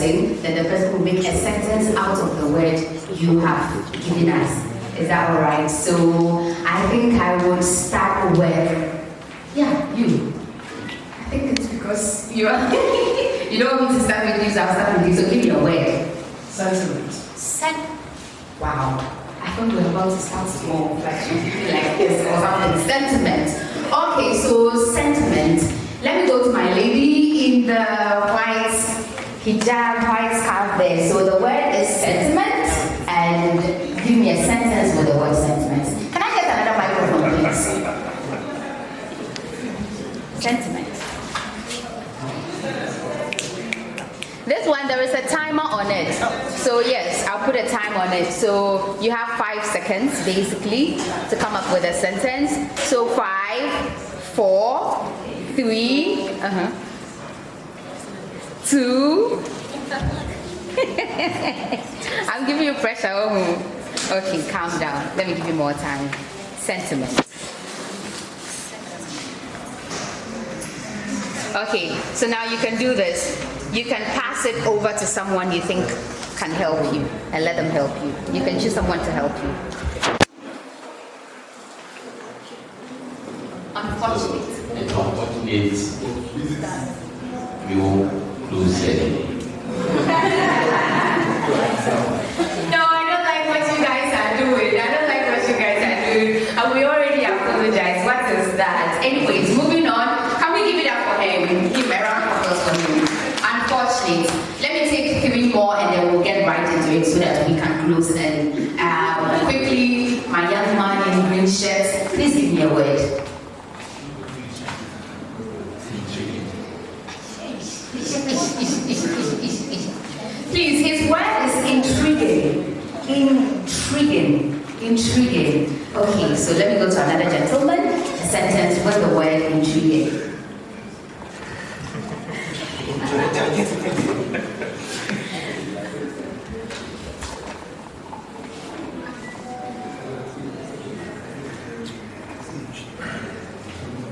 person, then the person will make a sentence out of the word you have given us. Is that all right? So I think I would start with, you. I think it's because you are, you don't want me to start with you, so I'll start with you. So give me a word. Sentiment. Wow. I thought we were about to start small, like this or something. Sentiment. Okay, so sentiment. Let me go to my lady in the white hijab, white scarf there. So the word is sentiment, and give me a sentence with the word sentiment. Can I get another microphone, please? Sentiment. This one, there is a timer on it. So yes, I'll put a time on it. So you have 5 seconds, basically, to come up with a sentence. So 5, 4, 3, 2. I'm giving you pressure. Okay, calm down. Let me give you more time. Sentiment. Okay, so now you can do this. You can pass it over to someone you think can help you and let them help you. You can choose someone to help you. Unfortunate. You lose it. No, I don't like what you guys are doing. And we already apologize. What is that? Anyways, moving on. Can we give it up for him? Give a round of applause for him. Unfortunate. Let me take 3 more and then we'll get right into it so that we can close. And quickly, my young man in green shirt, please give me a word. Please, his word is intriguing. Intriguing. Okay, so let me go to another gentleman. A sentence with the word intriguing.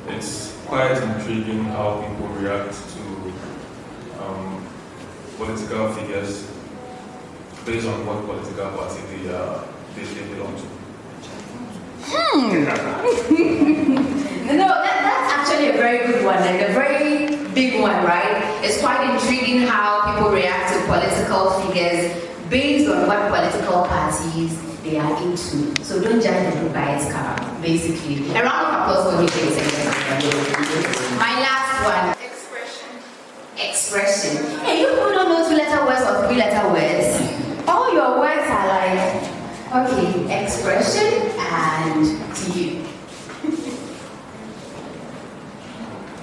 It's quite intriguing how people react to political figures based on what political party they belong to. No, that's actually a very good one, like a very big one, right? It's quite intriguing how people react to political figures based on what political parties they are into. So don't judge the book by its cover, basically. A round of applause for me, please. My last one. Expression. Hey, you people don't know 2-letter words or 3-letter words. All your words are like, okay, expression and to you.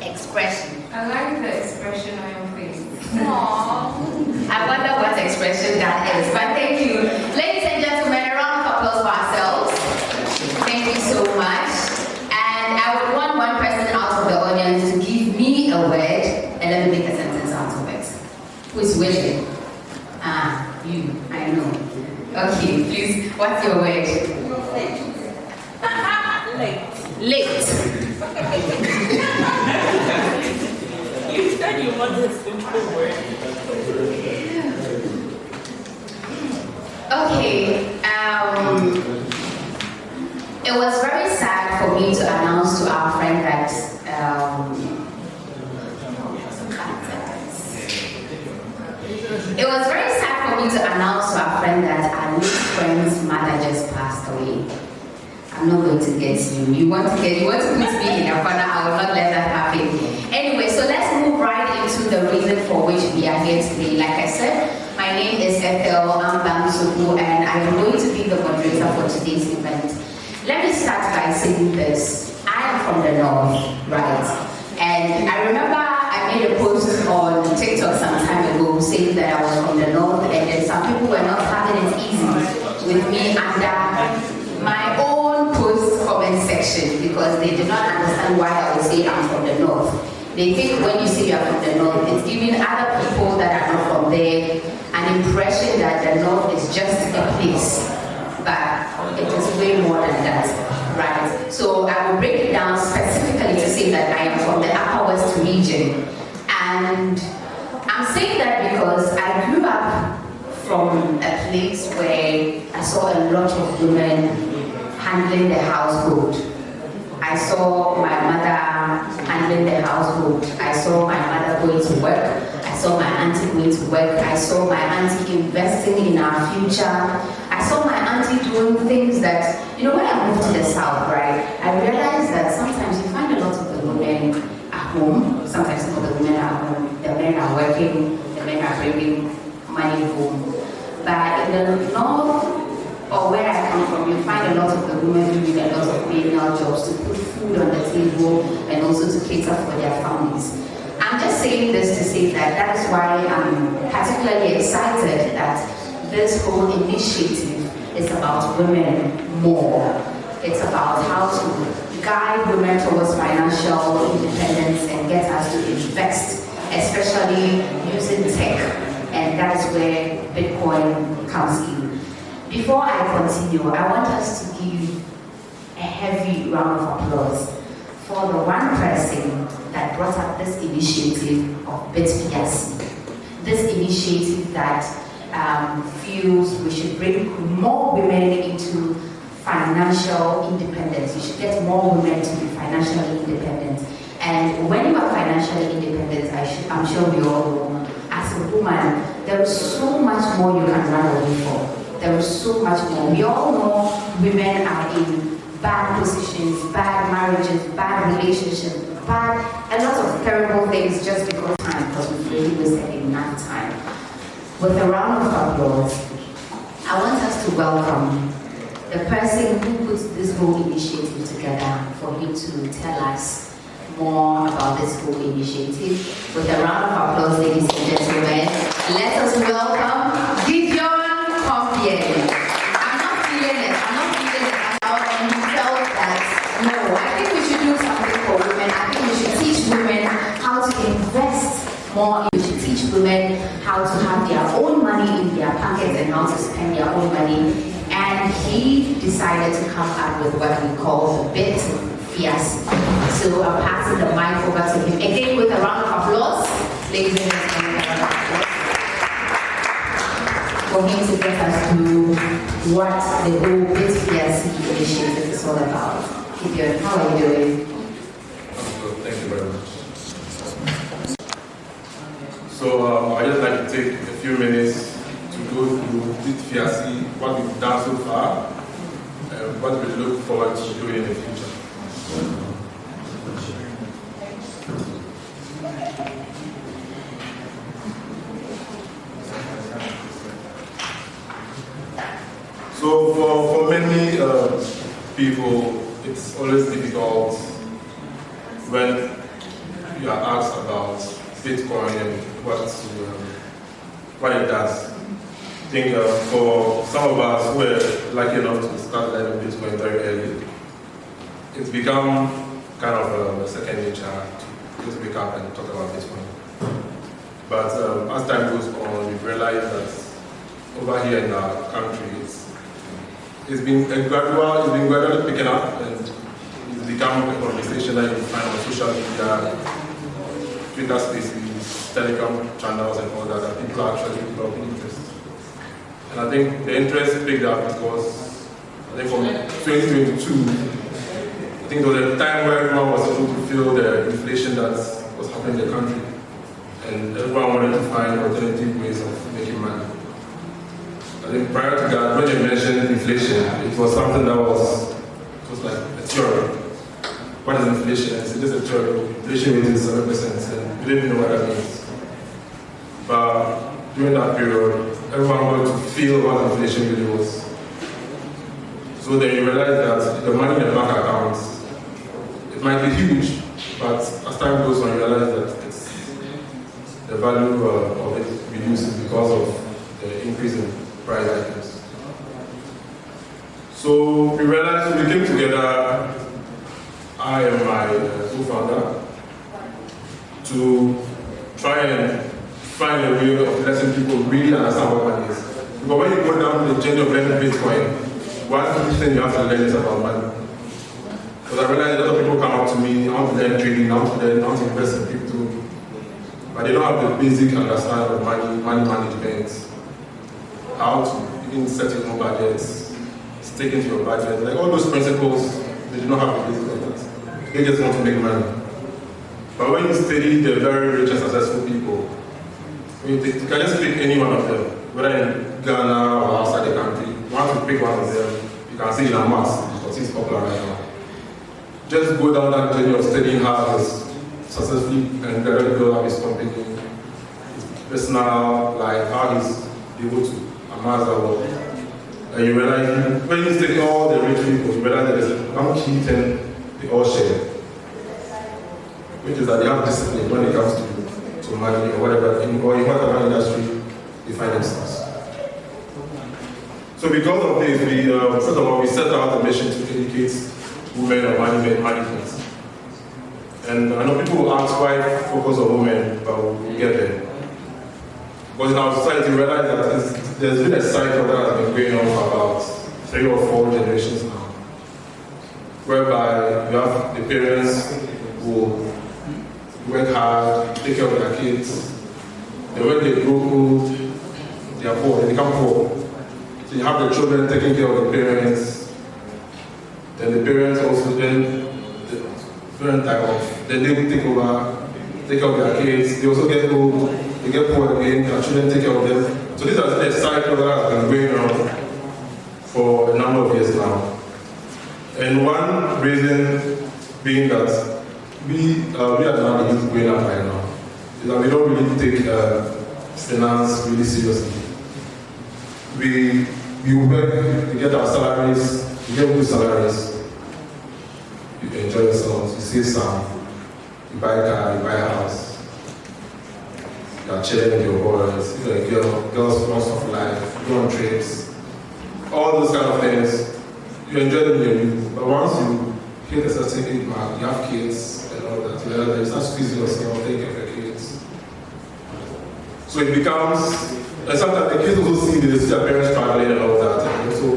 Expression. I like the expression on your face. Aww. I wonder what expression that is, but thank you. Ladies and gentlemen, a round of applause for ourselves. Thank you so much. And I would want one person out of the audience to give me a word and let me make a sentence out of it. Who is waiting? You. I know. Okay, please, what's your word? Late. You said you wanted a simple word. Okay, it was very sad for me to announce to our friend that it was very sad for me to announce to our friend that our late friend's mother just passed away. I'm not going to get you. You want to put me in a corner, I will not let that happen. Anyway, so let's move right into the reason for which we are here today. Like I said, my name is Ethel Ambamsuku and I am going to be the moderator for today's event. Let me start by saying this. I am from the north, right? And I remember I made a post on TikTok some time ago saying that I was from the north and then some people were not having it easy with me under my own post comment section because they did not understand why I would say I'm from the north. They think when you say you're from the north, it's giving other people that are not from there an impression that the north is just a place, but it is way more than that, right? So I will break it down specifically to say that I am from the Upper West region, and I'm saying that because because I grew up from a place where I saw a lot of women handling the household. I saw my mother handling the household. I saw my mother going to work. I saw my auntie going to work. I saw my auntie investing in our future. I saw my auntie doing things that, when I moved to the south, right, I realized that sometimes you find a lot of the women at home. Sometimes some of the women are at home. The men are working. The men are bringing money home. But in the north, or where I come from, you find a lot of the women doing a lot of menial jobs to put food on the table and also to cater for their families. I'm just saying this to say that is why I'm particularly excited that this whole initiative is about women more. It's about how to guide women towards financial independence and get us to invest, especially using tech. And that is where Bitcoin comes in. Before I continue, I want us to give a heavy round of applause for the one person that brought up this initiative of Bitfiasi. This initiative that feels we should bring more women into financial independence. You should get more women to be financially independent. And when you are financially independent, I'm sure we all know, as a woman, there is so much more you can run away from. There is so much more. We all know women are in bad positions, bad marriages, bad relationships, a lot of terrible things just because we've really wasted enough time. With a round of applause, I want us to welcome the person who put this whole initiative together for him to tell us more about this whole initiative. With a round of applause, ladies and gentlemen, let us welcome Gideon. I'm not feeling it. And he felt that, no, I think we should do something for women. I think we should teach women how to invest more. We should teach women how to have their own money in their pockets and how to spend their own money. And he decided to come up with what we call the Bitfiasi. So I'm passing the mic over to him. Again, with a round of applause. Ladies and gentlemen, for him to get us through what the whole Bitfiasi initiative is all about. Gideon, how are you doing? I'm good, thank you very much. So I'd just like to take a few minutes to go through Bitfiasi, what we've done so far, and what we look forward to doing in the future. So for many people, it's always difficult when you are asked about Bitcoin and what it does. I think for some of us who were lucky enough to start learning Bitcoin very early, it's become kind of a second nature to just wake up and talk about Bitcoin. But as time goes on, we've realized that over here in our country, it's been gradually picking up, and it's become a conversation that you find on social media, Twitter spaces, Telegram channels, and all that people are actually developing interest. And I think the interest picked up because I think from 2022, I think there was a time where everyone was able to feel the inflation that was happening in the country, and everyone wanted to find alternative ways of making money. I think prior to that, when they mentioned inflation, it was something that was like a theory. What is inflation? It's just a theory. Inflation rate is 7%, and we didn't know what that means. But during that period, everyone wanted to feel what inflation really was. So then you realize that the money in the bank account, it might be huge, but as time goes on, you realize that the value of it reduces because of the increase in price items. So we realized, we came together, I and my co-founder, to try and find a way of letting people really understand what money is. Because when you go down the journey of learning Bitcoin, one thing you have to learn is about money. Because I realized a lot of people come up to me, I want to learn trading, I want to invest in crypto. but they don't have the basic understanding of money management, how to even set your own budgets, sticking to your budget, like all those principles, they do not have the basic of that. They just want to make money. But when you study the very rich and successful people, you can just pick any one of them, whether in Ghana or outside the country. Once you pick one of them, you can see it en masse because it's popular right now. Just go down that journey of studying how this successfully and directly build up his company, his personal life, how he's able to amass that wealth. And you realize, when you study all the rich people, you realize that there's one key thing they all share, which is that they have discipline when it comes to money or whatever, or in whatever industry they find themselves. So because of this, first of all, we set out a mission to educate women on management. And I know people will ask why focus on women, but we'll get there. Because in our society, we realize that there's been a cycle that has been going on for about 3 or 4 generations now, whereby you have the parents who work hard, take care of their kids. Then when they grow old, they are poor, they become poor. So you have the children taking care of the parents. Then the parents also the parents die off. Then they take over, take care of their kids. They also get old, they get poor again, their children take care of them. So this has been a cycle that has been going on for a number of years now. And one reason being that we are now the youth growing up right now, is that we don't really take finance really seriously. We work, we get our salaries, we get good salaries, you enjoy yourselves, you save some, you buy a car, you buy a house, you are chilling with your boys, you know, girls want stuff life, you go on trips, all those kind of things, you enjoy them in your youth. But once you hit a certain age mark, you have kids, all that. You start squeezing yourself, taking care of your kids. So it becomes, and sometimes the kids also see their parents struggling and all that, and also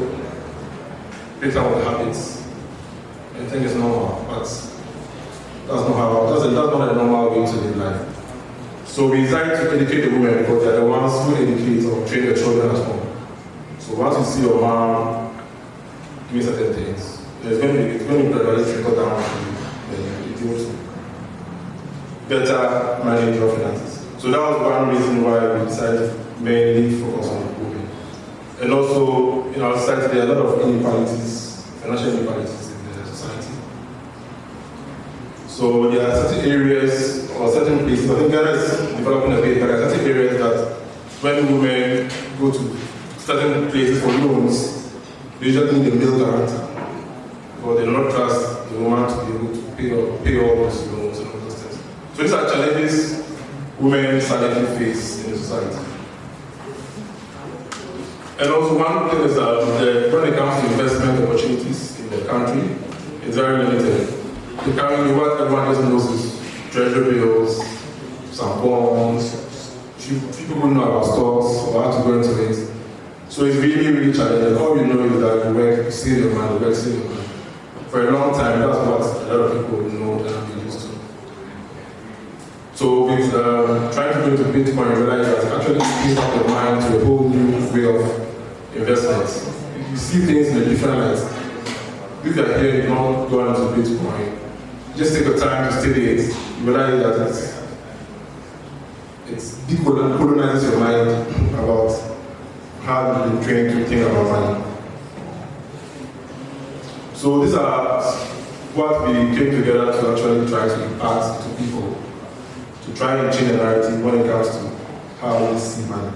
pick up the habits. I think it's normal, but that's not a normal way to live life. So we decided to educate the women because they're the ones who educate or train their children at home. So once you see your mom doing certain things, it's going to gradually trickle down to you. To better manage your finances. So that was one reason why we decided mainly focus on women. And also, in our society, there are a lot of inequalities, financial inequalities in the society. So there are certain areas or certain places, I think Ghana is developing a bit, but there are certain areas that when women go to certain places for loans, they usually need a male guarantor. Or they do not trust the woman to be able to pay all those loans and all those things. So these are challenges women silently face in the society. And also one thing is that when it comes to investment opportunities in the country, it's very limited. What everyone just knows is treasury bills, some bonds, few people know about stocks or how to go into it. So it's really, really challenging. All you know is that you work, you save your money, you work, save your money. For a long time, that's what a lot of people know and have been used to. So with trying to go into Bitcoin, you realize that it actually opens up your mind to a whole new way of investments. You see things in a different light. If you are here, you don't go into Bitcoin. Just take the time to study it. You realize that it decolonizes your mind about how you've been trained to think about money. So these are what we came together to actually try to impart to people, to try and change the narrative when it comes to how we see money.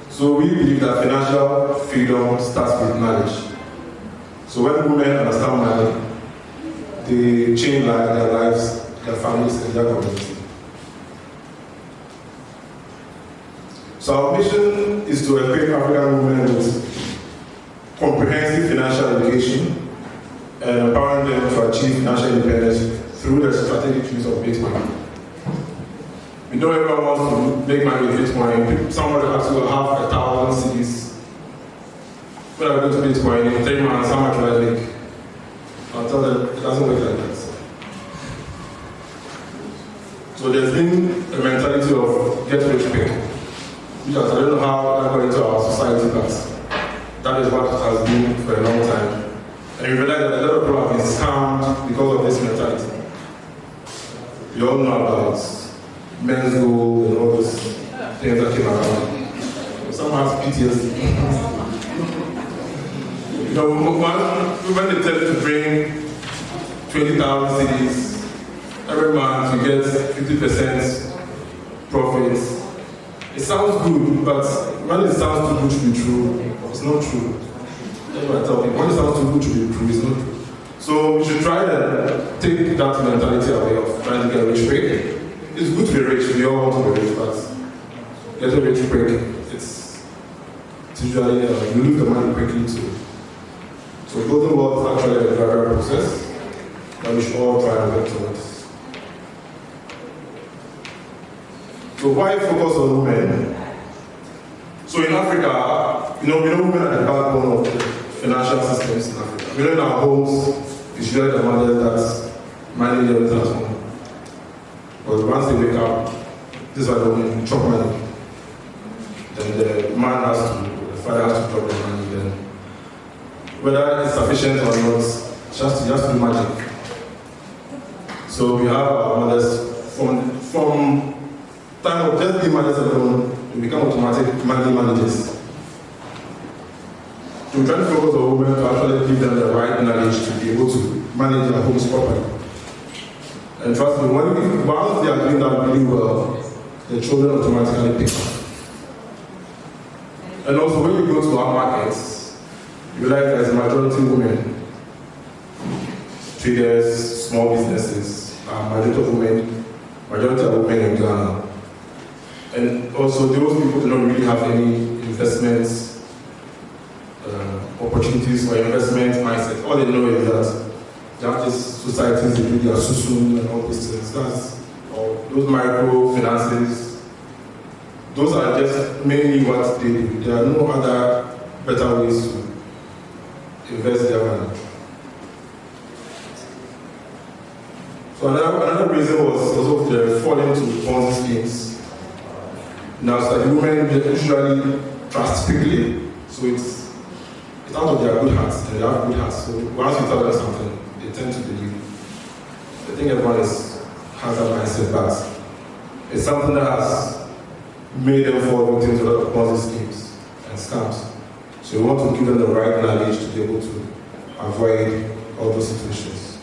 So we believe that financial freedom starts with knowledge. So when women understand money, they change their lives, their families, and their community. So our mission is to equip African women with comprehensive financial education and empowering them to achieve financial independence through the strategic use of Bitcoin. We know everyone wants to make money with Bitcoin. Someone has to have 1,000 CDs. When I go to Bitcoin in 3 months, how much will I make? I'll tell them it doesn't work like that. So there's been a mentality of get rich quick, which I don't know how that got into our society, but that is what it has been for a long time. And you realize that a lot of people have been scammed because of this mentality. We all know about men's gold and all those things that came around. Some have PTSD. You know, when they tell you to bring 20,000 CDs every month, you get 50% profits. It sounds good, but when it sounds too good to be true, it's not true. That's what I tell people. When it sounds too good to be true, it's not true. So we should try to take that mentality away of trying to get rich quick. It's good to be rich, we all want to be rich, but getting rich quick, it's usually you lose the money quickly too. So building wealth is actually a gradual process that we should all try and work towards. So why focus on women? So in Africa, we know women are the backbone of the financial systems in Africa. We know in our homes, it's usually the mothers that manage everything at home. But once they wake up, this is why the women chop money. Then the man has to, the father has to drop the money. Then whether it's sufficient or not, just to do magic. So we have our mothers from time of just being mothers alone, we become automatic money managers. So we try to focus on women to actually give them the right knowledge to be able to manage their homes properly. And trust me, once they are doing that really well, the children automatically pick up. And also when you go to our markets, you realize there's a majority of women, traders, small businesses, majority of women in Ghana. And also those people do not really have any investments, opportunities or investment mindset. All they know is that they have these societies, they do their susu and all these things. Or those microfinances, those are just mainly what they do. There are no other better ways to invest their money. So another reason was also the falling to Ponzi schemes. Now, so the women usually trust quickly, so it's out of their good hearts, and they have good hearts. So once you tell them something, they tend to believe. I think everyone has that mindset, but it's something that has made them fall victim to a lot of Ponzi schemes and scams. So we want to give them the right knowledge to be able to avoid all those situations.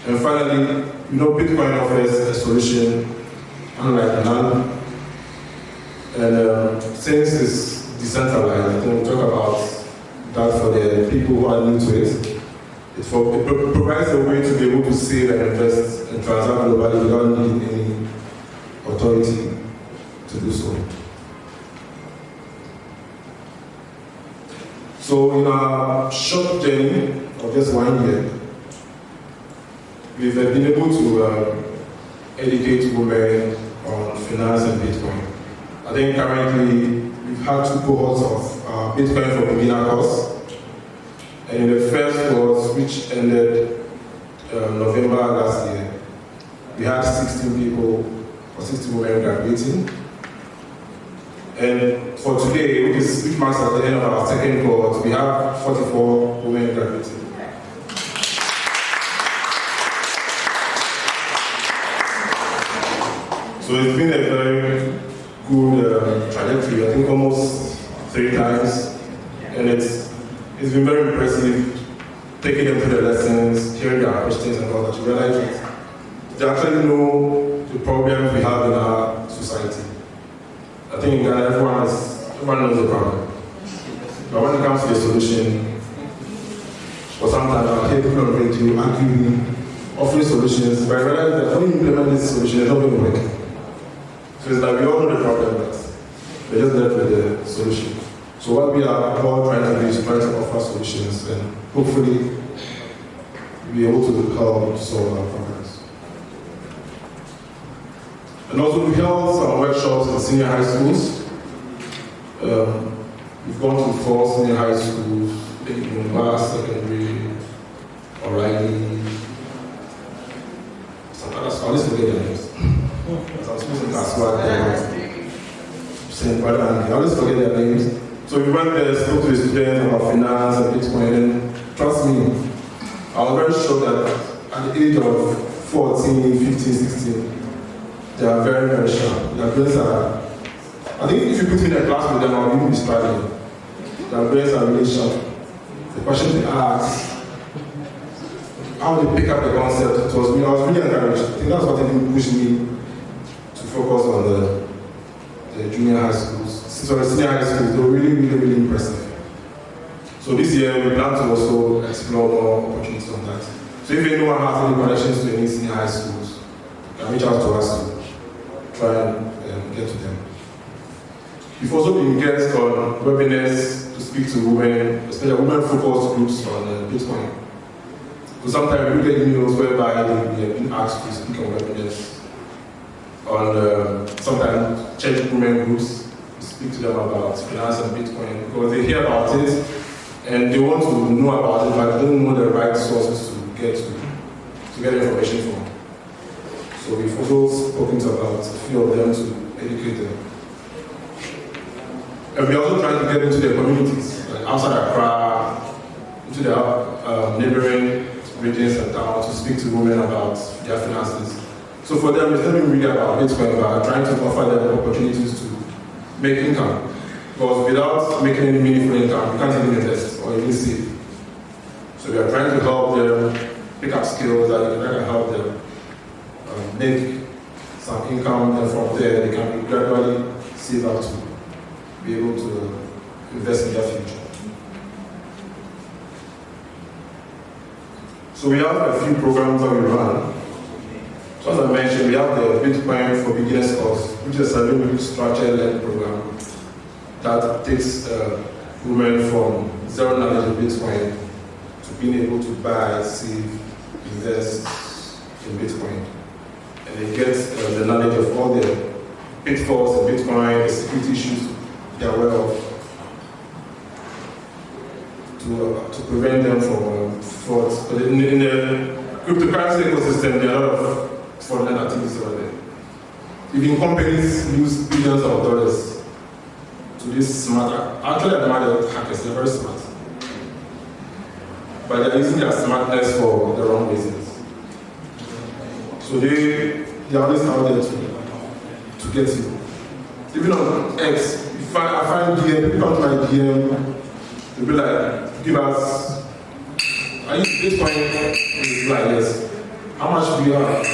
And finally, Bitcoin offers a solution unlike none. And since it's decentralized, I think we'll talk about that for the people who are new to it. It provides a way to be able to save and invest and transact globally without needing any authority to do so. So in our short journey of just 1 year, we've been able to educate women on finance and Bitcoin. I think currently we've had 2 cohorts of Bitcoin for beginner course. And in the first course, which ended November last year, we had 16 people, or 60 women graduating. And for today, which marks at the end of our second cohort, we have 44 women graduating. So it's been a very good trajectory, I think almost 3 times. And it's been very impressive taking them through the lessons, hearing their questions and all that. You realize that they actually know the problems we have in our society. I think in Ghana, everyone knows the problem. But when it comes to the solution, or sometimes I hear people on the radio arguing, offering solutions, but I realize that when you implement this solution, it's not going to work. So it's like we all know the problem, but we're just left with the solution. So what we are all trying to do is try to offer solutions and hopefully be able to help solve our problems. And also we held some workshops in senior high schools. We've gone to 4 senior high schools, Legon, Secondary, O'Reilly, some I'll always forget their names. As I was speaking as well, saying brother and I always forget their names. So we went there, spoke to the students about finance and Bitcoin, and trust me, I was very sure that at the age of 14, 15, 16, they are very, very sharp. Their brains are, I think if you put me in a class with them, I'll even be struggling. Their brains are really sharp. The question they ask, how they pick up the concept, I was really encouraged. I think that's what even pushed me to focus on the junior high schools. Sorry, senior high schools. They were really, really, really impressive. So this year we plan to also explore more opportunities on that. So if anyone has any connections to any senior high schools, you can reach out to us to try and get to them. We've also been guests on webinars to speak to women, especially women-focused groups on Bitcoin. So sometimes we get emails whereby we have been asked to speak on webinars on sometimes church women groups to speak to them about finance and Bitcoin because they hear about it and they want to know about it but they don't know the right sources to get information from. So we've also spoken to about a few of them to educate them. And we're also trying to get into their communities, like outside Accra, into their neighboring regions and towns to speak to women about their finances. So for them, it's not even really about Bitcoin, but trying to offer them opportunities to make income. Because without making any meaningful income, you can't even invest or even save. So we are trying to help them pick up skills that can help them make some income, and from there they can gradually save up to be able to invest in their future. So we have a few programs that we run. So as I mentioned, we have the Bitcoin for Beginners course, which is a 7-week structured program that takes women from zero knowledge of Bitcoin to being able to buy, save, invest in Bitcoin. And they get the knowledge of all the pitfalls of Bitcoin, the security issues they are aware of, to prevent them from frauds. But in the cryptocurrency ecosystem, there are a lot of fraudulent activities over there. Even companies lose billions of dollars to this smart. Actually, I admire the hackers, they're very smart. But they're using their smartness for the wrong reasons. So they are always out there to get you. Even on X, if I find DM, people come to my DM, they'll be like, give us, are you Bitcoin? It's like, yes. How much do you have?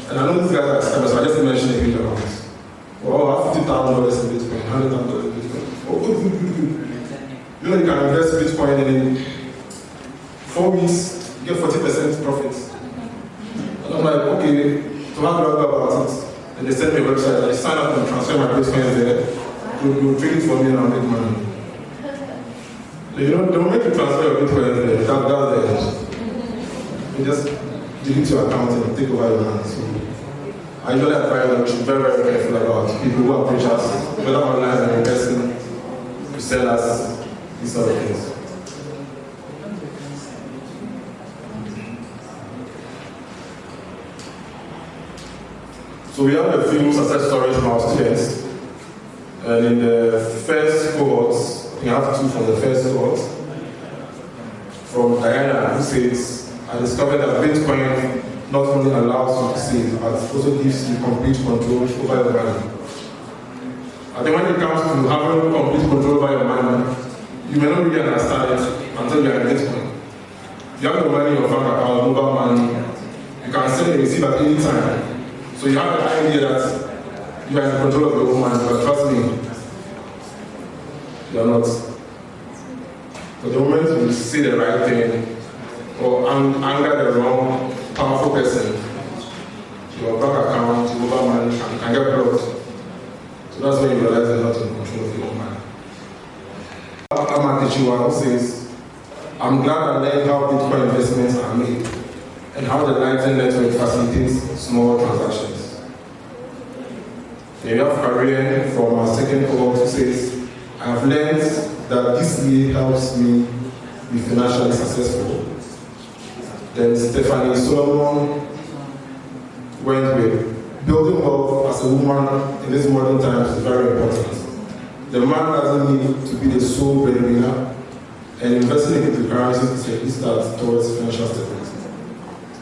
And I know these guys are scammers, so I just mentioned a huge amount. Oh, I have $50,000 in Bitcoin, $100,000 in Bitcoin. Oh, good. You know, you can invest Bitcoin and in 4 weeks, you get 40% profit. And I'm like, okay, so how do I go about it? And they send me a website, I sign up and transfer my Bitcoin there. You'll trade it for me and I'll make money. You know, the moment you transfer your Bitcoin there, that's the end. You just delete your account and take over your hands. So I usually advise that we should be very, very careful about people who approach us, whether online or in person, to sell us these sort of things. So we have a few success stories from our students. And in the first cohort, we have 2 from the first cohort. From Diana, who says, I discovered that Bitcoin not only allows you to save, but also gives you complete control over your money. I think when it comes to having complete control over your money, you may not really understand it until you are in Bitcoin. You have your money in your bank account, mobile money, you can send and receive at any time. So you have the idea that you are in control of your own money, but trust me, you are not. So the moment you say the right thing, or anger the wrong, powerful person, your bank account, your mobile money can get blocked. So that's when you realize you're not in control of your own money. I'm a teacher who says, I'm glad I learned how Bitcoin investments are made and how the Lightning Network facilitates small transactions. And we have Karian from our second cohort who says, I have learned that this really helps me be financially successful. Then Stephanie Solomon went with building wealth as a woman in these modern times is very important. The man doesn't need to be the sole breadwinner, and investing in cryptocurrency is a good start towards financial stability.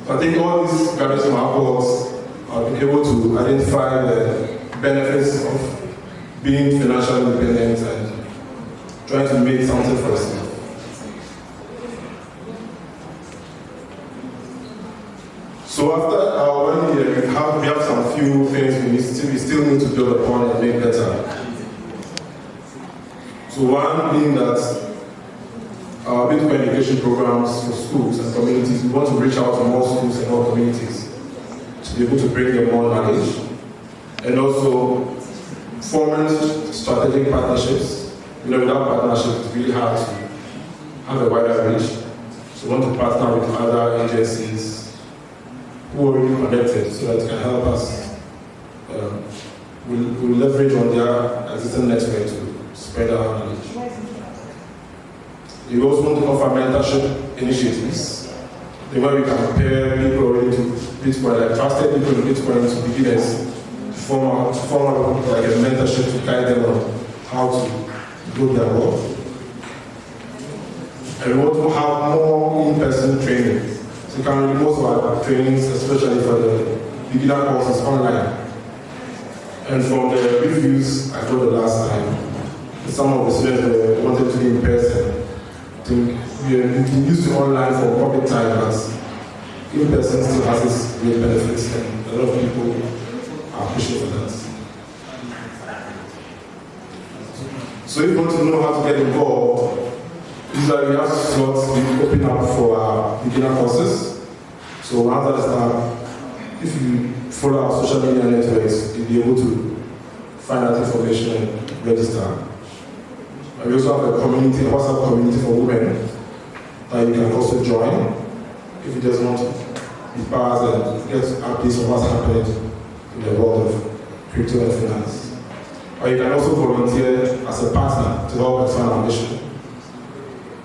I think all these graduates from our course have been able to identify the benefits of being financially independent and trying to make something for yourself. So after our 1 year, we have some few things we still need to build upon and make better. So one being that our Bitcoin education programs for schools and communities, we want to reach out to more schools and more communities to be able to bring them more knowledge, and also forming strategic partnerships. Without partnerships, it's really hard to have a wider reach. So we want to partner with other agencies who are already connected so that it can help us. We'll leverage on their existing network to spread our knowledge. We also want to offer mentorship initiatives, where we can compare people already to Bitcoin, like trusted people in Bitcoin to beginners, to form like a mentorship to guide them on how to build their wealth. And we want to have more in-person training. So currently most of our trainings, especially for the beginner courses, online. And from the reviews I got the last time, some of the students wanted to be in person. I think we've been used to online for COVID time, but in person still has its great benefits, and a lot of people are pushing for that. So if you want to know how to get involved, usually we have slots we open up for our beginner courses. So once that is done, if you follow our social media networks, you'll be able to find out information and register. And we also have a community, a WhatsApp community for women that you can also join if you just want to be part and get updates on what's happening in the world of crypto and finance. Or you can also volunteer as a partner to help expand our mission.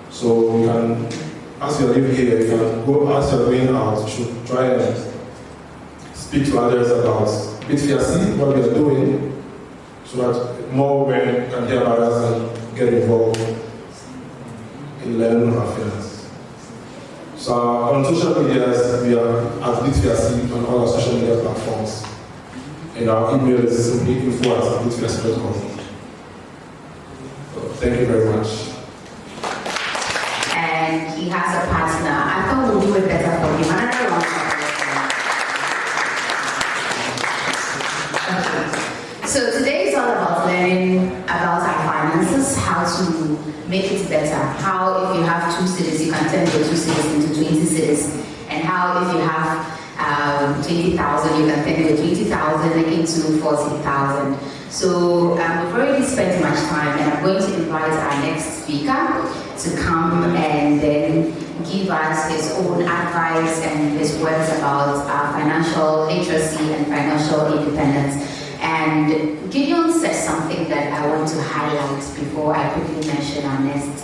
So you can, as you're living here, you can go, as you're going out, you should try and speak to others about Bitfiasi, what we are doing, so that more women can hear about us and get involved in learning our finance. So on social media, we are at Bitfiasi on all our social media platforms. And our email is simply info@bitfiasi.com. So thank you very much. And he has a partner. I thought we'll do it better for him. Another one. So today is all about learning about our finances, how to make it better. How if you have 2 cities, you can turn your 2 cities into 20 cities. And how if you have 20,000, you can turn your 20,000 into 40,000. So we've already spent much time, and I'm going to invite our next speaker to come and then give us his own advice and his words about our financial literacy and financial independence. And Gideon said something that I want to highlight before I quickly mention our next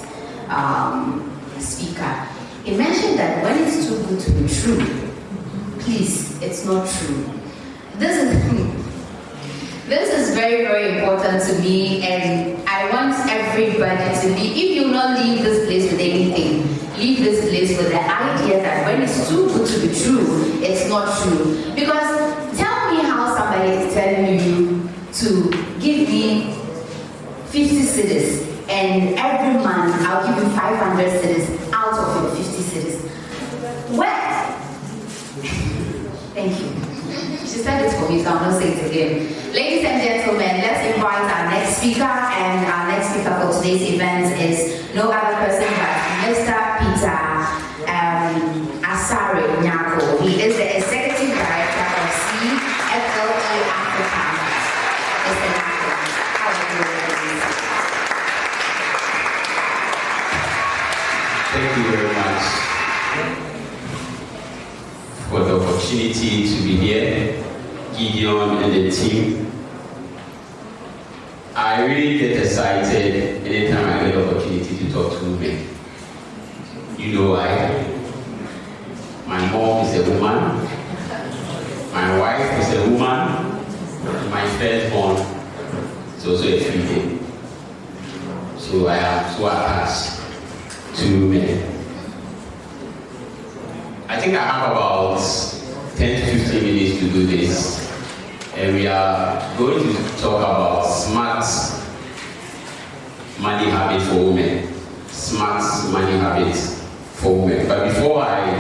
speaker. He mentioned that when it's too good to be true, please, it's not true. This is very, very important to me, and I want everybody to be, if you not leave this place with anything, leave this place with the idea that when it's too good to be true, it's not true. Because tell me how somebody is telling you to give me 50 cedis, and every month I'll give you 500 cedis out of your 50 cedis. Well, thank you. She said it for me, so I'm not saying it again. Ladies and gentlemen, let's invite our next speaker, and our next speaker for today's event is no other person but Mr. Peter Asare Nyako. He is the Executive Director of CFLE Africa. Mr. Nyako, how are you? Thank you very much for the opportunity to be here, Gideon and the team. I really get excited anytime I get the opportunity to talk to women. You know why? My mom is a woman, my wife is a woman. My firstborn is also a female. So I am so attached to women. I think I have about 10 to 15 minutes to do this. And we are going to talk about smart money habits for women. Smart money habits for women. But before I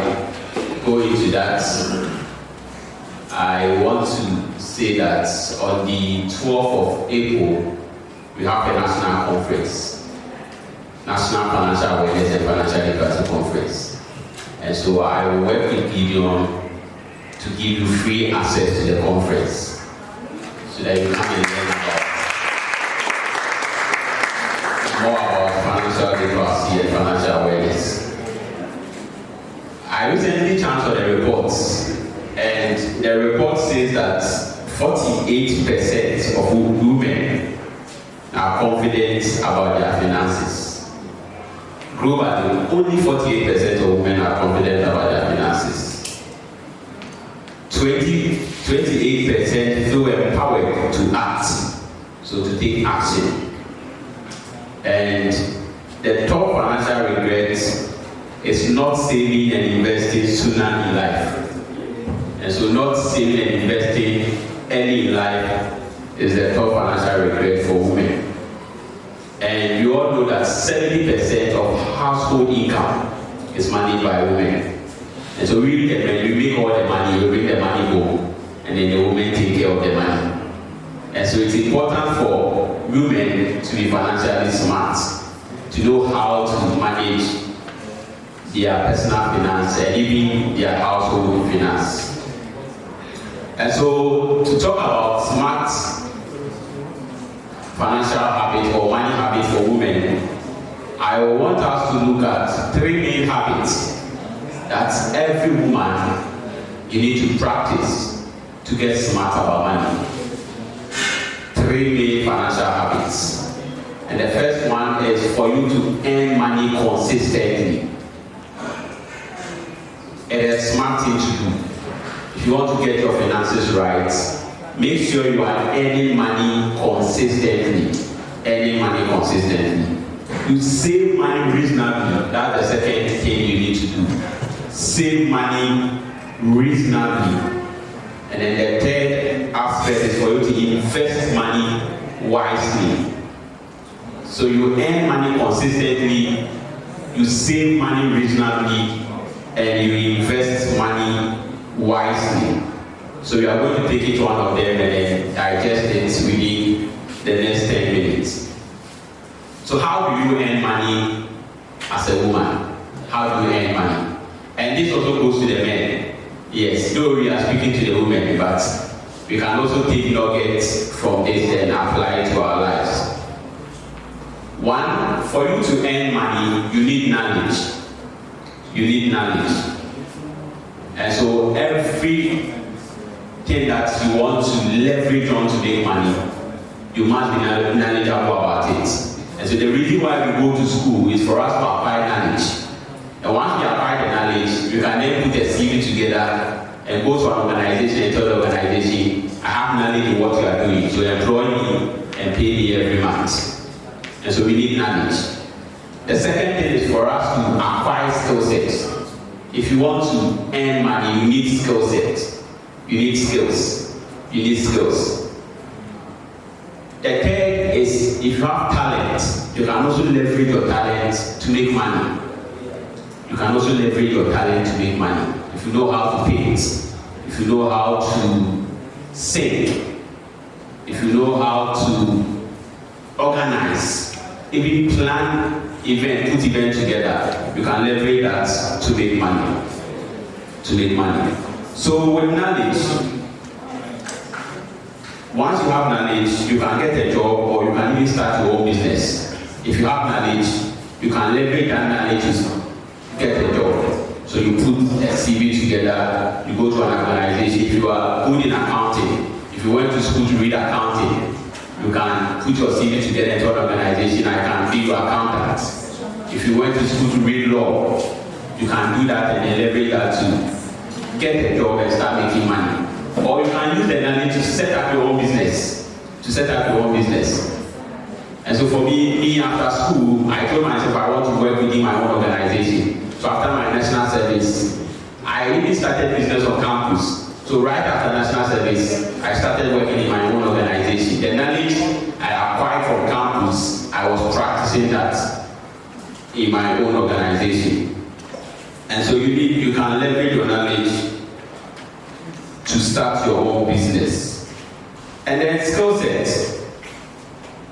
go into that, I want to say that on the 12th of April, we have a national conference, National Financial Awareness and Financial Literacy Conference. And so I will work with Gideon to give you free access to the conference so that you come and learn more about financial literacy and financial awareness. I recently chanced the reports, and the report says that 48% of women are confident about their finances. Globally, only 48% of women are confident about their finances. 28% feel empowered to act, so to take action. And the top financial regret is not saving and investing sooner in life. And so not saving and investing early in life is the top financial regret for women. And you all know that 70% of household income is managed by women. And so we make all the money, we bring the money home, and then the women take care of the money. And so it's important for women to be financially smart, to know how to manage their personal finance and even their household finance. And so to talk about smart financial habits or money habits for women, I want us to look at 3 main habits that every woman you need to practice to get smart about money. 3 main financial habits. And the first one is for you to earn money consistently. It is a smart thing to do. If you want to get your finances right, make sure you are earning money consistently. Earning money consistently. You save money reasonably. That's the second thing you need to do. Save money reasonably. And then the third aspect is for you to invest money wisely. So you earn money consistently, you save money reasonably, and you invest money wisely. So we are going to take each one of them and then digest it within the next 10 minutes. So how do you earn money as a woman? How do you earn money? And this also goes to the men. Yes, though we are speaking to the women, but we can also take nuggets from this and apply it to our lives. One, for you to earn money, you need knowledge. You need knowledge. And so everything that you want to leverage on to make money, you must be knowledgeable about it. And so the reason why we go to school is for us to acquire knowledge. And once we acquire the knowledge, you can then put a CV together and go to an organization and tell the organization, I have knowledge in what you are doing, so employ me and pay me every month. And so we need knowledge. The second thing is for us to acquire skill sets. If you want to earn money, you need skill sets. You need skills. You need skills. The third is if you have talent, you can also leverage your talent to make money. You can also leverage your talent to make money. If you know how to paint, if you know how to sing, if you know how to organize, even plan event, put event together, you can leverage that to make money. To make money. So with knowledge, once you have knowledge, you can get a job or you can even start your own business. If you have knowledge, you can leverage that knowledge to get a job. So you put a CV together, you go to an organization. If you are good in accounting, if you went to school to read accounting, you can put your CV together into an organization. I can be your accountant. If you went to school to read law, you can do that and then leverage that to get a job and start making money. or you can use the knowledge to set up your own business. And so for me after school, I told myself I want to work within my own organization. So after my national service, I really started business on campus. So right after national service, I started working in my own organization. The knowledge I acquired from campus, I was practicing that in my own organization. And so you can leverage your knowledge to start your own business. And then skill sets.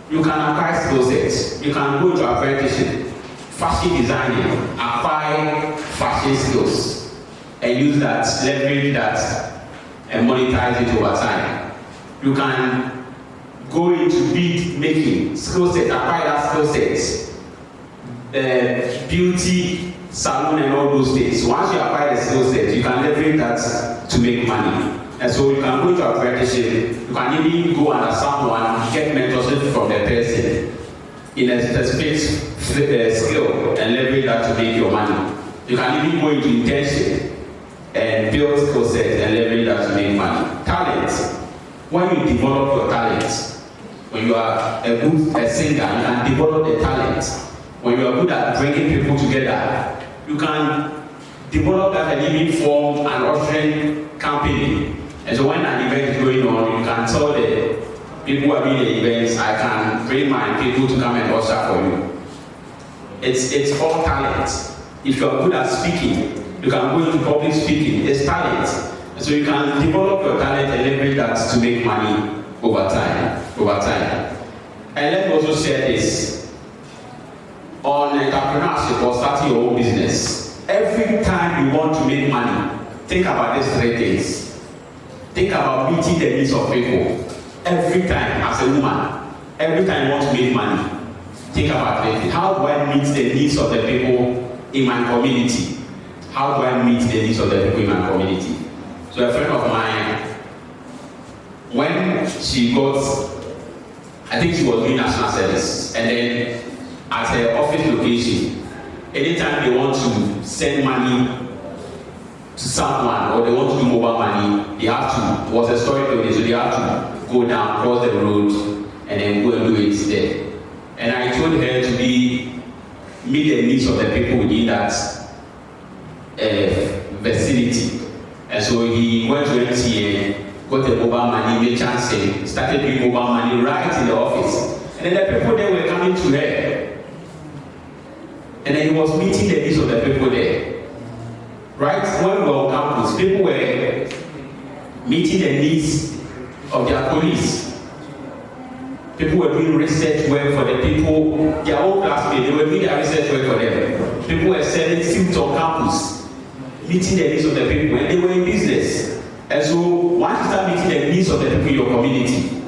You can acquire skill sets. You can go to apprenticeship, fashion designing, acquire fashion skills, and use that, leverage that, and monetize it over time. You can go into bead making, skill set, acquire that skill set, beauty, salon, and all those things. Once you acquire the skill set, you can leverage that to make money. And so you can go to apprenticeship, you can even go under someone, get mentorship from the person in a specific skill and leverage that to make your money. You can even go into internship and build skill set and leverage that to make money. Talent. When you develop your talent, when you are a singer, you can develop the talent. When you are good at bringing people together, you can develop that and even form an ushering company. And so when an event is going on, you can tell the people who are doing the events, I can bring my people to come and usher for you. It's all talent. If you are good at speaking, you can go into public speaking. It's talent. And so you can develop your talent and leverage that to make money over time. And let me also share this on entrepreneurship or starting your own business. Every time you want to make money, think about these three things. Think about meeting the needs of people. Every time, as a woman, every time you want to make money, think about it. How do I meet the needs of the people in my community? How do I meet the needs of the people in my community? So a friend of mine, when she got, I think she was doing national service, and then at her office location, anytime they want to send money to someone or they want to do mobile money, they have to, was a story building, so they have to go down, cross the road, and then go and do it there. And I told her to meet the needs of the people within that vicinity. And so he went to MTN, got the mobile money, made chancing, started doing mobile money right in the office. And then the people there were coming to her. And then he was meeting the needs of the people there. Right? When we were on campus, people were meeting the needs of their colleagues. People were doing research work for the people, their own classmates, they were doing their research work for them. People were selling suits on campus, meeting the needs of the people, and they were in business. And so, once you start meeting the needs of the people in your community,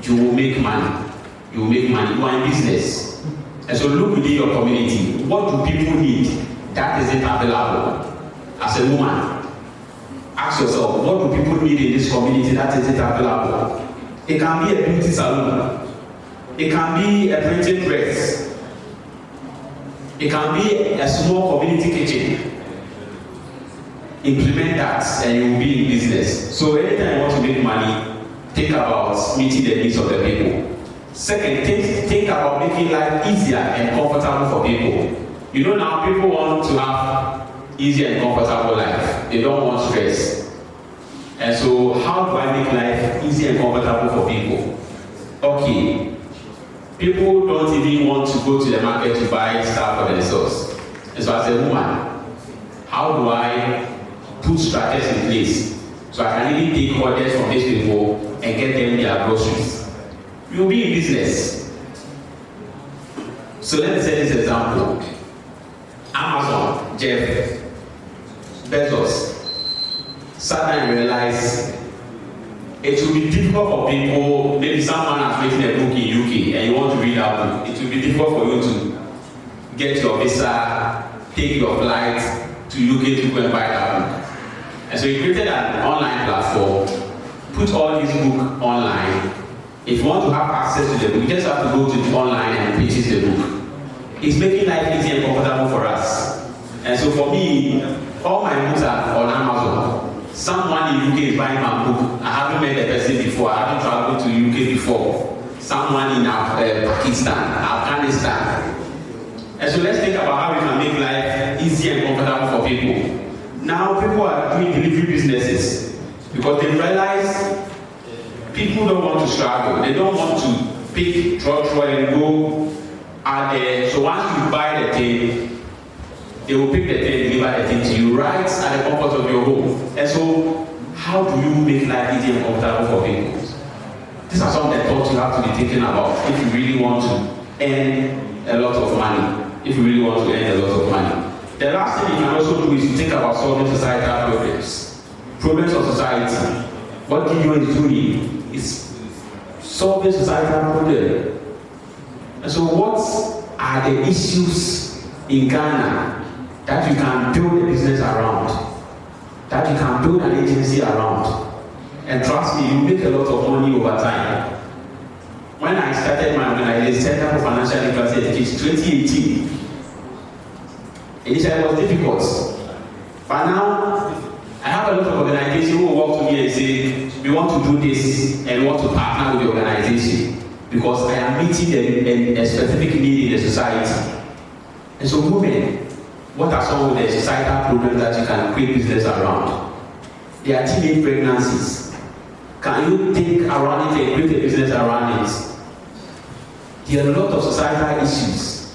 you will make money. You will make money. You are in business. And so, look within your community. What do people need that isn't available? As a woman, ask yourself, what do people need in this community that isn't available? It can be a beauty salon. It can be a printing press. It can be a small community kitchen. Implement that and you will be in business. So anytime you want to make money, think about meeting the needs of the people. Second, think about making life easier and comfortable for people. You know now people want to have easy and comfortable life. They don't want stress. And so how do I make life easy and comfortable for people? Okay, people don't even want to go to the market to buy stuff for themselves. And so as a woman, how do I put strategies in place so I can even take orders from these people and get them their groceries? You'll be in business. So let's say this example. Amazon, Jeff Bezos, sat down and realized it will be difficult for people, maybe someone has written a book in UK and you want to read that book. It will be difficult for you to get your visa, take your flight to UK to go and buy that book. And so he created an online platform, put all these books online. If you want to have access to the book, you just have to go to the online and purchase the book. It's making life easy and comfortable for us. And so for me, all my books are on Amazon. Someone in UK is buying my book. I haven't met the person before. I haven't traveled to UK before. Someone in Pakistan, Afghanistan. And so let's think about how we can make life easy and comfortable for people. Now people are doing delivery businesses because they realize people don't want to struggle. They don't want to pick, draw, and go out there. So once you buy the thing, they will pick the thing and deliver the thing to you right at the comfort of your home. And so how do you make life easy and comfortable for people? These are some of the thoughts you have to be thinking about if you really want to earn a lot of money. If you really want to earn a lot of money. The last thing you can also do is to think about solving societal problems. Problems of society. What Gideon is doing is solving societal problems. And so what are the issues in Ghana that you can build a business around? That you can build an agency around? And trust me, you make a lot of money over time. When I started my organization, Center for Financial Literacy Education, 2018, initially it was difficult. But now, I have a lot of organizations who will walk to me and say, we want to do this and want to partner with the organization because I am meeting a specific need in the society. And so women, what are some of the societal problems that you can create business around? There are teenage pregnancies. Can you think around it and create a business around it? There are a lot of societal issues.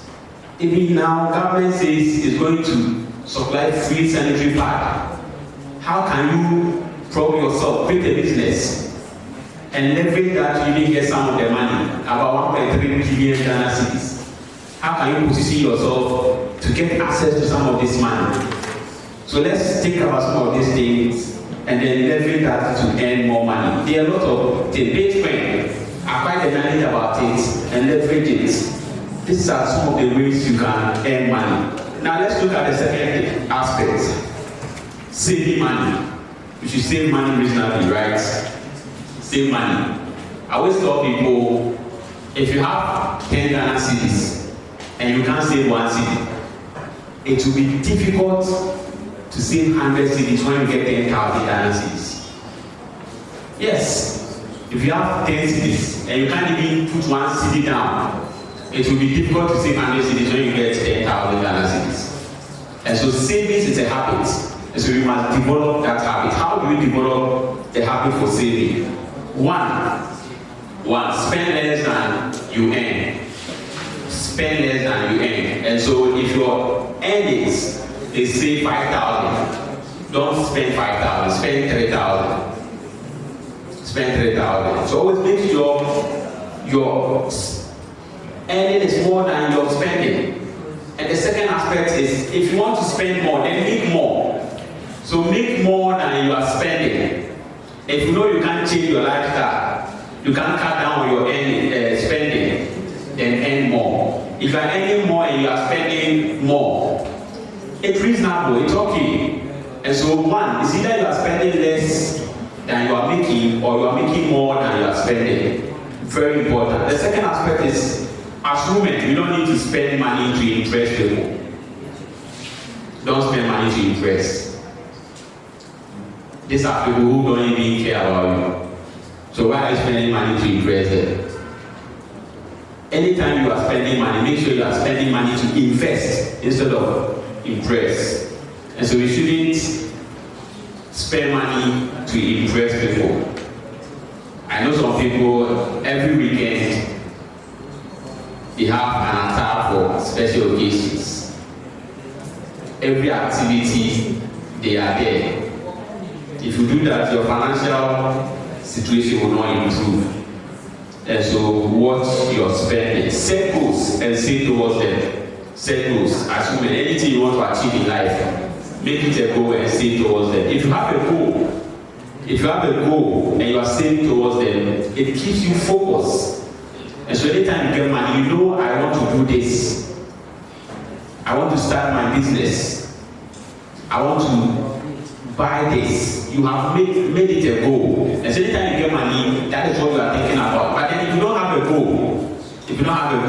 Even now, government says it's going to supply free sanitary pad. How can you prove yourself, create a business, and leverage that you may get some of the money, about 1.3 billion Ghana cedis? How can you position yourself to get access to some of this money? So let's think about some of these things and then leverage that to earn more money. There are a lot of things. Bitcoin, acquire the knowledge about it and leverage it. These are some of the ways you can earn money. Now let's look at the second aspect. Saving money. You should save money reasonably, right? Save money. I always tell people, if you have 10 Ghana cedis and you can't save 1 cedi, it will be difficult to save 100 cedis when you get 10,000 Ghana cedis. Yes, if you have 10 cedis and you can't even put 1 cedi down, it will be difficult to save 100 cedis when you get 10,000 Ghana cedis. And so savings is a habit. And so we must develop that habit. How do we develop the habit for saving? One, spend less than you earn. Spend less than you earn. And so if your earnings is say 5,000, don't spend 5,000, spend 3,000. Spend 3,000. So always make sure your earning is more than your spending. And the second aspect is, if you want to spend more, then make more. So make more than you are spending. If you know you can't change your lifestyle, you can't cut down on your spending, then earn more. If you are earning more and you are spending more, it's reasonable, it's okay. And so one, it's either you are spending less than you are making, or you are making more than you are spending. Very important. The second aspect is, as women, you don't need to spend money to impress people. Don't spend money to impress. These are people who don't even care about you. So why are you spending money to impress them? Anytime you are spending money, make sure you are spending money to invest instead of impress. And so we shouldn't spend money to impress people. I know some people, every weekend, they have an attack for special occasions. Every activity, they are there. If you do that, your financial situation will not improve. And so watch your spending. Set goals and say towards them. Set goals. Assuming anything you want to achieve in life, make it a goal and say towards them. If you have a goal, and you are saying towards them, it keeps you focused. And so anytime you get money, you know, I want to do this. I want to start my business. I want to buy this. You have made it a goal. And so anytime you get money, that is what you are thinking about. But then if you don't have a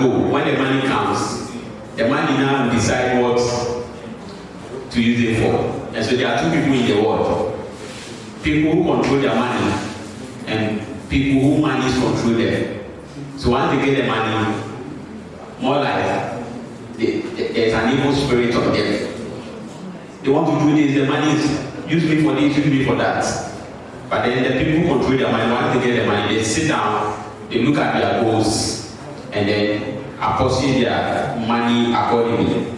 goal, when the money comes, the money now will decide what to use it for. And so there are two people in the world. people who control their money and people who money control them. So once they get the money, more like there's an evil spirit on them. They want to do this, the money is use me for this, use me for that. But then the people who control their money, once they get the money, they sit down, they look at their goals, and then apportion their money accordingly.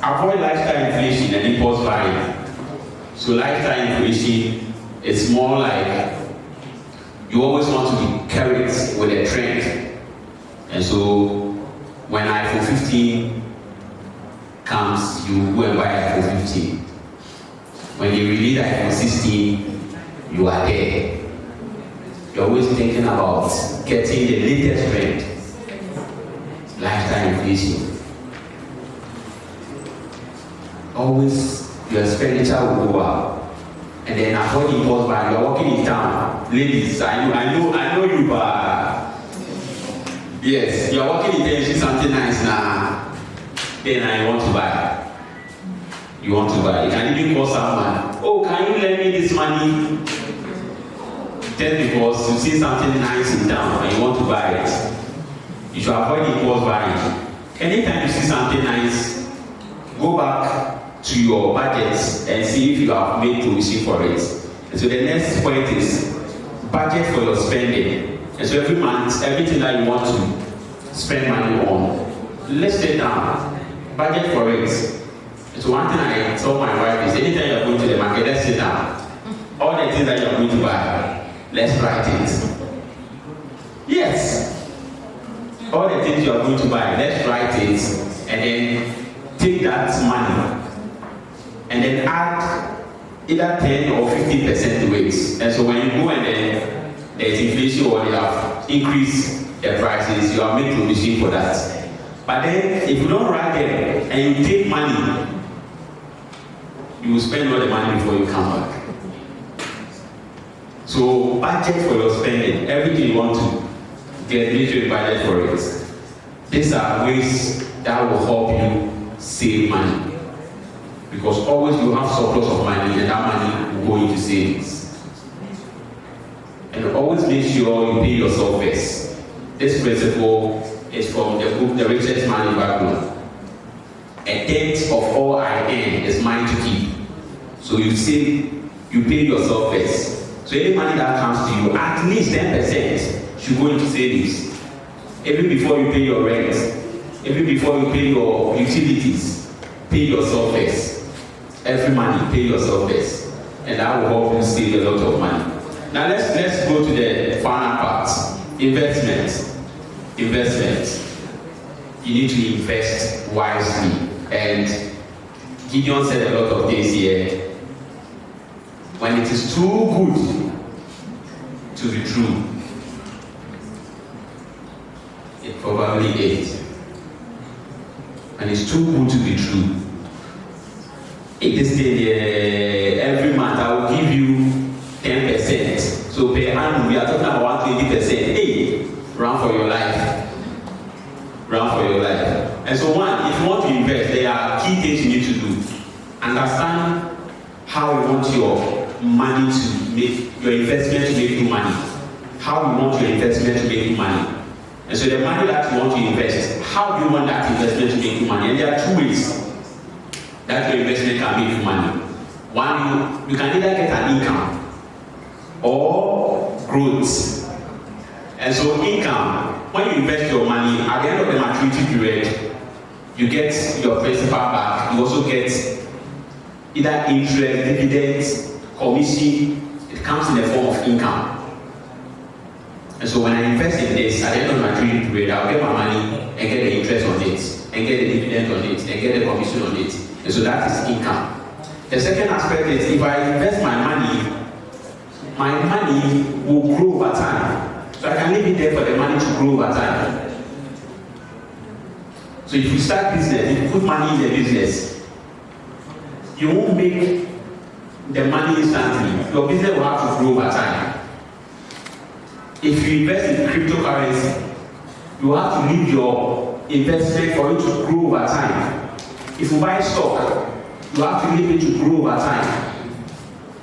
Avoid lifestyle inflation and impulse buying. So lifestyle inflation is more like you always want to be carried with a trend. And so when iPhone 15 comes, you go and buy iPhone 15. When you release iPhone 16, you are there. You're always thinking about getting the latest trend. Lifestyle inflation. Always your expenditure will go up. And then avoid impulse buying. You're walking in town. Ladies, I know you, but yes, you're walking in town, you see something nice now. Then you want to buy. You want to buy. You can even call someone. Oh, can you lend me this money? Just because you see something nice in town and you want to buy it. You should avoid impulse buying. Anytime you see something nice, go back to your budget and see if you have made provision for it. And so the next point is budget for your spending. And so every month, everything that you want to spend money on, let's sit down, budget for it. And so one thing I tell my wife is anytime you're going to the market, let's sit down. All the things that you're going to buy, let's write it. Yes. All the things you are going to buy, let's write it and then take that money and then add either 10 or 50% to it. And so when you go and then there's inflation or they have increased the prices, you are made provision for that. But then if you don't write them and you take money, you will spend all the money before you come back. So budget for your spending, everything you want to get literally budget for it. These are ways that will help you save money. Because always you have surplus of money and that money will go into savings. And always make sure you pay yourself first. This principle is from the book The Richest Man in Babylon. A tenth of all I earn is mine to keep. So you save, you pay yourself first. So any money that comes to you, at least 10% should go into savings. Even before you pay your rent, even before you pay your utilities, pay yourself first. Every money, pay yourself first. And that will help you save a lot of money. Now let's go to the final part. Investment. You need to invest wisely. And Gideon said a lot of things here. When it is too good to be true, it probably is. And it's too good to be true. In this day, every month I will give you 10%. So per annum, we are talking about 20%. Hey, run for your life. Run for your life. And so one, if you want to invest, there are key things you need to do. Understand how you want your money to make, your investment to make you money. How you want your investment to make you money. And so the money that you want to invest, how do you want that investment to make you money? And there are two ways that your investment can make you money. One, you can either get an income or growth. And so income, when you invest your money, at the end of the maturity period, you get your principal back. You also get either interest, dividends, commission. It comes in the form of income. And so when I invest in this, at the end of my maturity period, I'll get my money and get the interest on it, and get the dividend on it, and get the commission on it. And so that is income. The second aspect is if I invest my money will grow over time. So I can leave it there for the money to grow over time. So if you start business, if you put money in the business, you won't make the money instantly. Your business will have to grow over time. If you invest in cryptocurrency, you have to leave your investment for it to grow over time. If you buy stock, you have to leave it to grow over time.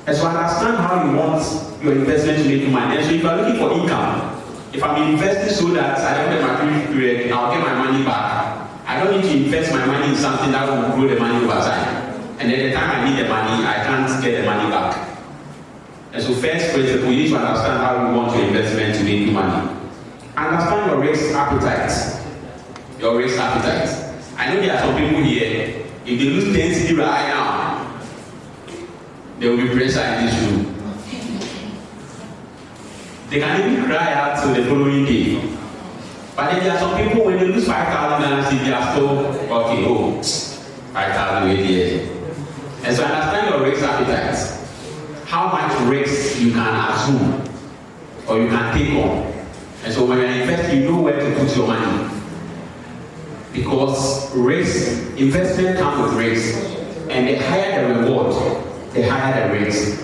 And so understand how you want your investment to make you money. And so if you are looking for income, if I'm investing so that at the end of my period, I'll get my money back. I don't need to invest my money in something that will grow the money over time. And then the time I need the money, I can't get the money back. And so first principle, you need to understand how you want your investment to make you money. Understand your risk appetite. Your risk appetite. I know there are some people here, if they lose 10 cedi right now, there will be pressure in this room. They can even cry out till the following day. But then there are some people, when they lose 5,000 and they are still, okay, 5,000 years. And so understand your risk appetite. How much risk you can assume or you can take on. And so when you invest, you know where to put your money. Because risk, investment comes with risk. And the higher the reward, the higher the risk.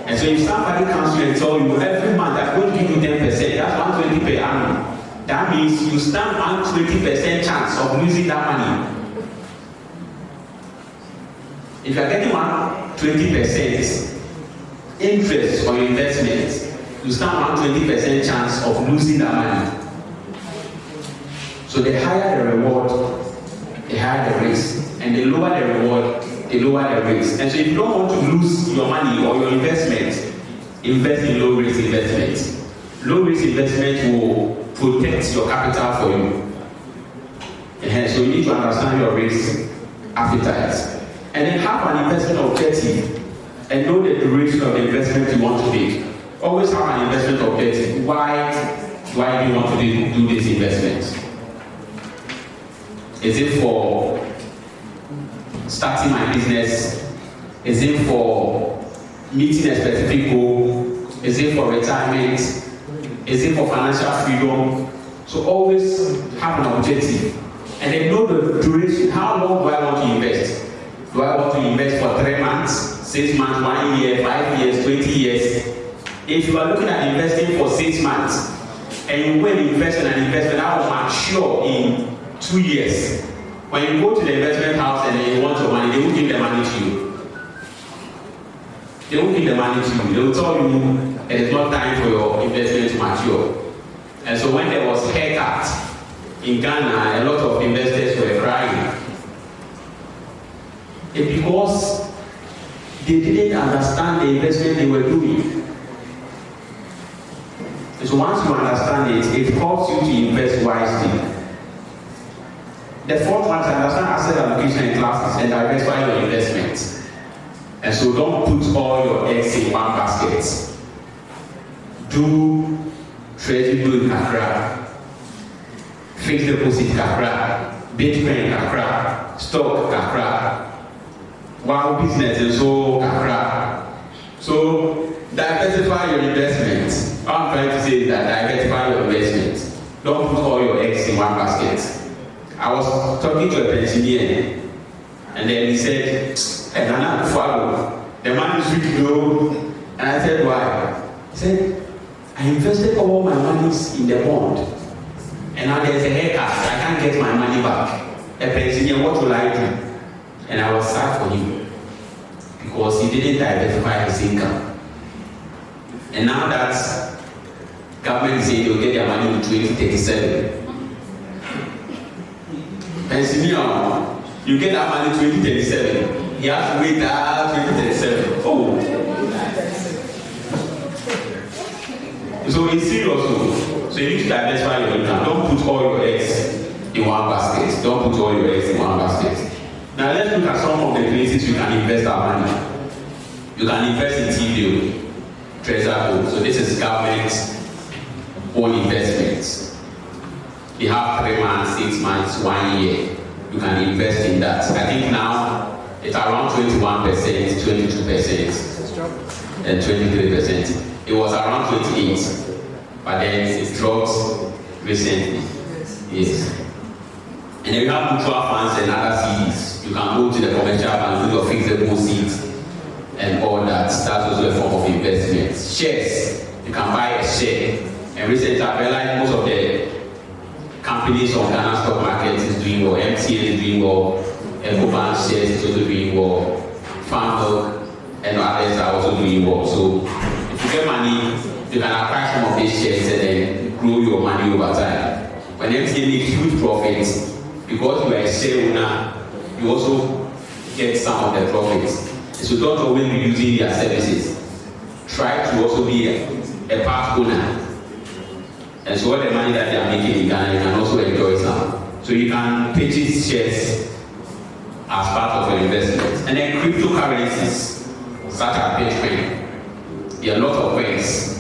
And so if somebody comes to you and tells you every month I'm going to give you 10%, that's 120 per annum. That means you stand 120% chance of losing that money. If you are getting 20% interest on your investment, you stand 120% chance of losing that money. So the higher the reward, the higher the risk. And the lower the reward, the lower the risk. And so if you don't want to lose your money or your investment, invest in low risk investments. Low risk investment will protect your capital for you. And so you need to understand your risk appetite. And then have an investment objective and know the duration of the investment you want to make. Always have an investment objective. Why do you want to do this investment? Is it for starting my business? Is it for meeting a specific goal? Is it for retirement? Is it for financial freedom? So always have an objective. And then know the duration. How long do I want to invest? Do I want to invest for 3 months, 6 months, 1 year, 5 years, 20 years? If you are looking at investing for 6 months and you will invest in an investment that will mature in 2 years, when you go to the investment house and you want your money, they won't give the money to you. They won't give the money to you. They will tell you it is not time for your investment to mature. And so when there was haircut in Ghana, a lot of investors were crying. It's because they didn't understand the investment they were doing. And so once you understand it, it helps you to invest wisely. The fourth one is understand asset allocation in classes and diversify your investments. And so don't put all your eggs in one basket. Do treasury bill in Accra, fixed deposit Accra, Bitcoin Accra, stock Accra, wow business and so Accra. So diversify your investments. All I'm trying to say is that diversify your investments. Don't put all your eggs in one basket. I was talking to a pensioner and then he said, hey, Nana, follow. The man is rich though. And I said, why? He said, I invested all my monies in the bond. And now there's a haircut. I can't get my money back. A pensioner, what will I do? And I was sad for him because he didn't diversify his income. And now that government is saying they'll get their money in 2037. Pensioner, you get that money in 2037. He has to wait till 2037. Oh. So it's serious. So you need to diversify your income. Don't put all your eggs in one basket. Don't put all your eggs in one basket. Now let's look at some of the places you can invest our money. You can invest in T-bill, treasury. So this is government-owned investments. They have 3 months, 6 months, 1 year. You can invest in that. I think now it's around 21%, 22%, and 23%. It was around 28%, but then it dropped recently. Yes. And then you have mutual funds and other CDs. You can go to the commercial bank, do your fixed deposit and all that. That's also a form of investment. Shares. You can buy a share. And recently I realized most of the companies on Ghana stock market is doing well. MTN is doing well. EcoBank shares is also doing well. Farm Milk and others are also doing well. So if you get money, you can acquire some of these shares and then grow your money over time. When MTN makes huge profits, because you are a share owner, you also get some of the profits. So don't always be using their services. Try to also be a part owner. And so all the money that they are making in Ghana, you can also enjoy some. So you can purchase shares as part of your investment. And then cryptocurrencies, such as Bitcoin. There are a lot of ways.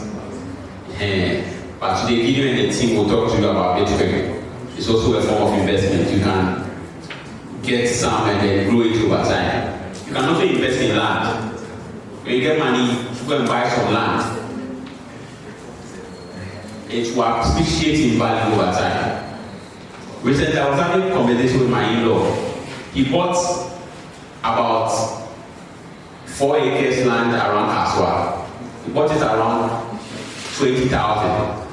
But today, Gideon and the team will talk to you about Bitcoin. It's also a form of investment. You can get some and then grow it over time. You can also invest in land. When you get money, you go and buy some land. It will appreciate in value over time. Recently, I was having a conversation with my in-law. He bought about 4 acres land around Accra. He bought it around 20,000.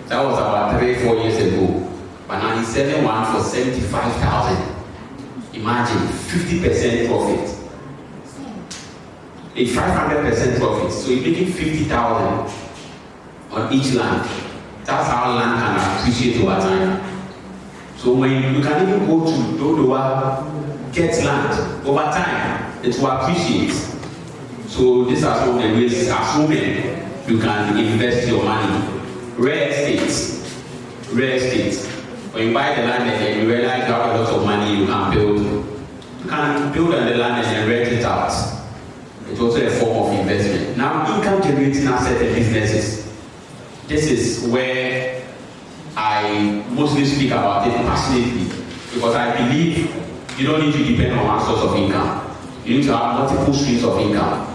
That was about 3-4 years ago. But now he's selling one for 75,000. Imagine 50% profit. A 500% profit. So he's making 50,000 on each land. That's how land can appreciate over time. So when you can even go to Dodowa, get land over time, it will appreciate. So these are some of the ways as women you can invest your money. Real estate. When you buy the land and then you realize you have a lot of money you can build. You can build on the land and then rent it out. It's also a form of investment. Now, income generating assets and businesses. This is where I mostly speak about it passionately, because I believe you don't need to depend on one source of income. You need to have multiple streams of income.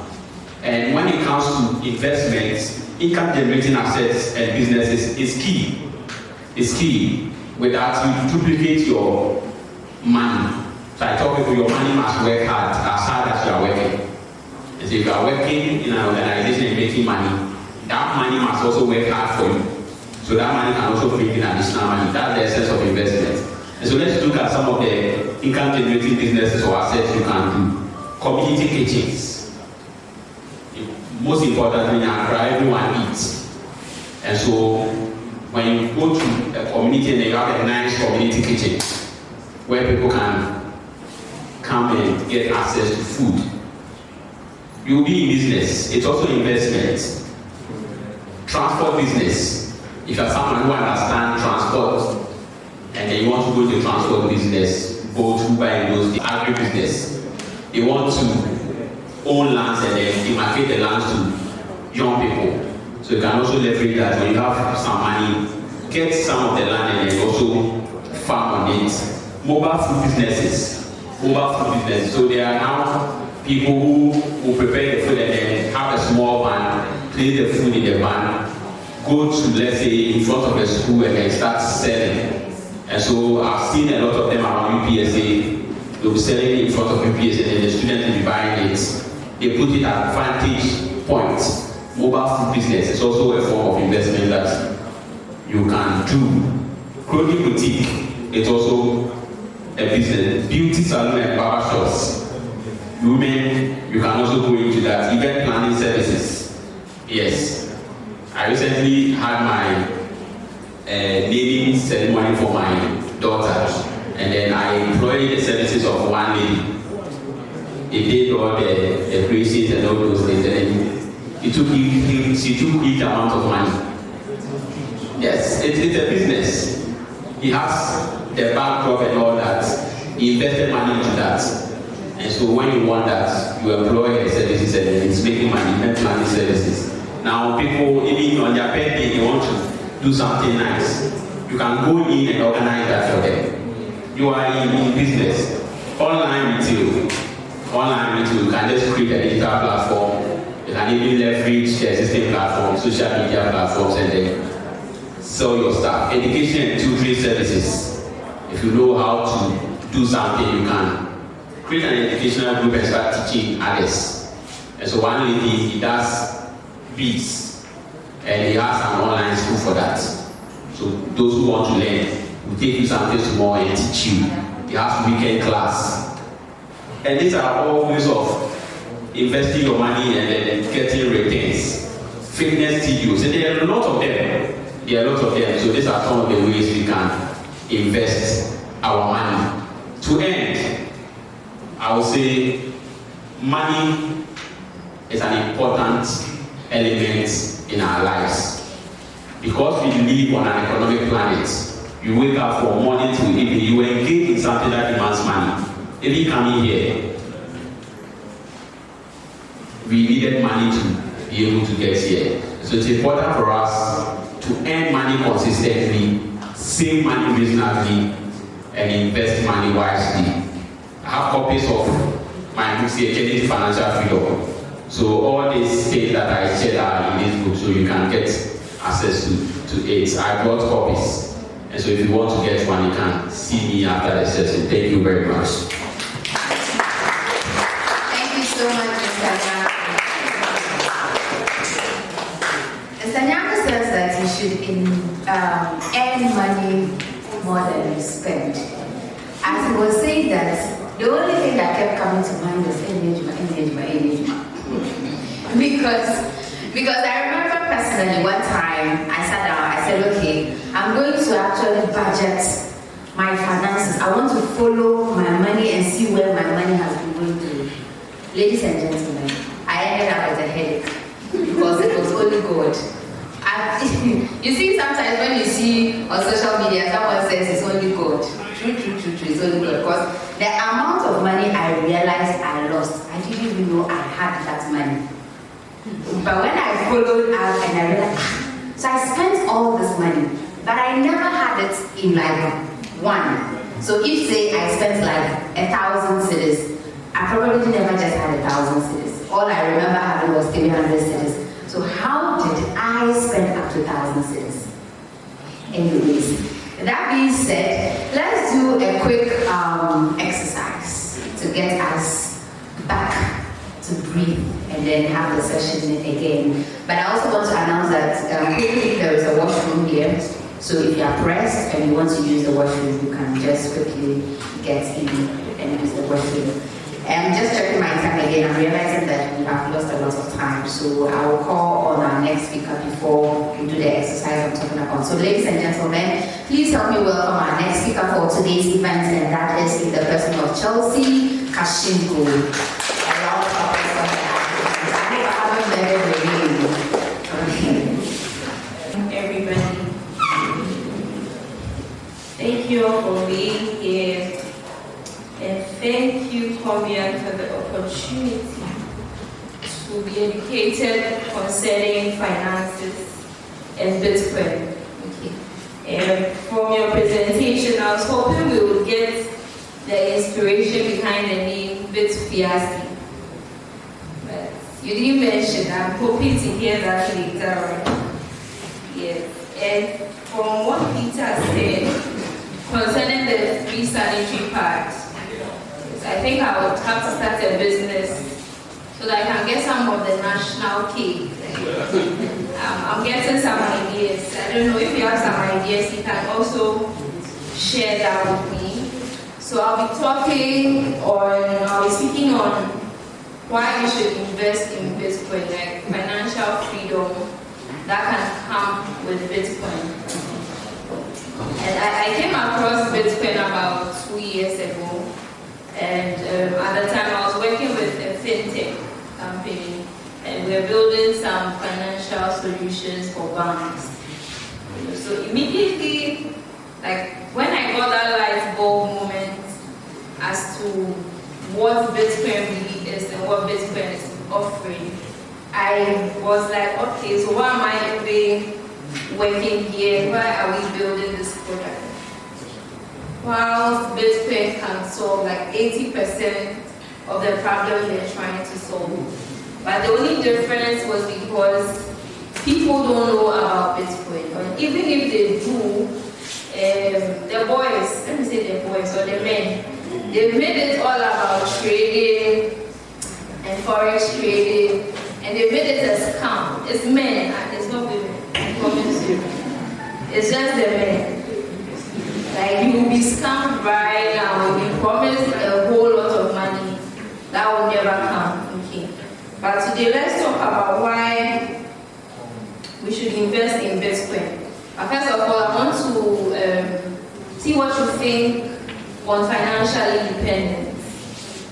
And when it comes to investments, income generating assets and businesses is key. It's key. With that, you duplicate your money. So I tell people your money must work hard as you are working. And so if you are working in an organization and making money, that money must also work hard for you. So that money can also bring in additional money. That's the essence of investment. And so let's look at some of the income generating businesses or assets you can do. Community kitchens. Most importantly, in Accra, everyone eats. And so when you go to a community and you have a nice community kitchen where people can come and get access to food, you'll be in business. It's also investment. Transport business. If you're someone who understands transport and then you want to go to transport business, both Uber and those, the agribusiness, they want to own lands and then demarcate the lands to young people. So you can also leverage that. When you have some money, get some of the land and then also farm on it. Mobile food businesses. So there are now people who prepare the food and then have a small van, place the food in the van, go to, let's say, in front of the school and then start selling. And so I've seen a lot of them around UPSA. They'll be selling it in front of UPSA and then the students will be buying it. They put it at vantage points. Mobile food business is also a form of investment that you can do. Clothing boutique is also a business. Beauty salon and barber shops. Women, you can also go into that. Event planning services. Yes. I recently had my naming ceremony for my daughter, and then I employed the services of one lady. He did all the braces and all those things, and then she took huge amount of money. Yes, it's a business. He has the backdrop and all that. He invested money into that. And so when you want that, you employ the services and then it's making money, event planning services. Now people, even on their birthday, they want to do something nice. You can go in and organize that for them. You are in business. Online retail, you can just create a digital platform. You can even leverage the existing platforms, social media platforms, and then sell your stuff. Education and tutoring services. If you know how to do something, you can create an educational group and start teaching others. And so one lady, he does beats, and he has an online school for that. So those who want to learn will take you something small and teach you. He has weekend class. And these are all ways of investing your money and then getting returns. Fitness studios, and there are a lot of them. So these are some of the ways we can invest our money. To end, I would say money is an important element in our lives. Because we live on an economic planet, you wake up from morning to evening, you engage in something that demands money. Even coming here, we needed money to be able to get here. So it's important for us to earn money consistently, save money reasonably, and invest money wisely. I have copies of my book here, Journey to Financial Freedom. So all these things that I said are in this book, so you can get access to it. I brought copies. And so if you want to get one, you can see me after the session. Thank you very much. Thank you so much, Mr. Nyako. Mr. Nyako says that you should earn money more than you spend. As he was saying that, the only thing that kept coming to mind was engagement. Because I remember personally one time I sat down, I said, okay, I'm going to actually budget my finances. I want to follow my money and see where my money has been going to. Ladies and gentlemen, I ended up with a headache because it was only God. You see, sometimes when you see on social media, someone says it's only God. True, it's only God. Because the amount of money I realized I lost, I didn't even know I had that money. But when I followed out and I realized, so I spent all this money, but I never had it in like one. So if say I spent like 1,000 cedis, I probably never just had 1,000 cedis. All I remember having was 300 cedis. So how did I spend up to 1,000 cedis? Anyways, that being said, let's do a quick exercise to get us back to breathe and then have the session again. But I also want to announce that quickly there is a washroom here. So if you are pressed and you want to use the washroom, you can just quickly get in and use the washroom. I'm just checking my time again. I'm realizing that we have lost a lot of time. So I will call on our next speaker before we do the exercise I'm talking about. So ladies and gentlemen, please help me welcome our next speaker for today's event, and that is the person of Chelsea Kashimko. Everybody, thank you all for being here, and thank you, Komian, for the opportunity to be educated concerning finances and Bitcoin. And from your presentation, I was hoping we would get the inspiration behind the name Bitfiasi. You didn't mention, I'm hoping to hear that later on. Yes. And from what Peter said concerning the free sanitary part, I think I would have to start a business so that I can get some of the national cake. I'm getting some ideas. I don't know if you have some ideas, you can also share that with me. So I'll be speaking on why you should invest in Bitcoin, like financial freedom that can come with Bitcoin. And I came across Bitcoin about 2 years ago, and at the time I was working with a fintech company, and we were building some financial solutions for banks. So immediately, like when I got that light bulb moment as to what Bitcoin really is and what Bitcoin is offering, I was like, okay, so why am I even working here? Why are we building this product? While Bitcoin can solve like 80% of the problem they're trying to solve. But the only difference was because people don't know about Bitcoin. Or even if they do, the boys, let me say the boys or the men, they've made it all about trading and forex trading, and they made it a scam. It's men and it's not women. It's just the men. Like you will be scammed right now, you promised a whole lot of money that will never come. Okay. invest in Bitcoin. First of all, I want to see what you think on financial independence.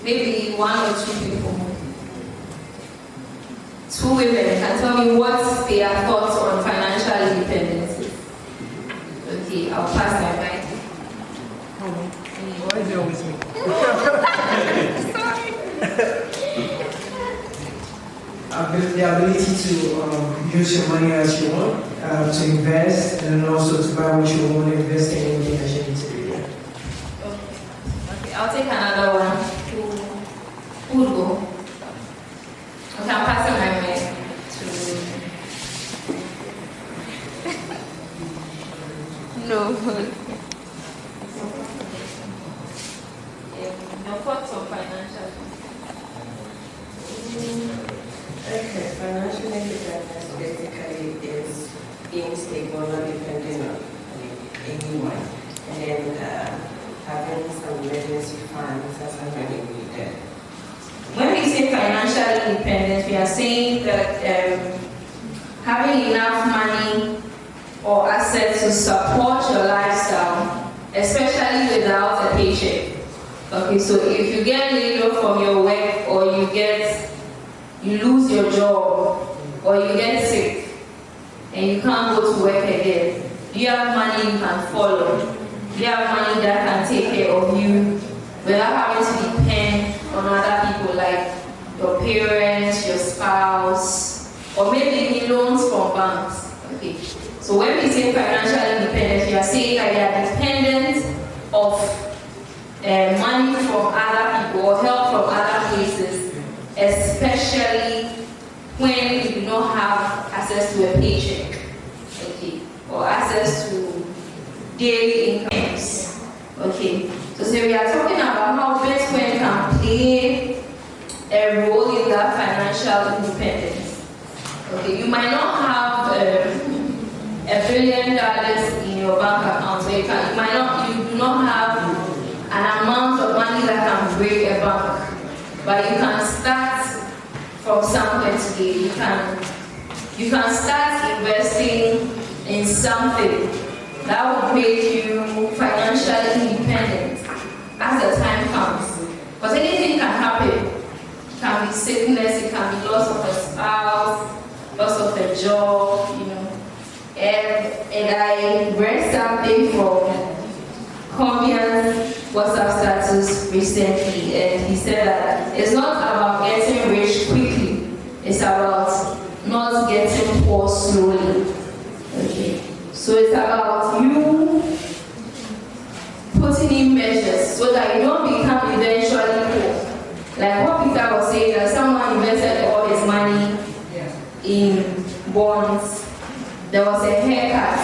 Maybe one or two people. 2 women can tell me what their thoughts on financial independence is. Okay, I'll pass my mic. Why is it always me? The ability to use your money as you want, to invest, and then also to buy what you want, invest in anything that you need to do. Okay, I'll take another one. Who would go? Okay, I'm passing my mic to. No. Your thoughts on financial? Okay, financial independence basically is being stable, not depending on anyone, and then having some emergency funds as and when you need it. When we say financial independence, we are saying that having enough money or assets to support your lifestyle, especially without a paycheck. Okay, so if you get laid off from your work, or you lose your job, or you get sick and you can't go to work again, you have money you can follow. You have money that can take care of you without having to depend on other people like your parents, your spouse, or maybe even loans from banks. Okay. So when we say financial independence, we are saying that you are dependent of money from other people or help from other places, especially when you do not have access to a paycheck, okay, or access to daily incomes. Okay. So we are talking about how Bitcoin can play a role in that financial independence. Okay, you might not have $1 billion in your bank account, so you do not have an amount of money that can break a bank, but you can start from somewhere today. You can start investing in something that will make you financially independent as the time comes. Because anything can happen. It can be sickness, it can be loss of a spouse, loss of a job, you know. And I read something from Colombian's WhatsApp status recently, and he said that it's not about getting rich quickly, it's about not getting poor slowly. Okay. So it's about you putting in measures so that you don't become eventually poor. Like what Peter was saying, that someone invested all his money in bonds, there was a haircut,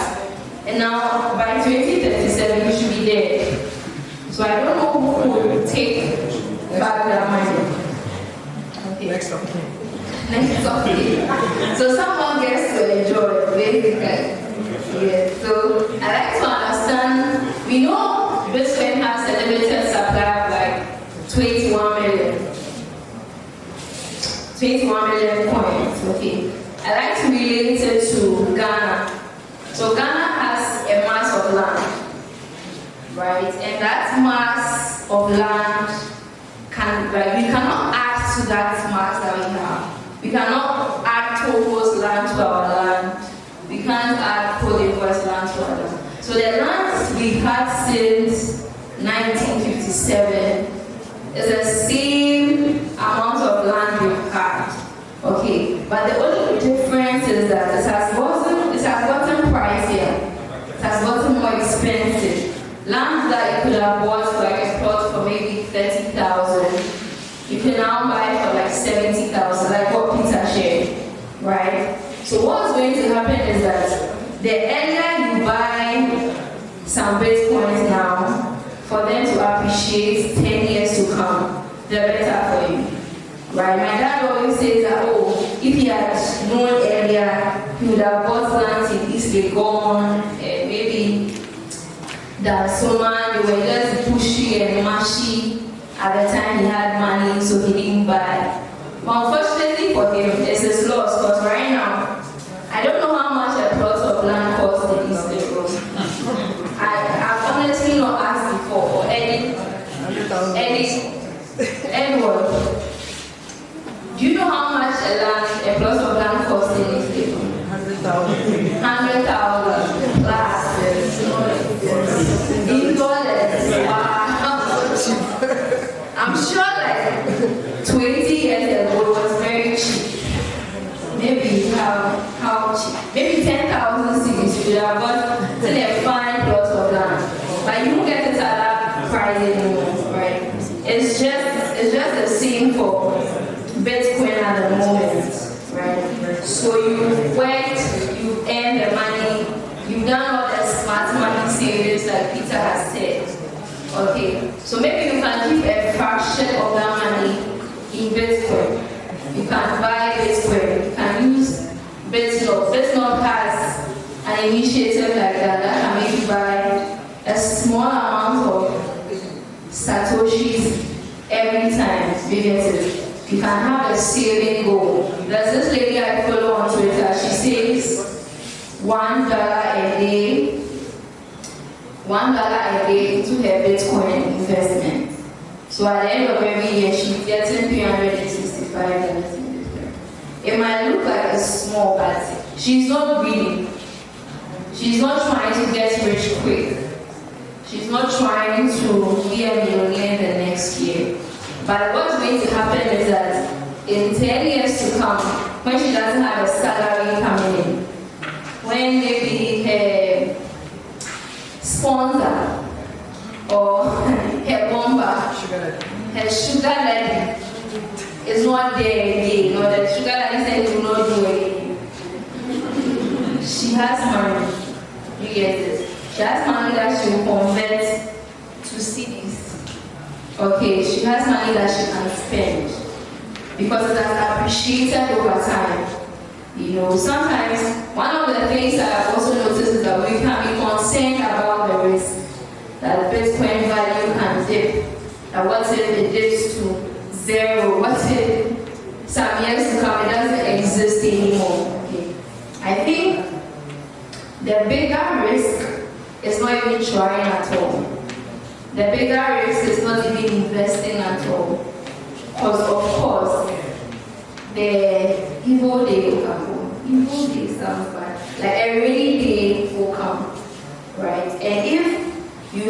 and now by 2037 you should be dead. So I don't know who would take back that money. Okay. Next up. Next topic. So someone gets to enjoy it, basically. Yeah. So I like to understand, we know Bitcoin has a limited supply of like 21 million coins. Okay. I like to relate it to Ghana. So Ghana has a mass of land, right? And that mass of land we cannot add to that mass that we have. We cannot add Togo's land to our land. We can't add Cote d'Ivoire's land to our land. So the lands we've had since 1957 is the same amount of land we've had. Okay, but the only difference is that it has gotten pricier. It has gotten more expensive. Land that you could have bought for like a plot for maybe 30,000, you can now buy for like 70,000, like what Peter shared, right? So what's going to happen is that the earlier you buy some Bitcoins now, for them to appreciate 10 years to come, the better for you. Right? My dad always says that, if he had known earlier, he would have bought land in East Legon, and maybe that someone, they were just pushy and mushy at the time he had money, so he didn't buy. But unfortunately for him, it's his loss, because right now, I don't know how much a 100,000 plus in dollars. Wow. I'm sure like 20 years ago it was very cheap. Maybe how cheap? Maybe 10,000 cities you would have got till a fine plot of land. But you don't get it at that price anymore, right? It's just the same for Bitcoin at the moment, right? So you worked, you earned the money, you've done all the smart money savings like Peter has said. Okay, so maybe you can keep a fraction of that money in Bitcoin. You can buy Bitcoin, you can use Bitnote. Bitnote has an initiative like that can make you buy a small amount of Satoshis every time you get it. You can have a saving goal. There's this lady I follow on Twitter, she saves $1 a day. $1 a day into her Bitcoin investment. So at the end of every year, she's getting $365 in Bitcoin. It might look like a small, but she's not greedy. She's not trying to get rich quick. She's not trying to be a millionaire the next year. But what's going to happen is that in 10 years to come, when she doesn't have a salary coming in, when maybe her sponsor or her bomber, her sugar daddy is not there again, or the sugar daddy said he will not do it. She has money, you get it. She has money that she will convert to cedis. Okay, she has money that she can spend because it has appreciated over time. You know, sometimes one of the things that I've also noticed is that we can be concerned about the risk that Bitcoin value can dip. And what if it dips to zero? What if some years to come it doesn't exist anymore? Okay. I think the bigger risk is not even trying at all. The bigger risk is not even investing at all. Because of course, the evil day will come. Evil day sounds bad. Like a rainy day will come, right? And if you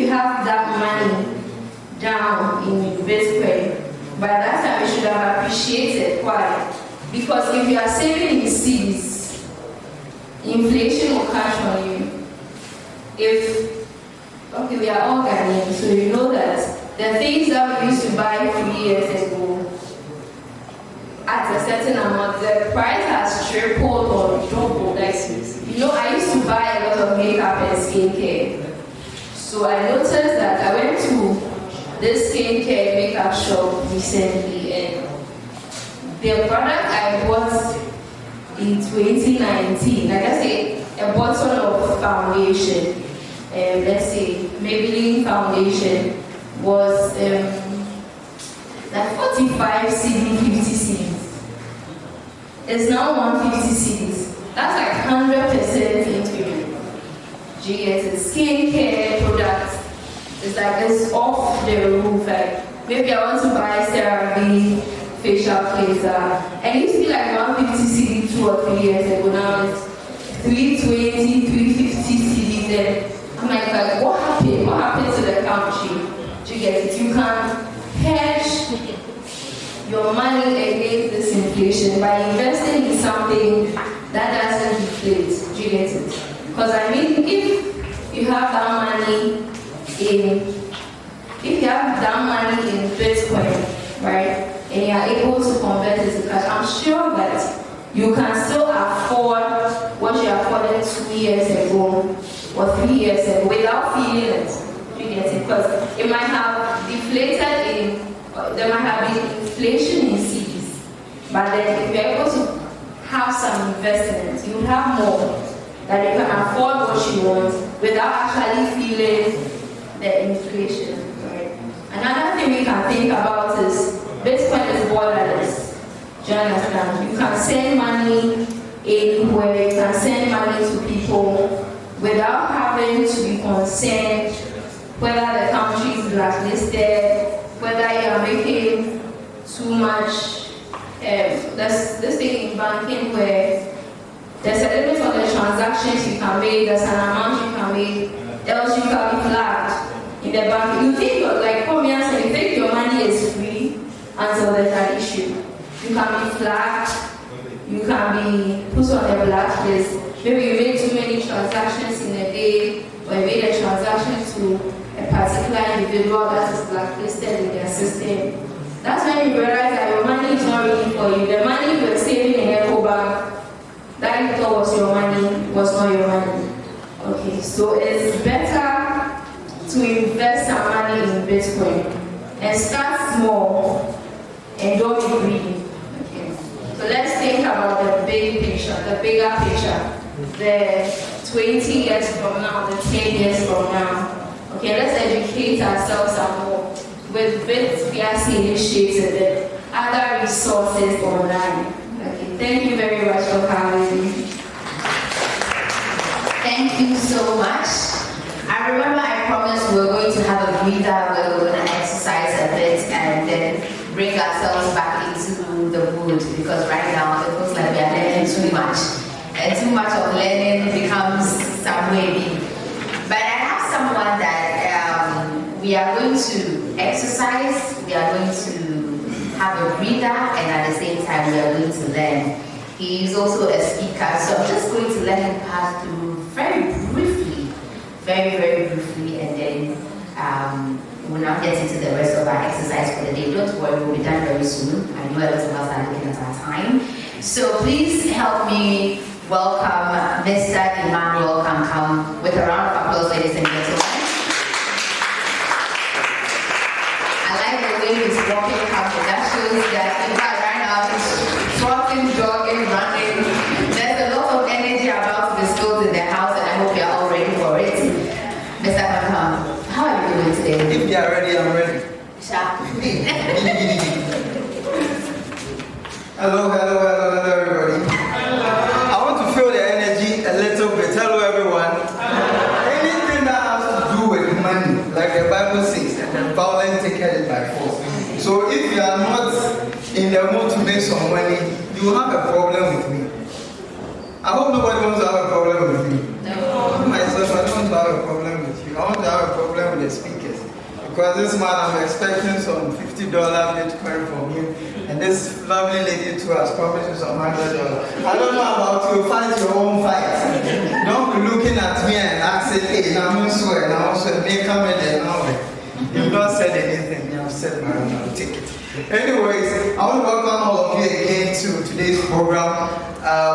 have that money down in Bitcoin, by that time you should have appreciated. Why? Because if you are saving in cedis, inflation will catch on you. Okay, we are all Ghanaians, so you know that the things that we used to buy 3 years ago, at a certain amount, the price has tripled or doubled. Like, you know, I used to buy a lot of makeup and skincare. So I noticed that I went to this skincare makeup shop recently, and the product I bought in 2019, like I say, a bottle of foundation, let's say Maybelline foundation, was like 45 cedi, 50 cedis. It's now 150 cedis. That's like 100% increment. Do you get it? Skincare products, it's like it's off the roof. Like maybe I want to buy CeraVe facial cleanser. And it used to be like 150 cedi 2 or 3 years ago. Now it's 320, 350 cedis. Then I'm like, what happened? What happened to the country? Do you get it? You can hedge your money against this inflation by investing in something that doesn't deflate. Do you get it? Because I mean, if you have that money in Bitcoin, right, and you are able to convert it to cash, I'm sure that you can still afford what you afforded 2 years ago or 3 years ago without feeling it. You get it? Because it might have deflated there might have been inflation in cities, but then if you're able to have some investments, you have more that you can afford what you want without actually feeling the inflation. Right? Another thing we can think about is Bitcoin is borderless. Do you understand? You can send money anywhere, you can send money to people without having to be concerned whether the country is blacklisted, whether you are making too much. There's this thing in banking where the There's a limit on the transactions you can make, there's an amount you can make, else you can be flagged in the bank. You think, like Komi said, you think your money is free until there's an issue. You can be flagged, you can be put on the blacklist. Maybe you made too many transactions in a day, or you made a transaction to a particular individual that is blacklisted in their system. That's when you realize that your money is not really for you. The money you were saving in Echo Bank, that you thought was your money, was not your money. Okay, so it's better to invest some money in Bitcoin and start small and don't be greedy. Okay, so let's think about the big picture, the bigger picture, the 20 years from now, the 10 years from now. Okay, let's educate ourselves some more with Bitfiasi initiative and other resources online. Okay, thank you very much for coming. Thank you so much. I remember I promised we were going to have a breather where we were going to exercise a bit and then bring ourselves back into the mood, because right now it looks like we are learning too much. And too much of learning becomes some way. But I have someone that we are going to exercise, we are going to have a breather, and at the same time we are going to learn. He is also a speaker, so I'm just going to let him pass through very briefly, very briefly, and then we'll now get into the rest of our exercise for the day. Don't worry, we'll be done very soon. I know a lot of us are looking at our time. So please help me welcome Mr. Emmanuel Kankam with a round of applause, ladies and gentlemen. I like the way he's walking up. That shows that in fact right now he's walking, jogging, running. There's a lot of energy about to be spilled in the house, and I hope you're all ready for it. Mr. Kankam, how are you doing today? If you are ready, I'm ready. Sharp. Hello, everybody. I want to feel the energy a little bit. Hello, everyone. Anything that has to do with money, like the Bible says, and then violence take it by force. So if you are not in the mood to make some money, you will have a problem with me. I hope nobody wants to have a problem with me. No. Myself, I don't want to have a problem with you. I want to have a problem with the speakers. Because this man, I'm expecting some $50 Bitcoin from him. And this lovely lady too has promised you some $100. I don't know about you, fight your own fight. Don't be looking at me and asking, hey, I'm swear, and I'm also may come in there now. You've not said anything, you have said my own, I'll take it. Anyways, I want to welcome all of you again to today's program.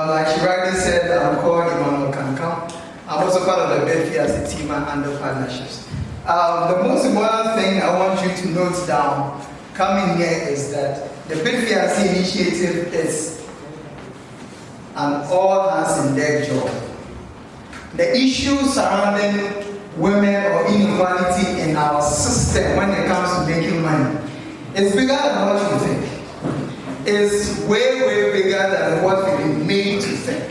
Like she rightly said, I'm called Emmanuel Kankam. I'm also part of the Bitfiasi team under partnerships. The most important thing I want you to note down coming here is that the Bitfiasi initiative is an all-hands-on-deck job. The issues surrounding women or inequality in our system when it comes to making money is bigger than what you think. It's way bigger than what we've been made to think.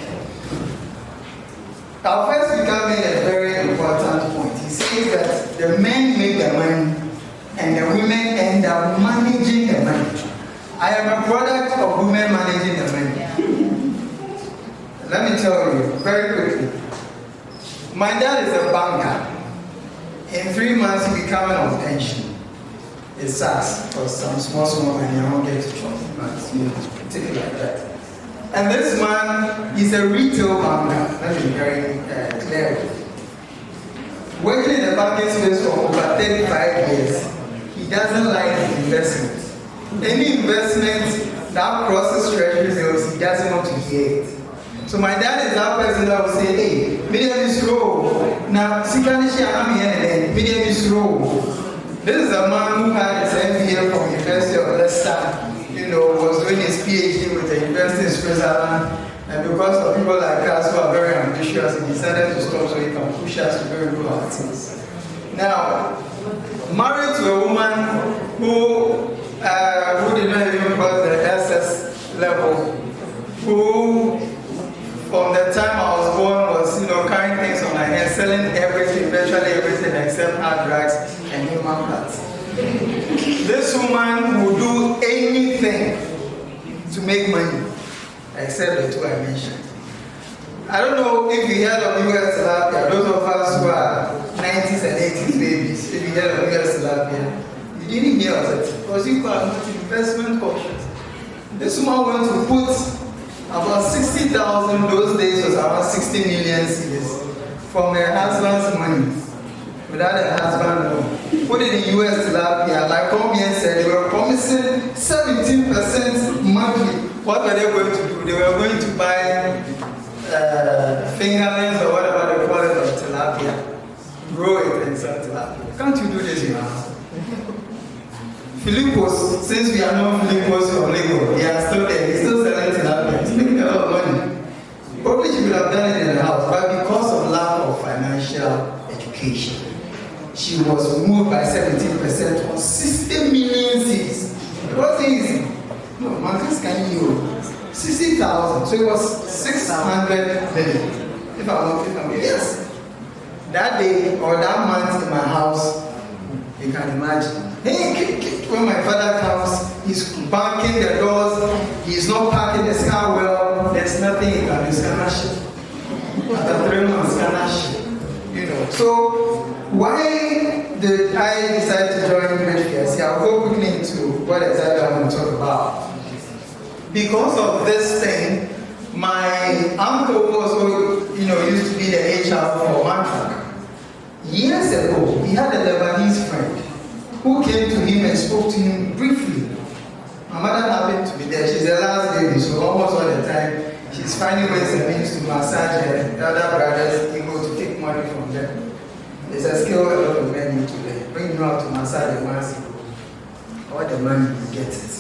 Our first speaker made a very important point. He says that the men make the money and the women end up managing the money. I am a product of women managing the money. Let me tell you very quickly. My dad is a banker. In 3 months, he becoming on pension. It sucks because some small money I won't get to 12 months. Take it like that. And this man is a retail banker. Let me be very clear. Working in the banking space for over 35 years, he doesn't like investment. Any investment that crosses treasury bills, he doesn't want to hear it. So my dad is that person that will say, hey, medium is slow. Now, Sikanishi, I'm here and then, medium is slow. This is a man who had his MBA from University of Leicester, was doing his PhD with the University in Switzerland. And because of people like us who are very ambitious, he decided to stop so he can push us to go and do our things. Now, married to a woman who did not even pass the SS level, who from the time I was born was, carrying things on my head, selling everything, virtually everything except hard drugs and human parts. This woman will do anything to make money, except the two I mentioned. I don't know if you heard of US tilapia, those of us who are 90s and 80s babies, if you heard of US tilapia, you didn't hear of it because you are not investment cautious. This woman went to put about 60,000, those days was around 60 million cedis from her husband's money without her husband knowing. Put it in US tilapia, like Combian said, they were promising 17% monthly. What were they going to do? They were going to buy fingerlings or whatever they call it of tilapia, grow it and sell tilapia. Can't you do this in your house? Philippos, since we are not Philippos from Legon, they are still there, he's still selling tilapia, he's making a lot of money. Probably she would have done it in the house, but because of lack of financial education, she was moved by 17% on 60 million seeds. It wasn't easy. No, Marcus can you 60,000, so it was 600 million. If I'm yes. That day or that month in my house, you can imagine. Hey, when my father comes, he's banking the doors, he's not parking his car well, there's nothing he can do, scanash. After 3 months, scanash. You know. So, why did I decide to join Bitfiasi? I'll go quickly into what exactly I want to talk about. Because of this thing, my uncle also, used to be the HR for Mantrack. Years ago, he had a Lebanese friend who came to him and spoke to him briefly. My mother happened to be there. She's the last baby, so almost all the time she's finding ways and means to massage her other brothers able to take money from them. It's a skill a lot of men need to learn. When you know how to massage a man's ego, all the money you get it.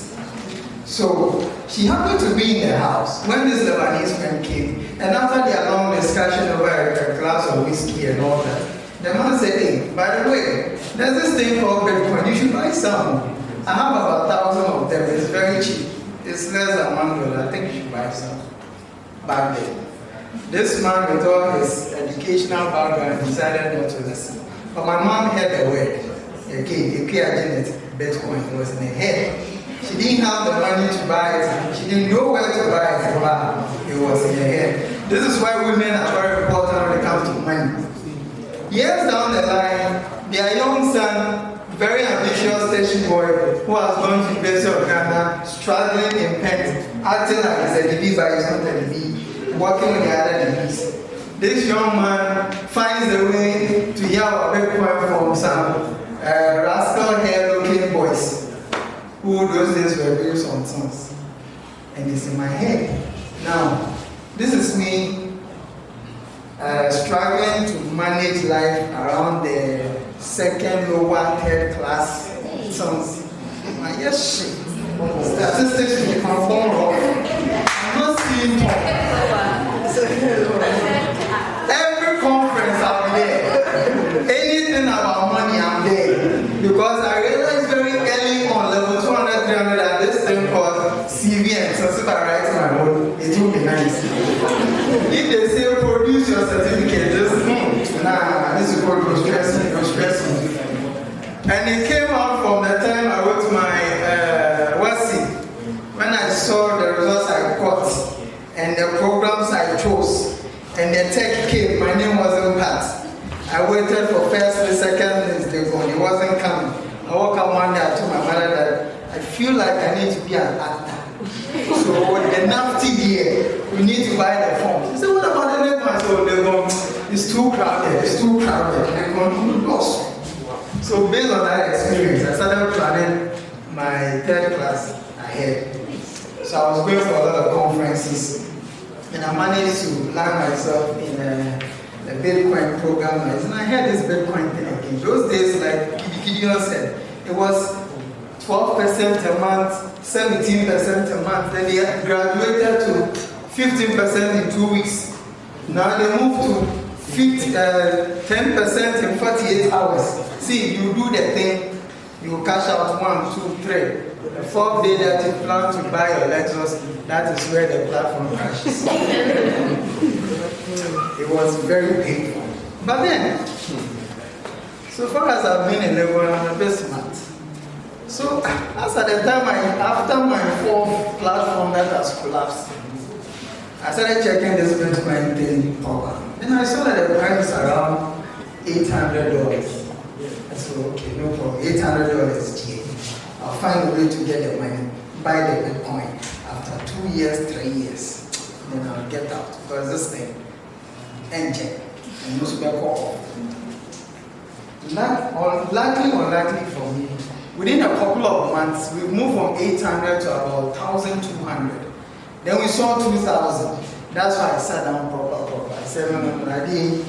So she happened to be in the house when this Lebanese friend came, and after their long discussion over a glass of whiskey and all that, the man said, hey, by the way, there's this thing called Bitcoin, you should buy some. I have about 1,000 of them, it's very cheap. It's less than $1, I think you should buy some. Back then. This man with all his educational background decided not to listen. But my mom heard the word. Again, Bitcoin was in her head. She didn't have the money to buy it. She didn't know where to buy it, but it was in her head. This is why women are very important when it comes to money. Years down the line, their young son, very ambitious station boy, who has gone to University of Ghana, struggling in pen, acting like he's a DB, but he's not a DB, working with the other DBs. This young man finds a way to hear about Bitcoin from some rascal hair-looking boys, who those days were doing some songs. And it's in my head. Now, this is me struggling to manage life around the second, lower, third class songs. Yes, statistics will become form of. I'm not seeing top. Every conference I'm there. Anything about money, I'm there. Because I realized very early on, level 200, 300, that this thing called CVM, so if I write my own, it will be nice. If they say produce your certificate, just this is called you're stressing. And it came out from the time I wrote my WASI, when I saw the results I got and the programs I chose, and the tech came, my name wasn't passed. I waited for first and second list, Legon, it wasn't coming. I woke up one day, I told my mother that I feel like I need to be an actor. So the NAFT year, we need to buy the form. She said, what about the Legon? I said, Legon, it's too crowded, Legon, lost. So based on that experience, I started planning my third class ahead. So I was going for a lot of conferences, and I managed to land myself in a Bitcoin program. And I had this Bitcoin thing again. Those days, like Gideon said, it was 12% a month, 17% a month. Then they graduated to 15% in 2 weeks. Now they moved to 10% in 48 hours. See, you do the thing, you cash out 1, 2, 3. The fourth day that you plan to buy your Lexus, that is where the platform crashes. It was very painful. But then, so far as I've been in Legon, I'm a bit smart. So, as at the time, after my fourth platform that has collapsed, I started checking this Bitcoin thing over. Then I saw that the price is around $800. I said, okay, no problem. $800 GA. I'll find a way to get the money, buy the Bitcoin. After 2 years, 3 years, then I'll get out. Because this thing, engine, and no super call. Luckily or unluckily for me, within a couple of months, we moved from 800 to about 1,200. Then we saw 2,000. That's why I sat down proper. I said, no, I didn't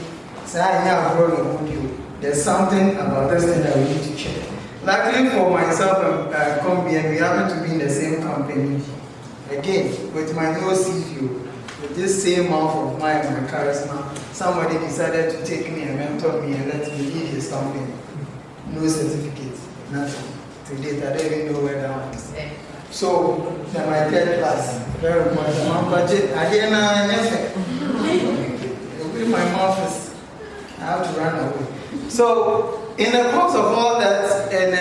say, I have a problem with you. There's something about this thing that we need to check. Luckily for myself and Combian, we happen to be in the same company. Again, with my no CV, with this same mouth of mine and my charisma, somebody decided to take me and mentor me and let me lead his company. No certificate, nothing. To date, I don't even know where that one is. So, then my third class, very important. My budget, I didn't know anything. My mouth is, I have to run away. So, in the course of all that, and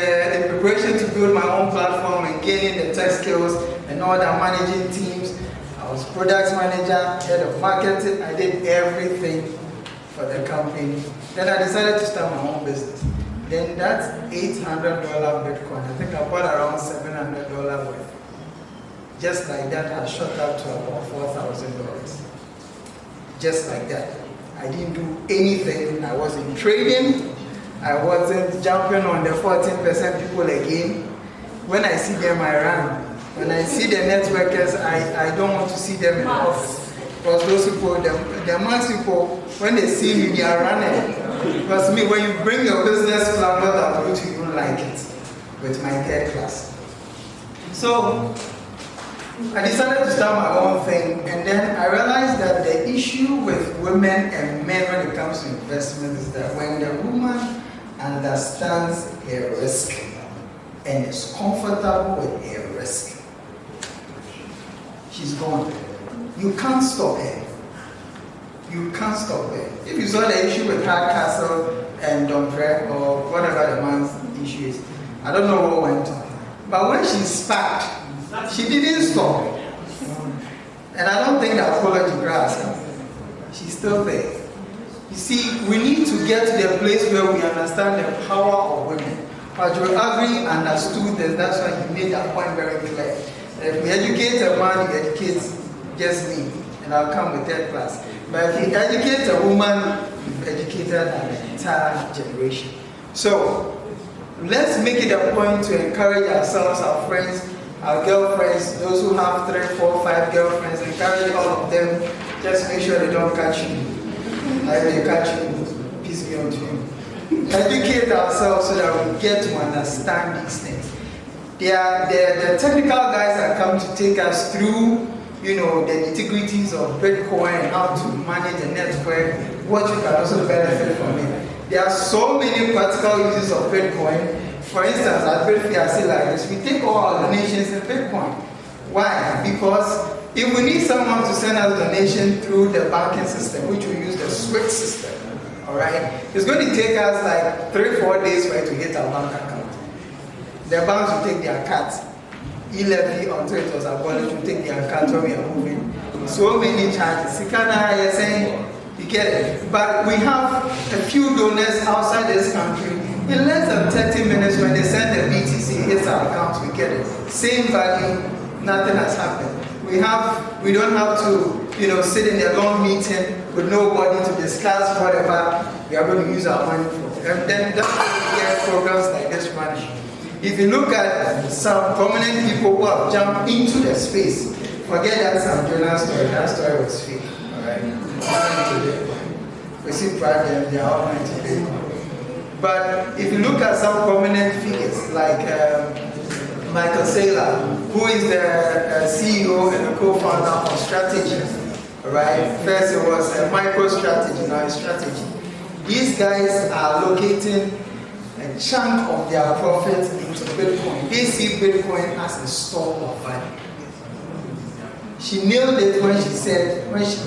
in preparation to build my own platform and gaining the tech skills and all that, managing teams, I was product manager, head of marketing. I did everything for the company. Then I decided to start my own business. Then that $800 Bitcoin, I think I bought around $700 worth. Just like that, I shot up to about $4,000. Just like that. I didn't do anything. I wasn't trading. I wasn't jumping on the 14% people again. When I see them, I run. When I see the networkers, I don't want to see them in the office. Because those people, the mass people, when they see me, they are running. Because me, when you bring your business plan, what I'll do to you, like it. With my third class. So, I decided to start my own thing, and then I realized that the issue with women and men when it comes to investment is that when the woman understands a risk and is comfortable with a risk, she's gone. You can't stop her. You can't stop her. If you saw the issue with Hardcastle and Dompré or whatever the man's issue is, I don't know what went on. But when she sparked, she didn't stop. And I don't think the apology grass. She's still there. You see, we need to get to the place where we understand the power of women. But you agree, understood that. That's why you made that point very clear. If we educate a man, you educate just me, and I'll come with third class. But if you educate a woman, you've educated an entire generation. So let's make it a point to encourage ourselves, our friends, our girlfriends, those who have 3, 4, 5 girlfriends, encourage all of them. Just make sure they don't catch you. Like they catch you, peace be unto you. Educate ourselves so that we get to understand these things. The technical guys that come to take us through, you know, the nitty-gritties of Bitcoin and how to manage the network, what you can also benefit from it. There are so many practical uses of Bitcoin. For instance, at Bitfiasi like this, we take all our donations in Bitcoin. Why? Because if we need someone to send us a donation through the banking system, which we use the SWIFT system, all right, it's going to take us like 3-4 days for it to hit our bank account. The banks will take their cuts. E-levy until it was abolished, will take their cuts when we are moving. So many charges. Sikana, you're saying, you get it. But we have a few donors outside this country. In less than 30 minutes, when they send the BTC, hits our account, we get it. Same value, nothing has happened. We don't have to, you know, sit in a long meeting with nobody to discuss whatever we are going to use our money for. And then that's why we get programs like this running. If you look at some prominent people who have jumped into the space, forget that Sam Jonas story. That story was fake. All right. We see pride they are all going to pay. But if you look at some prominent figures like Michael Saylor, who is the CEO and the co-founder of Strategy, right? First it was MicroStrategy, now it's Strategy. These guys are locating a chunk of their profits into Bitcoin. They see Bitcoin as a store of value. She nailed it when she said, when she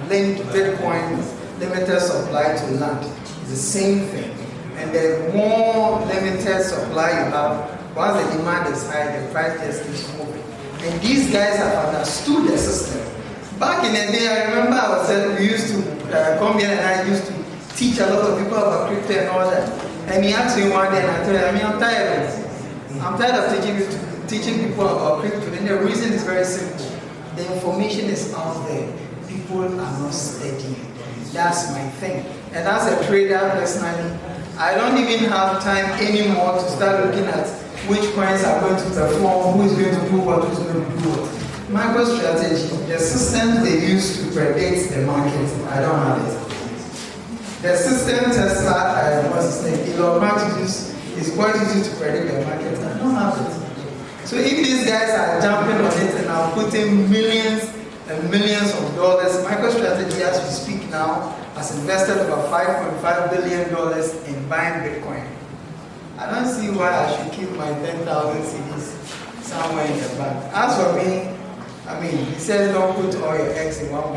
linked Bitcoin's limited supply to land. It's the same thing. And the more limited supply you have, once the demand is high, the price just keeps moving. And these guys have understood the system. Back in the day, I remember we used to come here and I used to teach a lot of people about crypto and all that. And he asked me one day, and I told him, I'm tired of it. I'm tired of teaching people about crypto. And the reason is very simple. The information is out there. People are not studying. That's my thing. And as a trader personally, I don't even have time anymore to start looking at which coins are going to perform, who is going to do what, who's going to do what. MicroStrategy, the systems they use to predict the market, I don't have it. The system Tesla, what's his name, Elon Musk uses, is quite easy to predict the market, I don't have it. So if these guys are jumping on it and are putting millions and millions of dollars, MicroStrategy, as we speak now, has invested about $5.5 billion in buying Bitcoin. I don't see why I should keep my 10,000 CDs somewhere in the bank. As for me, I mean, he says don't put all your eggs in one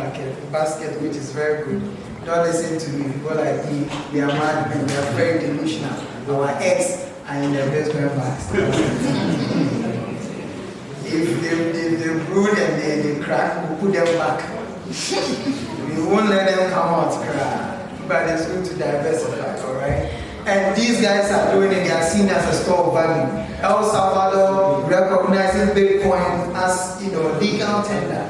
basket, which is very good. Don't listen to me. People like me, they are mad and they are very delusional. Our eggs are in the basement basket. If they brood and they crack, we'll put them back. We won't let them come out cry. But it's good to diversify, alright? And these guys are doing it, they are seen as a store of value. El Salvador recognizes Bitcoin as, legal tender.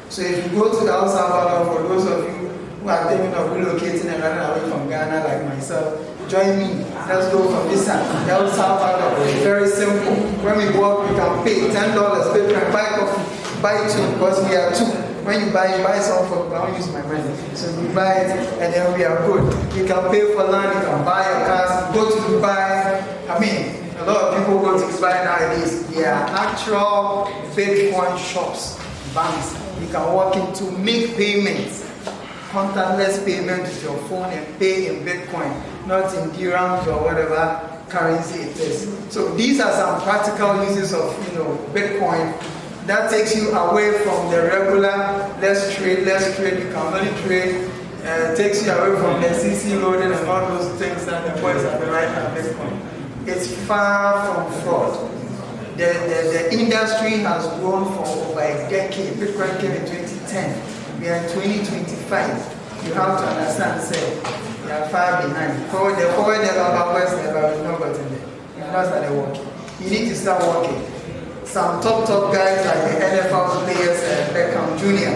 So if you go to El Salvador, for those of you who are thinking of relocating and running away from Ghana like myself, join me. Let's go from this side. El Salvador, very simple. When we walk, we can pay $10, Bitcoin, buy coffee, buy two, because we are two. When you buy some for, I don't use my money. So we buy it and then we are good. You can pay for land, you can buy a car, go to Dubai. I mean, a lot of people go to Dubai nowadays. They are actual Bitcoin shops, banks. You can walk into, make payments, contactless payment with your phone and pay in Bitcoin, not in dirhams or whatever currency it is. So these are some practical uses of Bitcoin. That takes you away from the regular, let's trade, you can only trade, takes you away from the CC loading and all those things that the boys are right now Bitcoin. It's far from fraud. The industry has grown for over a decade. Bitcoin came in 2010. We are in 2025. You have to understand, say, we are far behind. The forward never, backwards never, we've not gotten there. We've not started working. You need to start working. Some top guys like the NFL players, Beckham Jr.,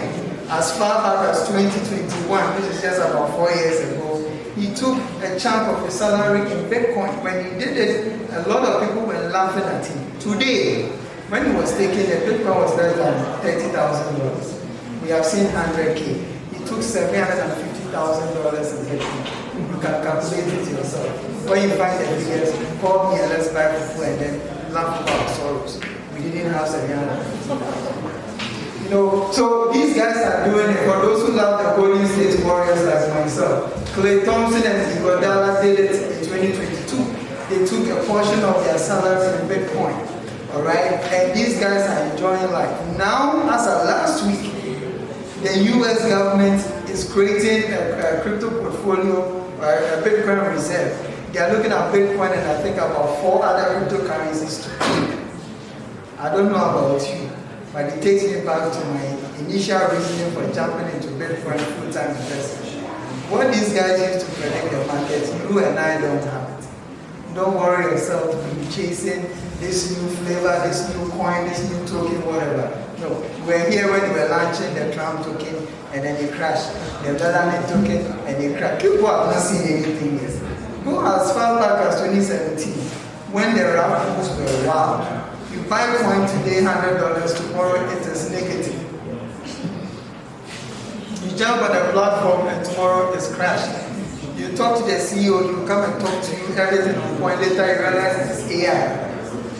as far back as 2021, which is just about 4 years ago, he took a chunk of his salary in Bitcoin. When he did it, a lot of people were laughing at him. Today, when he was taking it, Bitcoin was less than $30,000. We have seen 100K. He took $750,000 in Bitcoin. You can calculate it yourself. When you find the figures, call me and let's buy fufu and then laugh about sorrows. We didn't have $750,000. So these guys are doing it. For those who love the Golden State Warriors like myself, Klay Thompson and Iguodala did it in 2022. They took a portion of their salary in Bitcoin. Alright? And these guys are enjoying life. Now, as of last week, the US government is creating a crypto portfolio, a Bitcoin reserve. They are looking at Bitcoin and I think about 4 other cryptocurrencies to keep. I don't know about you, but it takes me back to my initial reasoning for jumping into Bitcoin full-time investment. What these guys use to predict the market, you and I don't have it. Don't worry yourself to be chasing this new flavor, this new coin, this new token, whatever. No, we're here when we were launching the Trump token and then it crashed. The Dollar token and it crashed. People have not seen anything yet. Go as far back as 2017 when the raffles were wild. You buy coin today, $100, tomorrow it is negative. You jump on the platform and tomorrow it's crashed. You talk to the CEO, you come and talk to you, everything on point, later you realize it's AI.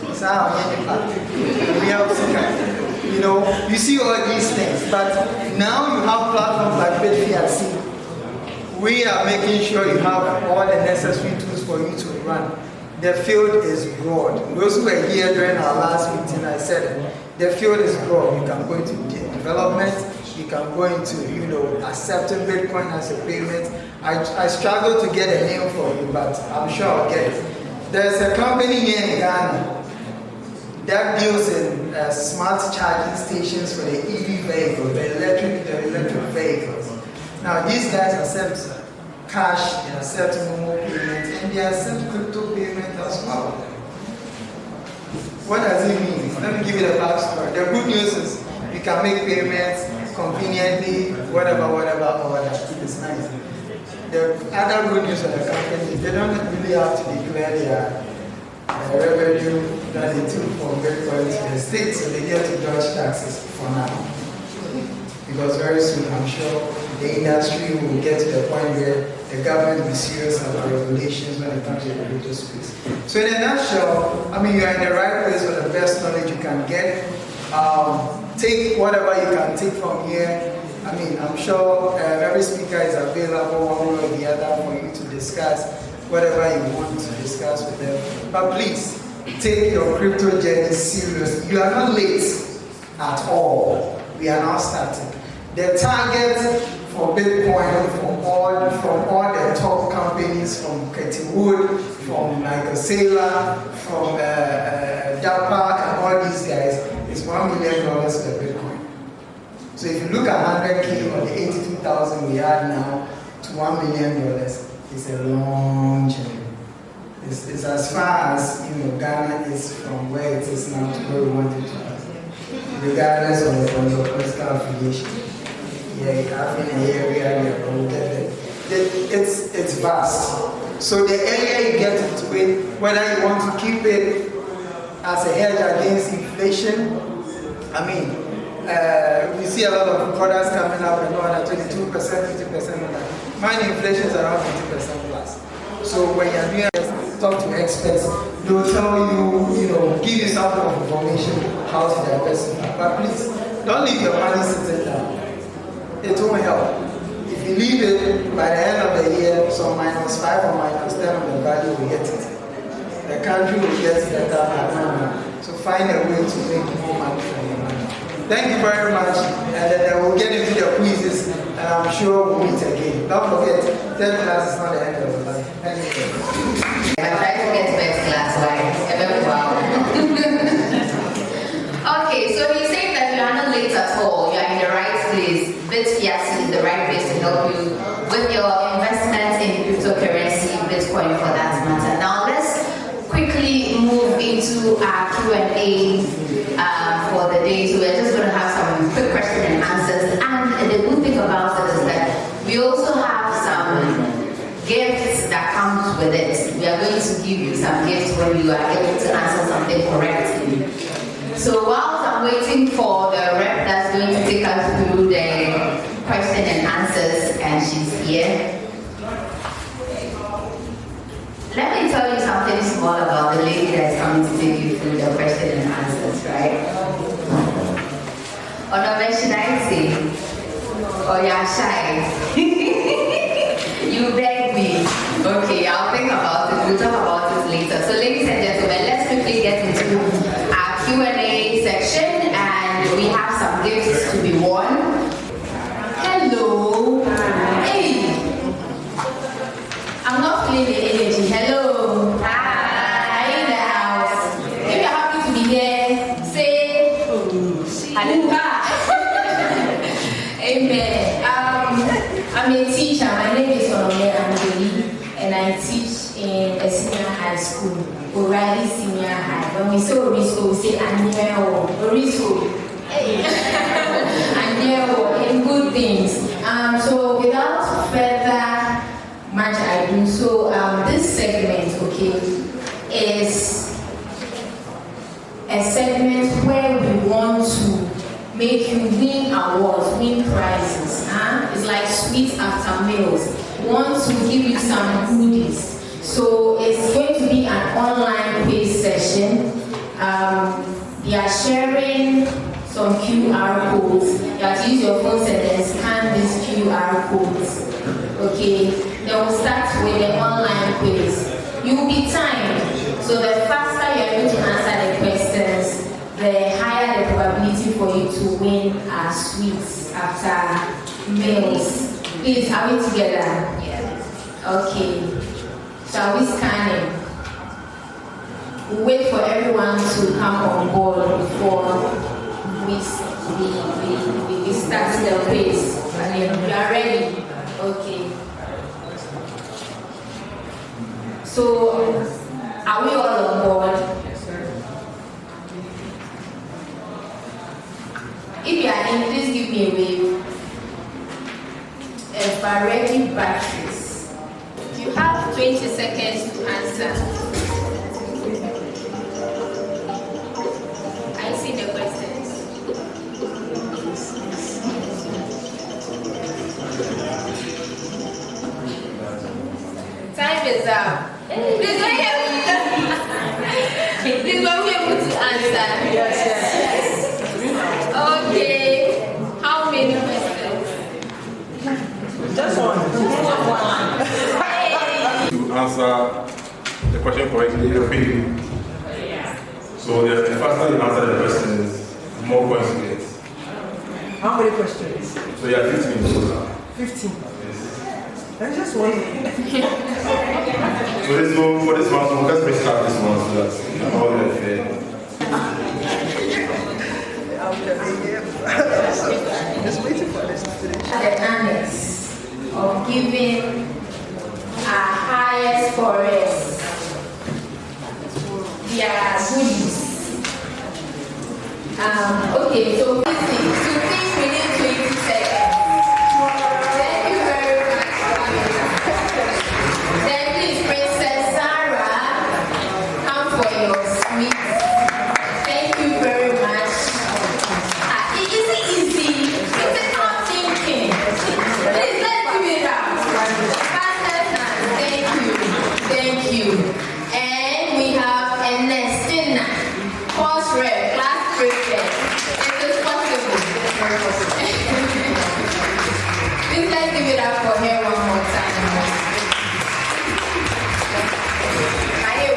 It's how you see all these things, but now you have platforms like Bitfiasi. We are making sure you have all the necessary tools for you to run. The field is broad. Those who were here during our last meeting, I said it. The field is broad. You can go into development. You can go into, accepting Bitcoin as a payment. I struggle to get a name for you, but I'm sure I'll get it. There's a company here in Ghana that deals in smart charging stations for the EV vehicle, the electric vehicles. Now these guys accept cash, they accept normal payment, and they accept crypto payment as well. What does it mean? Let me give you the backstory. The good news is you can make payments conveniently, whatever, all that. It's nice. The other good news for the company, they don't really have to declare their revenue that they took from Bitcoin to the state, so they get to dodge taxes for now. Because very soon, I'm sure the industry will get to the point where the government will be serious about regulations when it comes to the crypto space. So in a nutshell, I mean, you're in the right place for the best knowledge you can get. Take whatever you can take from here. I mean, I'm sure every speaker is available one way or the other for you to discuss whatever you want to discuss with them. But please, take your crypto journey seriously. You are not late at all. We are now starting. The target for Bitcoin from all the top companies, from Katie Wood, from Michael Saylor, from Dapper, and all these guys, is $1 million per Bitcoin. So if you look at 100K or the 82,000 we have now to $1 million, it's a long journey. It's as far as Ghana is from where it is now to where we want it to be, regardless of the political affiliation. Yeah, having an area it's vast. So the earlier you get into it, whether you want to keep it as a hedge against inflation, I mean, we see a lot of products coming up and on at 22%, 50%. Mine inflation is around 50% plus. So when you're doing talk to experts, they'll tell you, give you some of information how to diversify. But please, don't leave your money sitting down. It won't help. If you leave it, by the end of the year, some -5 or -10 of the value will get it. The country will get better. So find a way to make more money from your money. Thank you very much. And then we'll get into the quizzes, and I'm sure we'll meet again. Don't forget, 10 class is not the end of the line. Thank you. I tried to get first class, right? Wow. Okay, so he's saying that you are not late at all. You are in the right place. Bitfiasi is the right place to help you with your investment in cryptocurrency, Bitcoin for that matter. Now let's quickly move into our Q&A for the day. So we're just going to have some quick question and answers. And the good thing about it is that we also have some gifts that comes with it. We are going to give you some gifts when you are able to answer something correctly. So while I'm waiting for the rep that's going to take us through the question and answers, and she's here, let me tell you something small about the lady that's coming to take you through the question and answers, right? Or no, when should I say? Or you're shy? You beg me. Okay, I'll think about it. We'll talk about it later. So ladies and gentlemen, let's quickly get into our Q&A section, and we have some gifts to be won. Hello. Hey. I'm not feeling the energy. Hello. Hi. In the house. If you're happy to be here, say hallelujah. Amen. I'm a teacher. My name is Angeli, and I teach in a senior high school, O'Reilly Senior High. When we say O'Reilly School, we say O'Reilly School. And in good things. So without further much ado, so this segment, okay, is a segment where we want to make you win awards, win prizes. It's like sweets after meals. We want to give you some goodies. So it's going to be an online quiz session. We are sharing some QR codes. You have to use your phones and then scan these QR codes. Okay, then we'll start with the online quiz. You will be timed. So the faster you're able to answer the questions, the higher the probability for you to win our sweets after meals. Please, are we together? Yeah. Okay. Shall we scan it? We'll wait for everyone to come on board before we we start the quiz. You are ready? Okay. So, are we all on board? Yes, sir. If you are in, please give me a wave. Infrared batteries. You have 20 seconds to answer. I see the questions. Time is up. Please don't hear me. Please don't be able to answer. Yes. Okay. How many questions? Just one. To answer the question correctly, you're paying. So the faster you answer the questions, the more points you get. How many questions? So you have 15 in total. 15. That's just one. So let's go for this one. So let's restart this one so that all the fair. Just waiting for this to finish. The annex of giving our highest forest their goodies. Okay, so to think we need 20 seconds. Thank you very much. Then please, Princess Sarah, come for your sweets. Thank you very much. Is it easy? Is it not thinking? Please, let's give it up. Thank you. And we have Ernestina, course rep, class prefect. It is possible. Please, let's give it up for her one more time.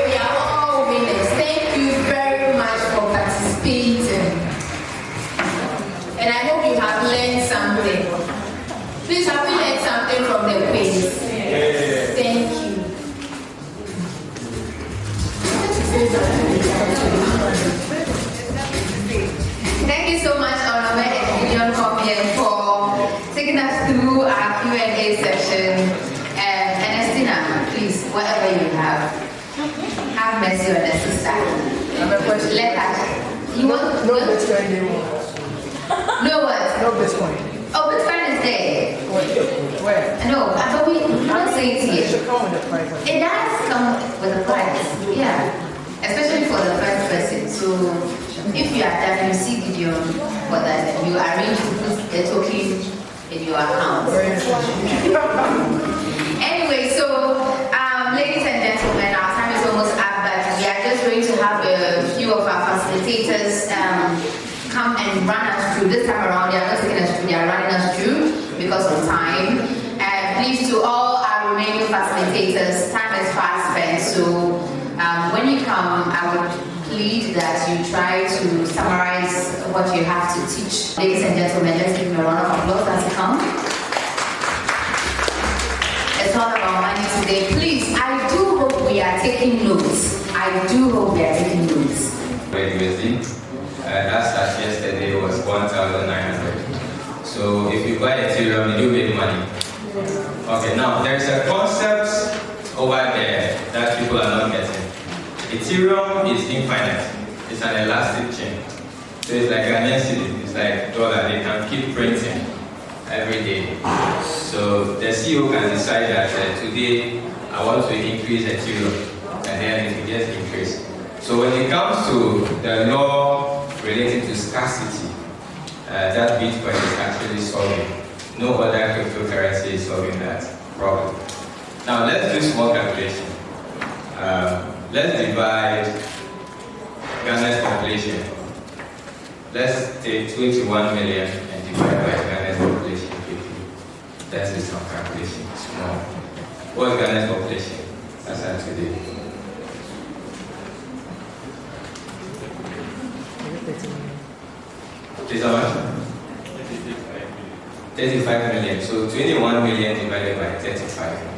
We are all winners. Thank you very much for participating. And I hope you have learned something. Please, have you learned something from the quiz? Thank you. Thank you so much, Honorable Education Committee, for taking us through our Q&A session. Ernestina, please, whatever you have mercy on the sister. Let her. You want No Bitcoin anymore. No what? No Bitcoin. Oh, Bitcoin is there. Where? No, but we don't say it It here. should come with the price. It does come with a price, yeah. Especially for the first person. So if you are done, you see Gideon for that, you arrange to put a token in your account. Anyway, so ladies and gentlemen, our time is almost up, but we are just going to have a few of our facilitators come and run us through. This time around, they are not taking us through, they are running us through because of time. And please, to all our remaining facilitators, time is fast spent, so when you come, I would plead that you try to summarize what you have to teach. Ladies and gentlemen, let's give them a round of applause as they come. It's all about money today. Please, I do hope we are taking notes. I do hope we are taking notes. That start yesterday was 1,900. So if you buy Ethereum, you do make money. Okay, now there's a concept over there that people are not getting. Ethereum is infinite. It's an elastic chain. So it's like an cedi. It's like dollar. They can keep printing every day. So the CEO can decide that today I want to increase Ethereum, and then it will just increase. So when it comes to the law related to scarcity, that Bitcoin is actually solving. No other cryptocurrency is solving that problem. Now let's do small calculation. Let's divide Ghana's population. Let's take 21 million and divide by Ghana's population 50. Let's do some calculation. Small. What's Ghana's population as of today? Please, how much? 35 million. So 21 million divided by 35 million.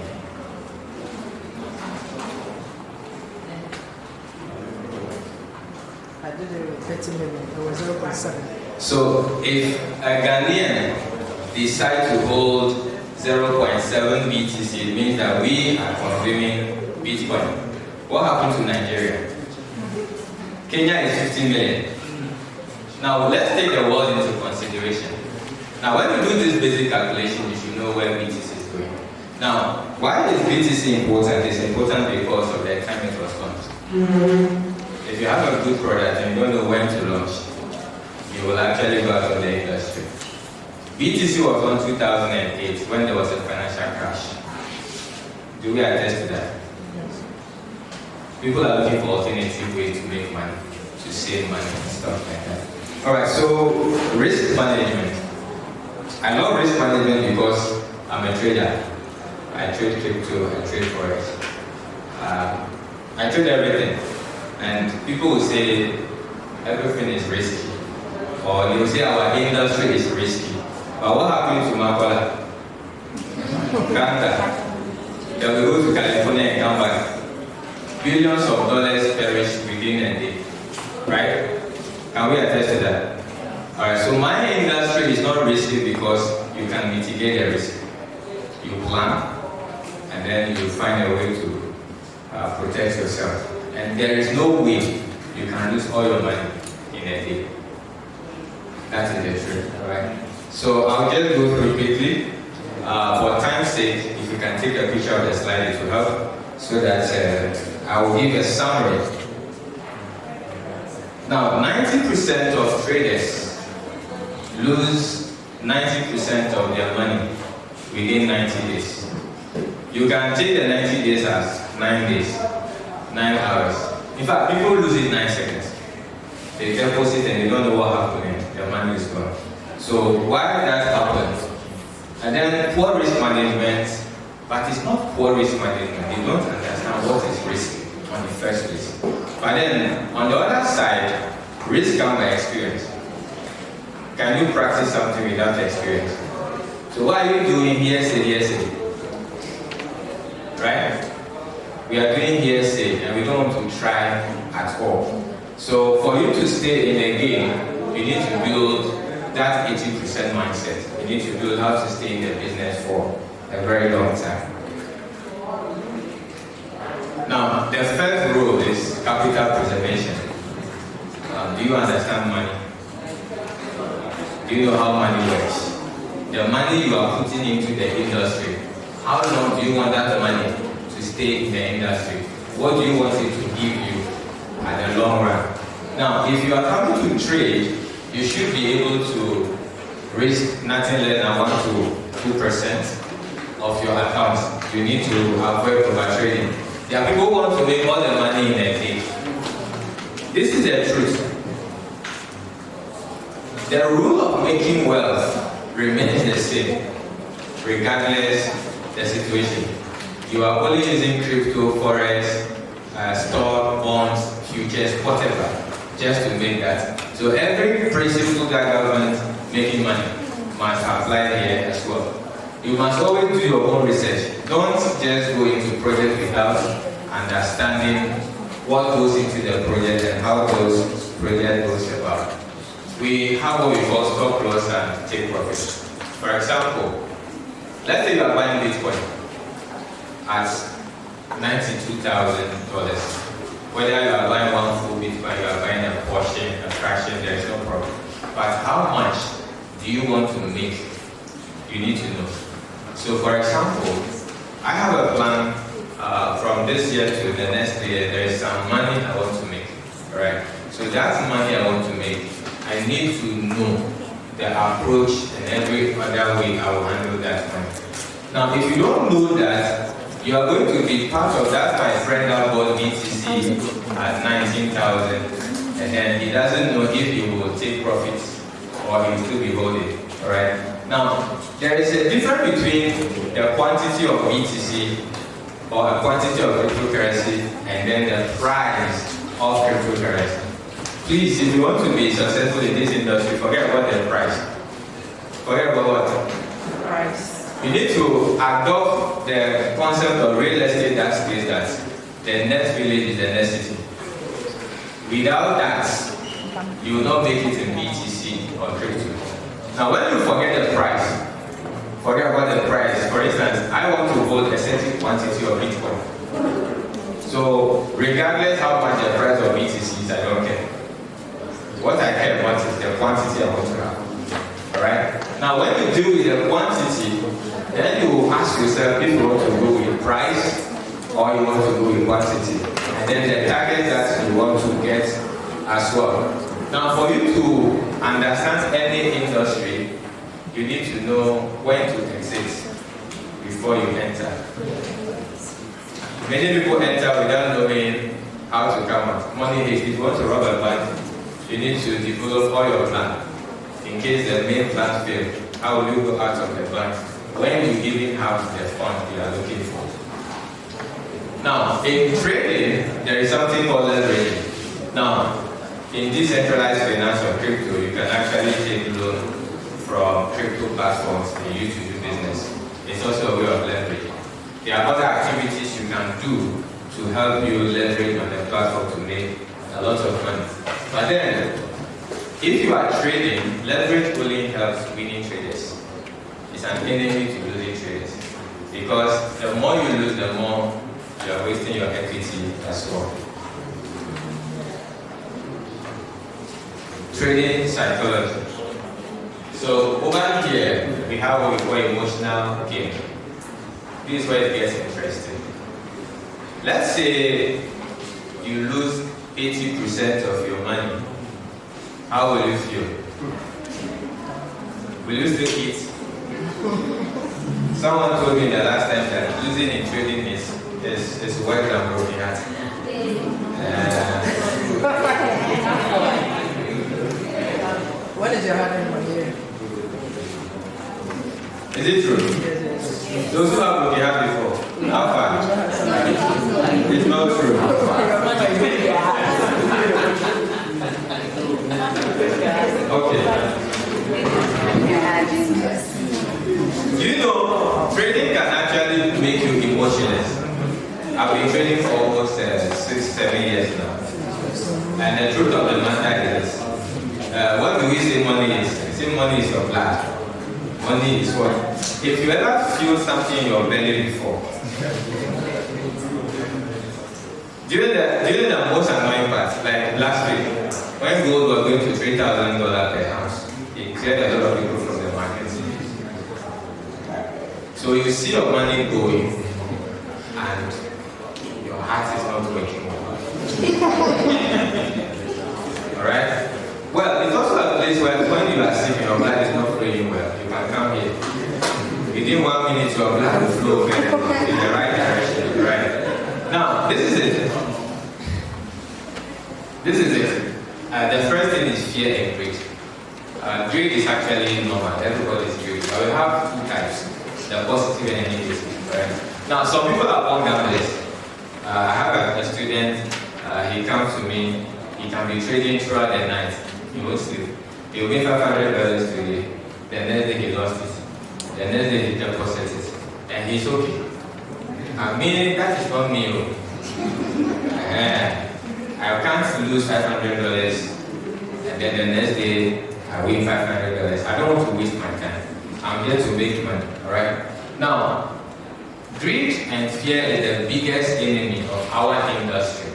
I did it with 30 million. It was 0.7. So if a Ghanaian decides to hold 0.7 BTC, it means that we are consuming Bitcoin. What happened to Nigeria? Kenya is 15 million. Now let's take the world into consideration. Now when you do this basic calculation, you should know where BTC is going. Now, why is BTC important? It's important because of the time it was launched. If you have a good product and you don't know when to launch, you will actually go out of the industry. BTC was on 2008 when there was a financial crash. Do we attest to that? People are looking for alternative ways to make money, to save money and stuff like that. Alright, so risk management. I love risk management because I'm a trader. I trade crypto, I trade forex. I trade everything. And people will say everything is risky. Or they will say our industry is risky. But what happened to Makola? Canada. They will go to California and come back. Billions of dollars perish within a day. Right? Can we attest to that? Alright, so my industry is not risky because you can mitigate the risk. You plan, and then you find a way to protect yourself. And there is no way you can lose all your money in a day. That is the truth, alright? So I'll just go through quickly. For time's sake, if you can take a picture of the slide, it will help, so that I will give a summary. Now, 90% of traders lose 90% of their money within 90 days. You can take the 90 days as 9 days, 9 hours. In fact, people lose it 9 seconds. They deposit and they don't know what happened and their money is gone. So why that happens? And then poor risk management, but it's not poor risk management. They don't understand what is risky on the first place. But then on the other side, risk comes by experience. Can you practice something without experience? So what are you doing hearsay? Right? We are doing hearsay and we don't want to try at all. So for you to stay in the game, you need to build that 80% mindset. You need to build how to stay in the business for a very long time. Now, the first rule is capital preservation. Do you understand money? Do you know how money works? The money you are putting into the industry, how long do you want that money to stay in the industry? What do you want it to give you at the long run? Now, if you are coming to trade, you should be able to risk nothing less than 1 to 2% of your accounts. You need to avoid overtrading. There are people who want to make all the money in a day. This is the truth. The rule of making wealth remains the same, regardless the situation. You are only using crypto, forex, stock, bonds, futures, whatever, just to make that. So every principle that government making money must apply here as well. You must always do your own research. Don't just go into project without understanding what goes into the project and how those project goes about. We have what we call stop loss and take profit. For example, let's say you are buying Bitcoin at $92,000. Whether you are buying one full Bitcoin, you are buying a portion, a fraction, there is no problem. But how much do you want to make? You need to know. So for example, I have a plan from this year to the next year. There is some money I want to make. Alright? So that money I want to make, I need to know the approach and every other way I will handle that money. Now, if you don't know that, you are going to be part of that. My friend that bought BTC at 19,000, and then he doesn't know if he will take profits or he will still be holding. Alright? Now, there is a difference between the quantity of BTC or a quantity of cryptocurrency and then the price of cryptocurrency. Please, if you want to be successful in this industry, forget about the price. Forget about what? Price. You need to adopt the concept of real estate that states that the next village is the next city. Without that, you will not make it in BTC. on crypto. Now, when you forget the price, forget about the price. For instance, I want to hold a certain quantity of Bitcoin. So, regardless how much the price of BTC is, I don't care. What I care about is the quantity I want to have. Alright? Now, when you deal with the quantity, then you will ask yourself if you want to go with price or you want to go with quantity. And then the target that you want to get as well. Now, for you to understand any industry, you need to know when to exit before you enter. Many people enter without knowing how to come out. Money is, if you want to rob a bank, you need to develop all your plan. In case the main plan fails, how will you go out of the bank when you even have the fund you are looking for? Now, in trading, there is something called leveraging. Now, in decentralized finance or crypto, you can actually take loan from crypto platforms and use to do business. It's also a way of leverage. There are other activities you can do to help you leverage on the platform to make a lot of money. But then, if you are trading, leverage only helps winning traders. It's an enemy to losing traders. Because the more you lose, the more you are wasting your equity as well. Trading psychology. So over here, we have what we call emotional game. This is where it gets interesting. Let's say you lose 80% of your money. How will you feel? Will you still eat? Someone told me the last time that losing in trading is worse than broken heart. What is your hard money here? Is it true? Yes. Those who have broken heart before, how far? It's not true. Okay. You know, trading can actually make you emotionless. I've been trading for almost 6-7 years now. And the truth of the matter is, what do we say money is? We say money is your blood. Money is what? If you ever feel something in your belly before, during the most annoying part, like last week, when gold was going to $3,000 per ounce, it cleared a lot of people from the market. So you see your money going, and your heart is not working Alright? Well, it's also a place where when you are sick and your blood is not flowing well, you can come here. Within 1 minute, your blood will flow in the right direction. Right? Now, this is it. This is it. The first thing is fear and greed. Greed is actually normal. Everybody is greedy. But we have two types: the positive and the negative. Right? Now, some people are born down this. I have a student. He comes to me. He can be trading throughout the night. He won't sleep. He will win $500 today. The next day he lost it. The next day he deposited it. And he's okay. I mean, that is not me. I can't lose $500 and then the next day I win $500. I don't want to waste my time. I'm here to make money. Alright? Now, greed and fear is the biggest enemy of our industry.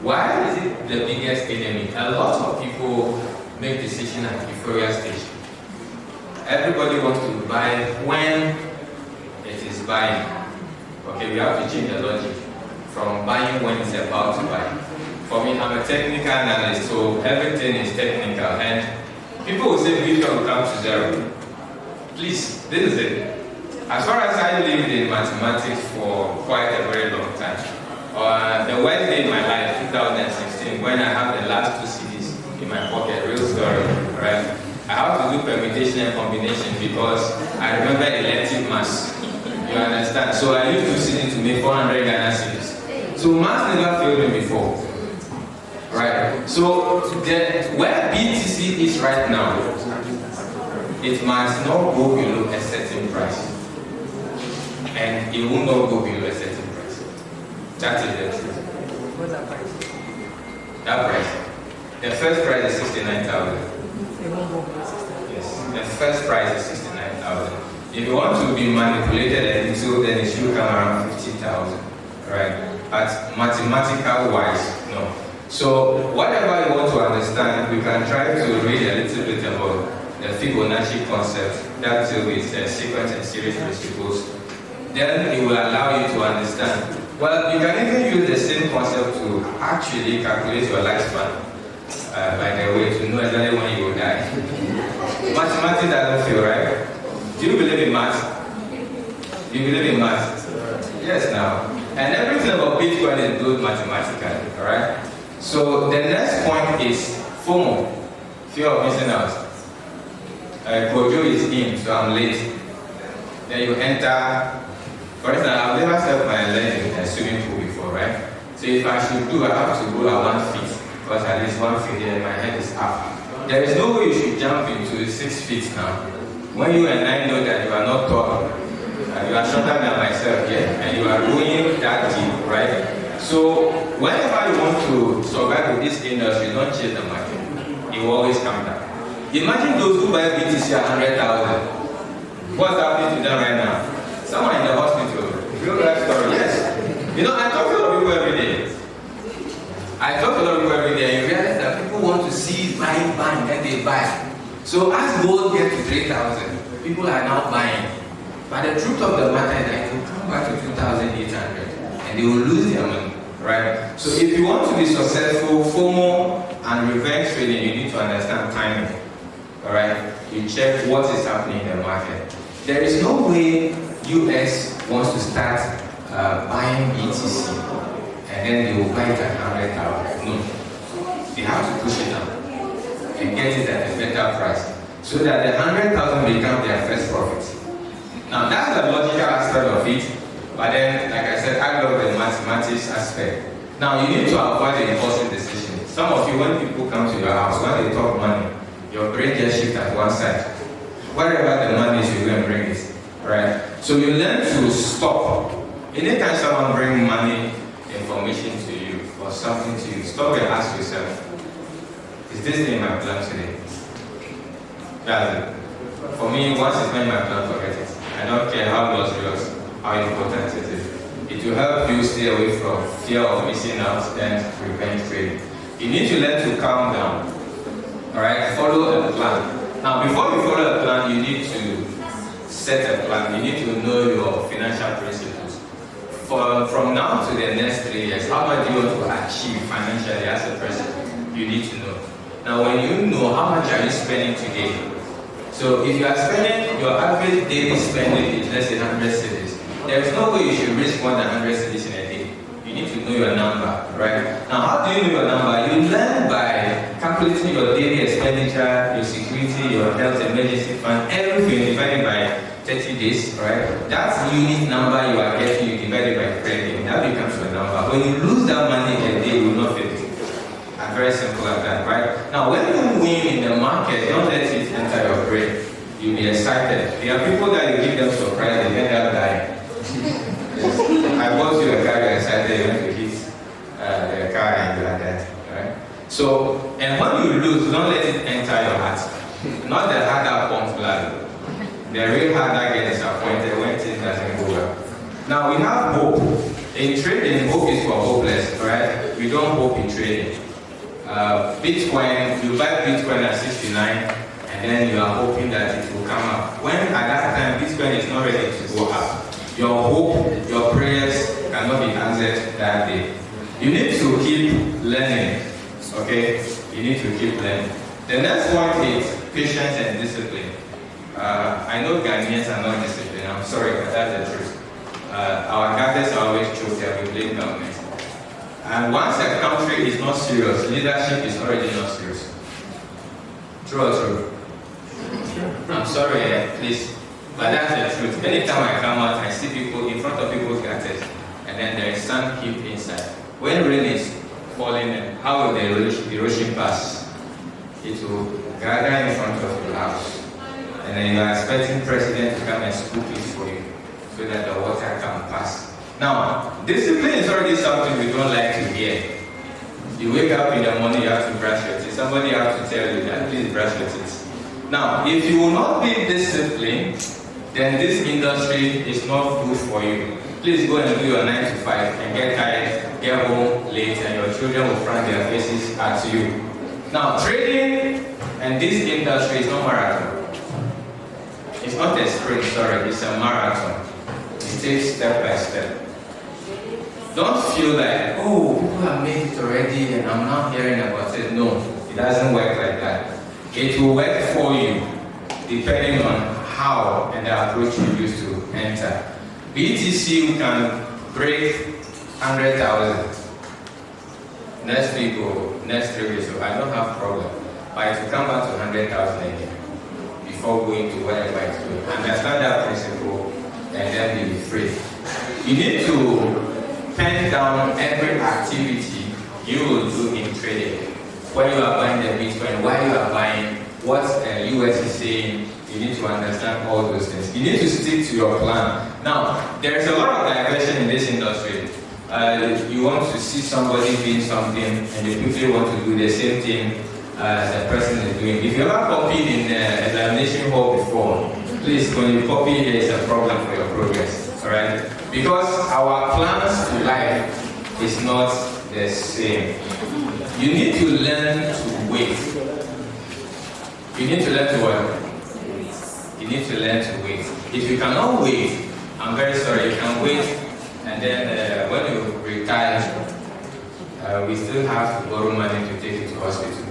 Why is it the biggest enemy? A lot of people make decisions at the euphoria stage. Everybody wants to buy when it is buying. Okay, we have to change the logic from buying when it's about to buy. For me, I'm a technical analyst, so everything is technical. And people will say Bitcoin will come to zero. Please, this is it. As far as I lived in mathematics for quite a very long time, the worst day in my life, 2016, when I have the last 2 CDs in my pocket, real story, right? I have to do permutation and combination because I remember elective maths. You understand? So I used 2 CDs to make 400 Ghana cedis. So maths never failed me before, right? So where BTC is right now, it must not go below a certain price, and it will not go below a certain price. That is the truth. What's that price? That price. The first price is 69,000. Yes. The first price is 69,000. If you want to be manipulated a little, then it should come around 50,000, right? But mathematical wise, no. So whatever you want to understand, we can try to read a little bit about the Fibonacci concept that deals with sequence and series principles. Then it will allow you to understand. Well, you can even use the same concept to actually calculate your lifespan. By the way, to know exactly when you will die. Mathematics doesn't feel right. Do you believe in math? Do you believe in math? Yes, now. And everything about Bitcoin is built mathematically, alright? So the next point is FOMO, fear of missing out. Kojo is in, so I'm late. Then you enter. For instance, I've never stepped my leg in a swimming pool before, right? So if I should do, I have to go at 1 feet, because at least 1 feet there, my head is up. There is no way you should jump into 6 feet now. When you and I know that you are not tall, you are shorter than myself, yeah, and you are going that deep, right? So whenever you want to survive with this industry, don't chase the market. It will always come down. Imagine those who buy BTC at 100,000. What's happening to them right now? Someone in the hospital. Real life story. Yes. You know, I talk to a lot of people every day. And you realize that people want to see buying and they buy. So as gold gets to 3,000, people are now buying. But the truth of the matter is that it will come back to 2,800 and they will lose their money, right? So if you want to be successful, FOMO and revenge trading, you need to understand timing, all right? You check what is happening in the market. There is no way US wants to start buying BTC and then they will buy it at 100,000. No, they have to push it down and get it at a better price so that the 100,000 become their first profit. Now that's the logical aspect of it, but then, like I said, I love the mathematics aspect. Now you need to avoid the impulsive decision. Some of you, when people come to your house, when they talk money, your brain just shifts at one side. Wherever the money is, you go and bring it, right? So you learn to stop. Anytime someone brings money, information to you, or something to you, stop and ask yourself, is this in my plan today? That's it. For me, once it's made my plan, forget it. I don't care how luxurious, how important it is. It will help you stay away from fear of missing out and revenge trading. You need to learn to calm down. Alright, follow a plan. Now, before you follow a plan, you need to set a plan. You need to know your financial principles. From now to the next 3 years, how much do you want to achieve financially as a person? You need to know. Now, when you know how much are you spending today, so if you are spending your average daily spending is less than 100 cedis, there is no way you should risk more than 100 cedis in a day. You need to know your number, right? Now, how do you know your number? You learn by calculating your daily expenditure, your security, your health emergency fund, everything divided by 30 days, right? That's the unit number you are getting, you divide it by credit. That becomes your number. When you lose that money a day, you will not fit it. Very simple like that, right? Now, when you win in the market, don't let it enter your brain. You'll be excited. There are people that you give them surprise, they end up dying. I bought you a car, you're excited, you went to hit the car and you are dead, right? So, and when you lose, don't let it enter your heart. Not the heart that pumps blood. The real heart that gets disappointed when things doesn't go well. Now, we have hope. In trading, hope is for hopeless, right? We don't hope in trading. Bitcoin, you buy Bitcoin at 69 and then you are hoping that it will come up. When at that time Bitcoin is not ready to go up, your hope, your prayers cannot be answered that day. You need to keep learning, okay? You need to keep learning. The next point is patience and discipline. I know Ghanaians are not disciplined, I'm sorry, but that's the truth. Our governments are always choked and we blame government. And once a country is not serious, leadership is already not serious. True or true? I'm sorry, please, but that's the truth. Anytime I come out, I see people in front of people's gutters, and then there is sand heap inside. When rain is falling, how will the erosion pass? It will gather in front of your house, and then you are expecting the president to come and scoop it for you, so that the water can pass. Now, discipline is already something we don't like to hear. You wake up in the morning, you have to brush your teeth. Somebody has to tell you that, please brush your teeth. Now, if you will not be disciplined, then this industry is not good for you. Please go and do your 9 to 5 and get tired, get home late, and your children will frown their faces at you. Now, trading and this industry is not marathon. It's not a sprint, sorry, it's a marathon. It takes step by step. Don't feel like, oh, people have made it already and I'm not hearing about it. No, it doesn't work like that. It will work for you depending on how and the approach you use to enter. BTC, we can break 100,000 next week or next 3 weeks, so I don't have problem. But it will come back to 100,000 again before going to wherever it's going. Understand that principle and then be free. You need to pen down every activity you will do in trading. When you are buying the Bitcoin, why you are buying, what US is saying, you need to understand all those things. You need to stick to your plan. Now, there is a lot of diversion in this industry. You want to see somebody doing something and you quickly want to do the same thing the person is doing. If you ever copied in the examination hall before, please, when you copy, there is a problem for your progress. Alright? Because our plans to life is not the same. You need to learn to wait. You need to learn to what? You need to learn to wait. If you cannot wait, I'm very sorry, you can wait and then when you retire, we still have to borrow money to take you to hospital.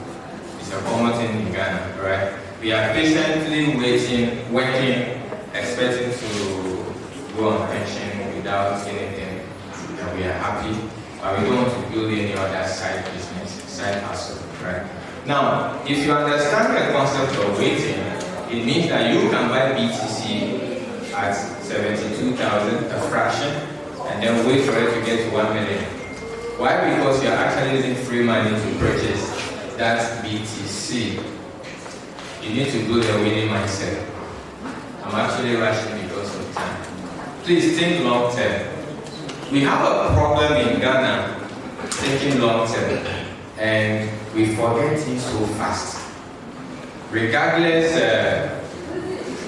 It's a common thing in Ghana, right? We are patiently waiting, working, expecting to go on pension without anything, and we are happy, but we don't want to build any other side business, side hustle, right? Now, if you understand the concept of waiting, it means that you can buy BTC at 72,000, a fraction, and then wait for it to get to 1 million. Why? Because you are actually using free money to purchase that BTC. You need to build a winning mindset. I'm actually rushing because of time. Please think long term. We have a problem in Ghana thinking long term, and we forget things so fast. Regardless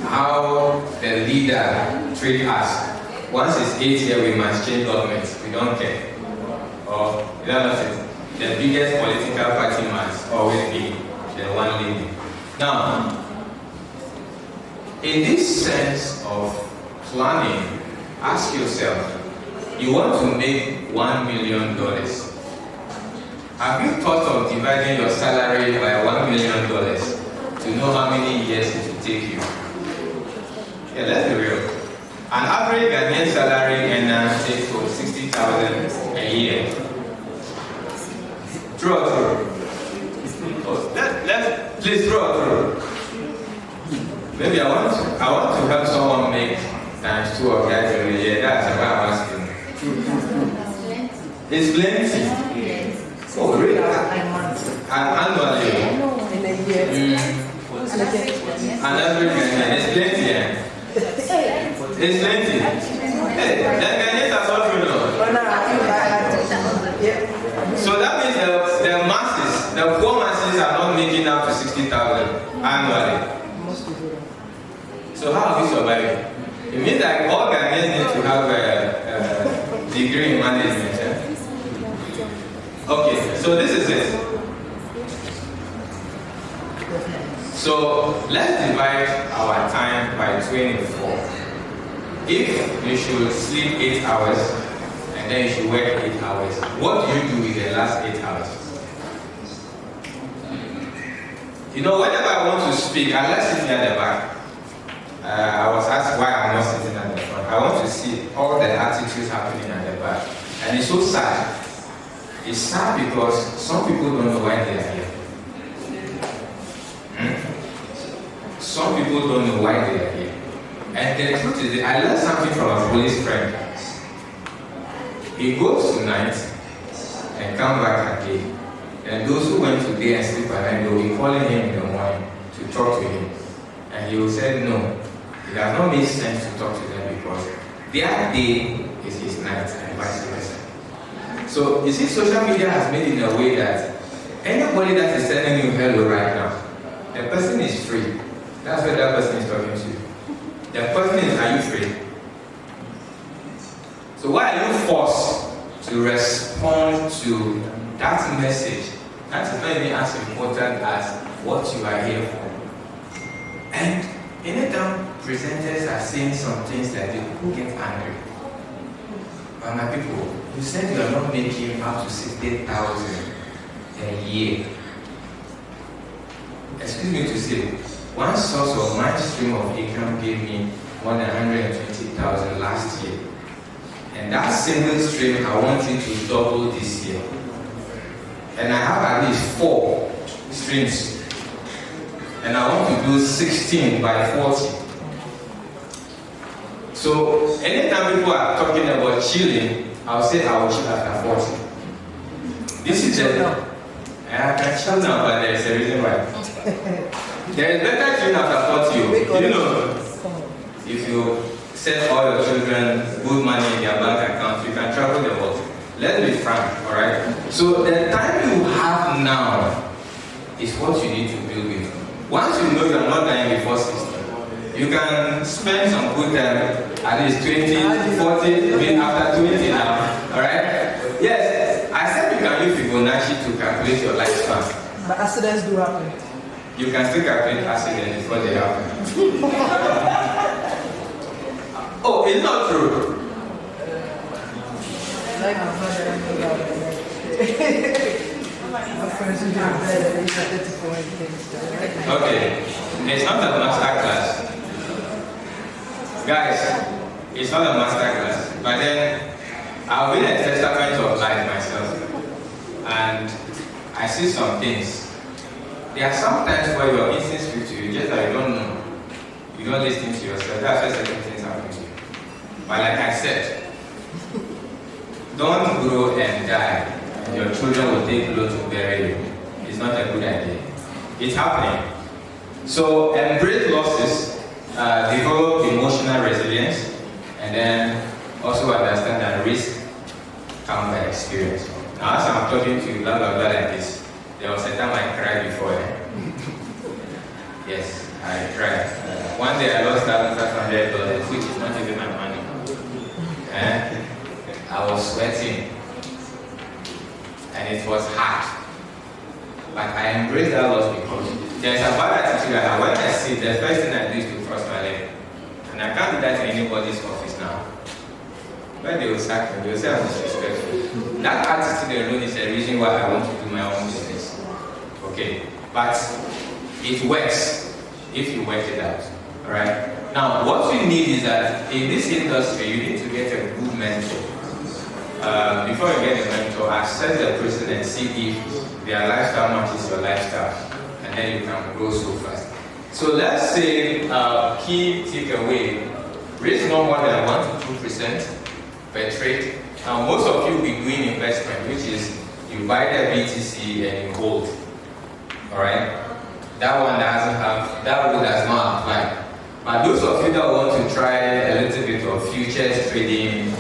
how the leader treats us, once it's 8 years, we must change government. We don't care. Or you know what the biggest political party must always be the one leading. Now, in this sense of planning, ask yourself, you want to make $1 million. Have you thought of dividing your salary by $1 million to know how many years it will take you? Yeah, let's be real. An average Ghanaian salary takes for 60,000 a year. True or true? Please throw or true. Maybe I want to help someone make times 2 of that in a year. That's why I'm asking. It's plenty. Oh, really? Annually. An average Ghanaian. It's plenty, yeah? It's plenty. Hey, that Ghanaians are suffering now. So that means the masses, the poor masses are not making up to 60,000 annually. So how are we surviving? It means that all Ghanaians need to have a degree in management. Yeah? Okay, so this is it. So let's divide our time by 24. If you should sleep 8 hours and then you should work 8 hours, what do you do with the last 8 hours? You know, whenever I want to speak, I like sitting at the back. I was asked why I'm not sitting at the front. I want to see all the attitudes happening at the back. And it's so sad. It's sad because some people don't know why they are here. Some people don't know why they are here. And the truth is, I learned something from a police friend. He goes tonight and come back again. And those who went today and sleep at night, they will be calling him in the morning to talk to him. And he will say, no, it does not make sense to talk to them because their day is his night and vice versa. So you see, social media has made it in a way that anybody that is sending you hello right now, the person is free. That's what that person is talking to you. The person is, are you free? So why are you forced to respond to that message? That is not even as important as what you are here for. And anytime presenters are saying some things like this, people get angry. But my people, you said you are not making up to 60,000 a year. Excuse me to say, one source of my stream of income gave me more than 120,000 last year. And that single stream, I want it to double this year. And I have at least 4 streams. And I want to do 16 by 40. So anytime people are talking about chilling, I'll say I will chill after 40. This is the I can chill now, but there's a reason why. There is better chilling after 40. You know, if you send all your children good money in their bank account, you can travel the world. Let's be frank, alright? So the time you have now is what you need to build with. Once you know you are not dying before 60, you can spend some good time, at least 20, 40, even after 20 now, alright? Yes, I said you can use Fibonacci to calculate your lifespan. But accidents do happen. You can still calculate accidents before they happen. Oh, it's not true. Like my father, my friends who do better, they used to 34 and things. Okay, it's not a master class. Guys, it's not a master class. But then, I've been a testament of life myself. And I see some things. There are some times where your instincts speak to you, just like you don't know. You don't listen to yourself. That's why certain things happen to you. But like I said, don't grow and die, and your children will take blow to bury you. It's not a good idea. It's happening. So embrace losses, develop emotional resilience, and then also understand that risk comes by experience. Now as I'm talking to you, blah blah blah like this, there was a time I cried before. Yes, I cried. One day I lost $1,500, which is not even my money. I was sweating, and it was hard. But I embraced that loss because there's a bad attitude that when I see, the first thing I do is to cross my leg. And I can't do that in anybody's office now. When they will sack me, they will say I'm disrespectful. That attitude alone is the reason why I want to do my own business. Okay, but it works if you work it out. Alright? Now, what you need is that in this industry, you need to get a good mentor. Before you get a mentor, assess the person and see if their lifestyle matches your lifestyle, and then you can grow so fast. So let's say key takeaway: risk no more than 1 to 2% per trade. Now, most of you will be doing investment, which is you buy the BTC and you hold. All right, that one doesn't have that rule does not apply. But those of you that want to try a little bit of futures trading,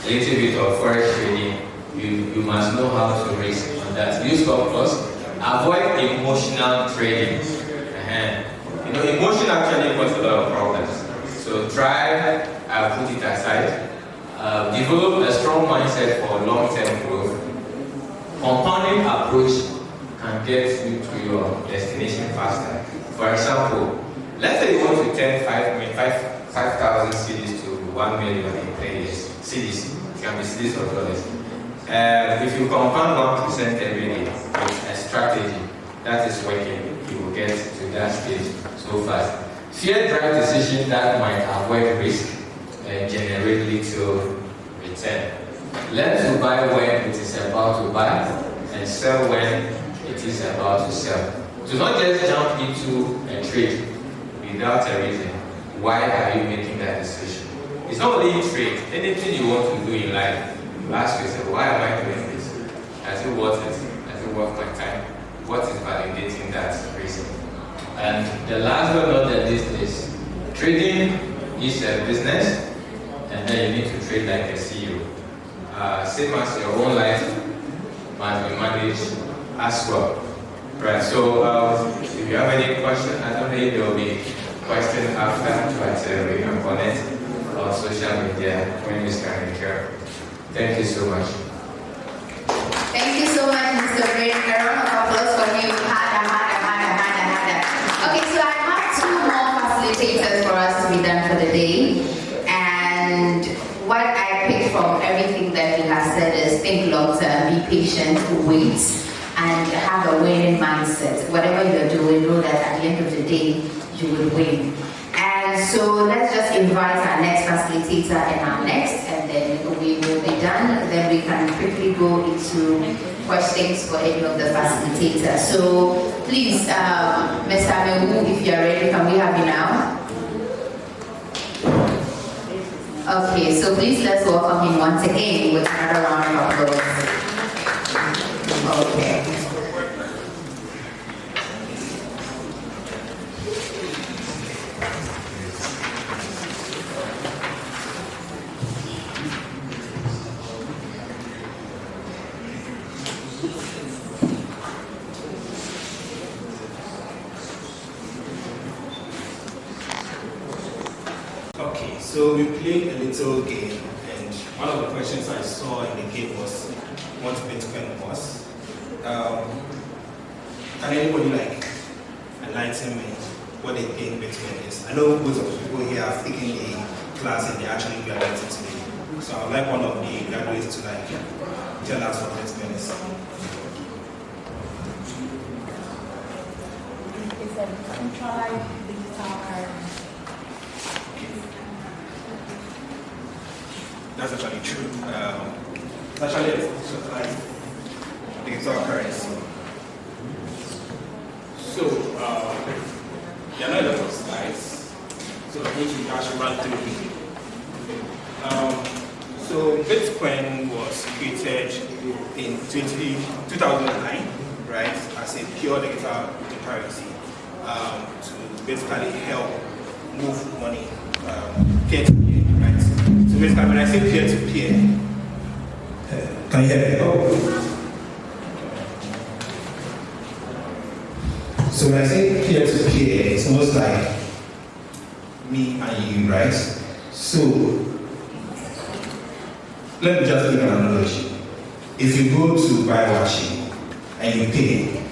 a little bit of forex trading, you must know how to risk on that. Use stop loss. Avoid emotional trading. You know, emotion actually causes a lot of problems. So try and put it aside. Develop a strong mindset for long-term growth. Compounding approach can get you to your destination faster. For example, let's say you want to turn 5,000 cedis to 1 million in 3 years. Cedis, it can be cedis or dollars. If you compound 1% every day with a strategy that is working, you will get to that stage so fast. Fear drive decisions that might avoid risk and generate little return. Learn to buy when it is about to buy and sell when it is about to sell. Do not just jump into a trade without a reason. Why are you making that decision? It's not only in trade, anything you want to do in life, you ask yourself, why am I doing this? Does it worth it? Does it worth my time? What is validating that reason? And the last but not the least is trading is a business, and then you need to trade like a CEO. same as your own life, must be managed as well. Right, so if you have any question, I don't think there will be question after, but we can connect on social media when you can share. Thank you so much. Thank you so much, Mr. Brain. A round of applause for him. Okay, so I have 2 more facilitators for us to be done for the day. And what I picked from everything that he has said is think long term, be patient, wait, and have a winning mindset. Whatever you're doing, know that at the end of the day, you will win. And so let's just invite our next facilitator and our next, and then we will be done. Then we can quickly go into questions for any of the facilitators. So please, Mr. Mewu, if you're ready, can we have you now? Okay, so please let's welcome him once again with another round of applause. Okay. Okay, so we played a little game, and one of the questions I saw in the game was what Bitcoin was. Can anybody enlighten me what they think Bitcoin is? I know most of the people here have taken a class and they actually graduated today. So I would like one of the graduates to tell us what Bitcoin is. It's a centralized digital currency. That's actually true. It's actually a centralized digital currency. So, there are not a lot of slides, so I think we actually run through it. So, Bitcoin was created in 2009, right, as a pure digital currency to basically help move money peer-to-peer, right? So, basically, when I say peer-to-peer, can you hear me? Oh. So when I say peer-to-peer, it's almost like me and you, right? So let me just give an analogy. If you go to buy washing and you pay,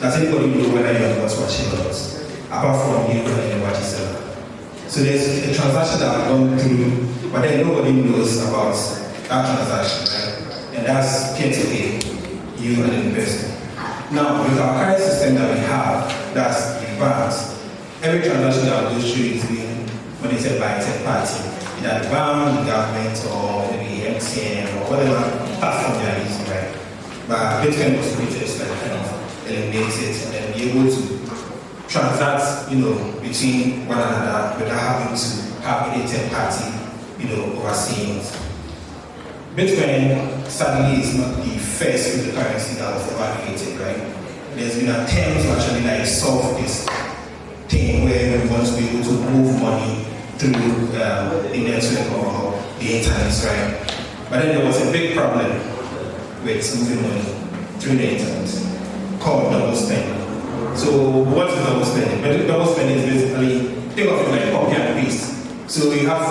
does anybody know whether you have bought washing or not? Apart from you and the washing seller. So there's a transaction that I've gone through, but then nobody knows about that transaction, right? And that's peer-to-peer, you and the investor. Now, with our current system that we have, that's the banks, every transaction that goes through is being monitored by a third party, either the bank, the government, or maybe MTN, or whatever platform they are using, right? But Bitcoin was created to kind of eliminate it and then be able to transact, between one another without having to have any third party, overseeing it. Bitcoin sadly is not the first cryptocurrency that was ever created, right? There's been attempts to actually solve this thing where we want to be able to move money through the network or the internet, right? But then there was a big problem with moving money through the internet called double spending. So what is double spending? Double spending is basically, think of it like copy and paste. So you have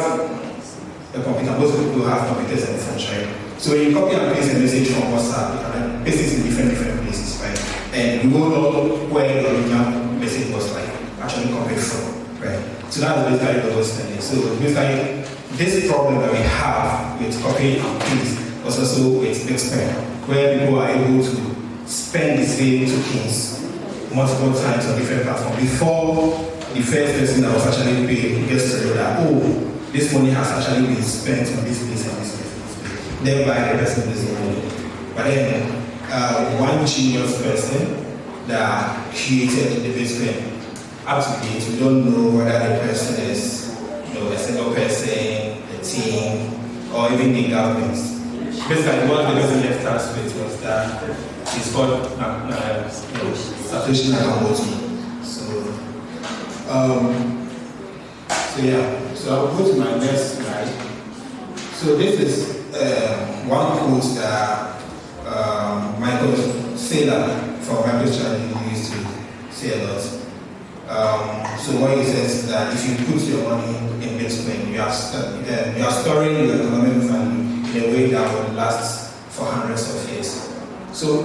a computer, most people have computers and phones, right? So when you copy and paste a message from WhatsApp, you can paste it in different places, right? And you won't know where the original message was actually copied from, right? So that's basically double spending. So basically, this problem that we have with copying and paste was also with Bitcoin, where people are able to spend the same tokens multiple times on different platforms before the first person that was actually paid gets to know that, this money has actually been spent on this place and this place. Thereby, the person loses money. But then, one genius person that created the Bitcoin, up to date, we don't know whether the person is, a single person, a team, or even the government. Basically, what the person left us with was that it's called Satoshi Nakamoto. So yeah. So I'll go to my next slide. So this is one quote that Michael Saylor from MicroStrategy used to say a lot. So what he says is that if you put your money in Bitcoin, you are storing your economic value in a way that will last for hundreds of years. So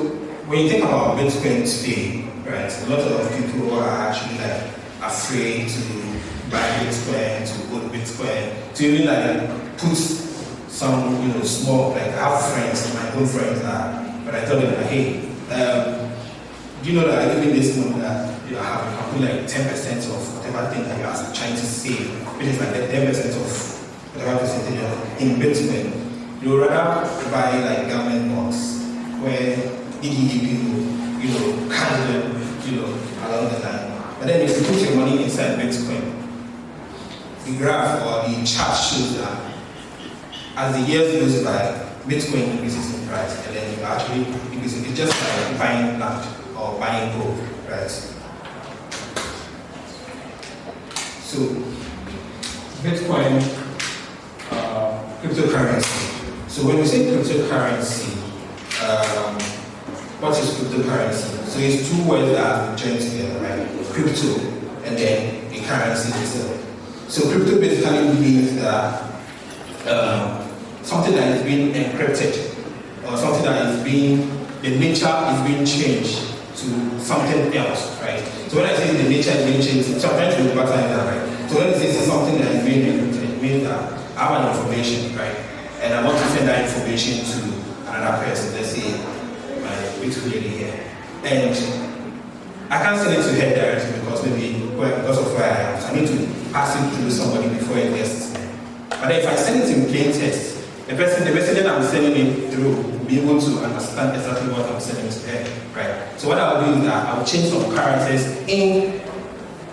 when you think about Bitcoin today, right, a lot of people are actually like afraid to buy Bitcoin, to own Bitcoin, to even like put some, small, like I have friends, my own friends that, but I tell them like, hey, do you know that even this money that you have, you can put like 10% of whatever thing that you are trying to save, which is like the 10% of whatever percentage in Bitcoin. You would rather buy like government bonds where it you count them, along the line. But then if you put your money inside Bitcoin, the graph or the chart shows that as the years goes by, Bitcoin increases in price, and then you actually increase it. It's just like buying land or buying gold, right? So, Bitcoin, cryptocurrency. So when we say cryptocurrency, what is cryptocurrency? So it's two words that are joined together, right? Crypto and then the currency itself. So crypto basically means that something that is being encrypted or something that is being, the nature is being changed to something else, right? So when I say the nature is being changed, sometimes we pattern that, right? So when I say something that is being encrypted, it means that I have an information, right? And I want to send that information to another person, let's say my beautiful lady here. And I can't send it to her directly because of where I am. So I need to pass it through somebody before it gets to me. But if I send it in plain text, the messenger I'm sending it through will be able to understand exactly what I'm sending to her, right? So what I'll do is that I'll change some characters in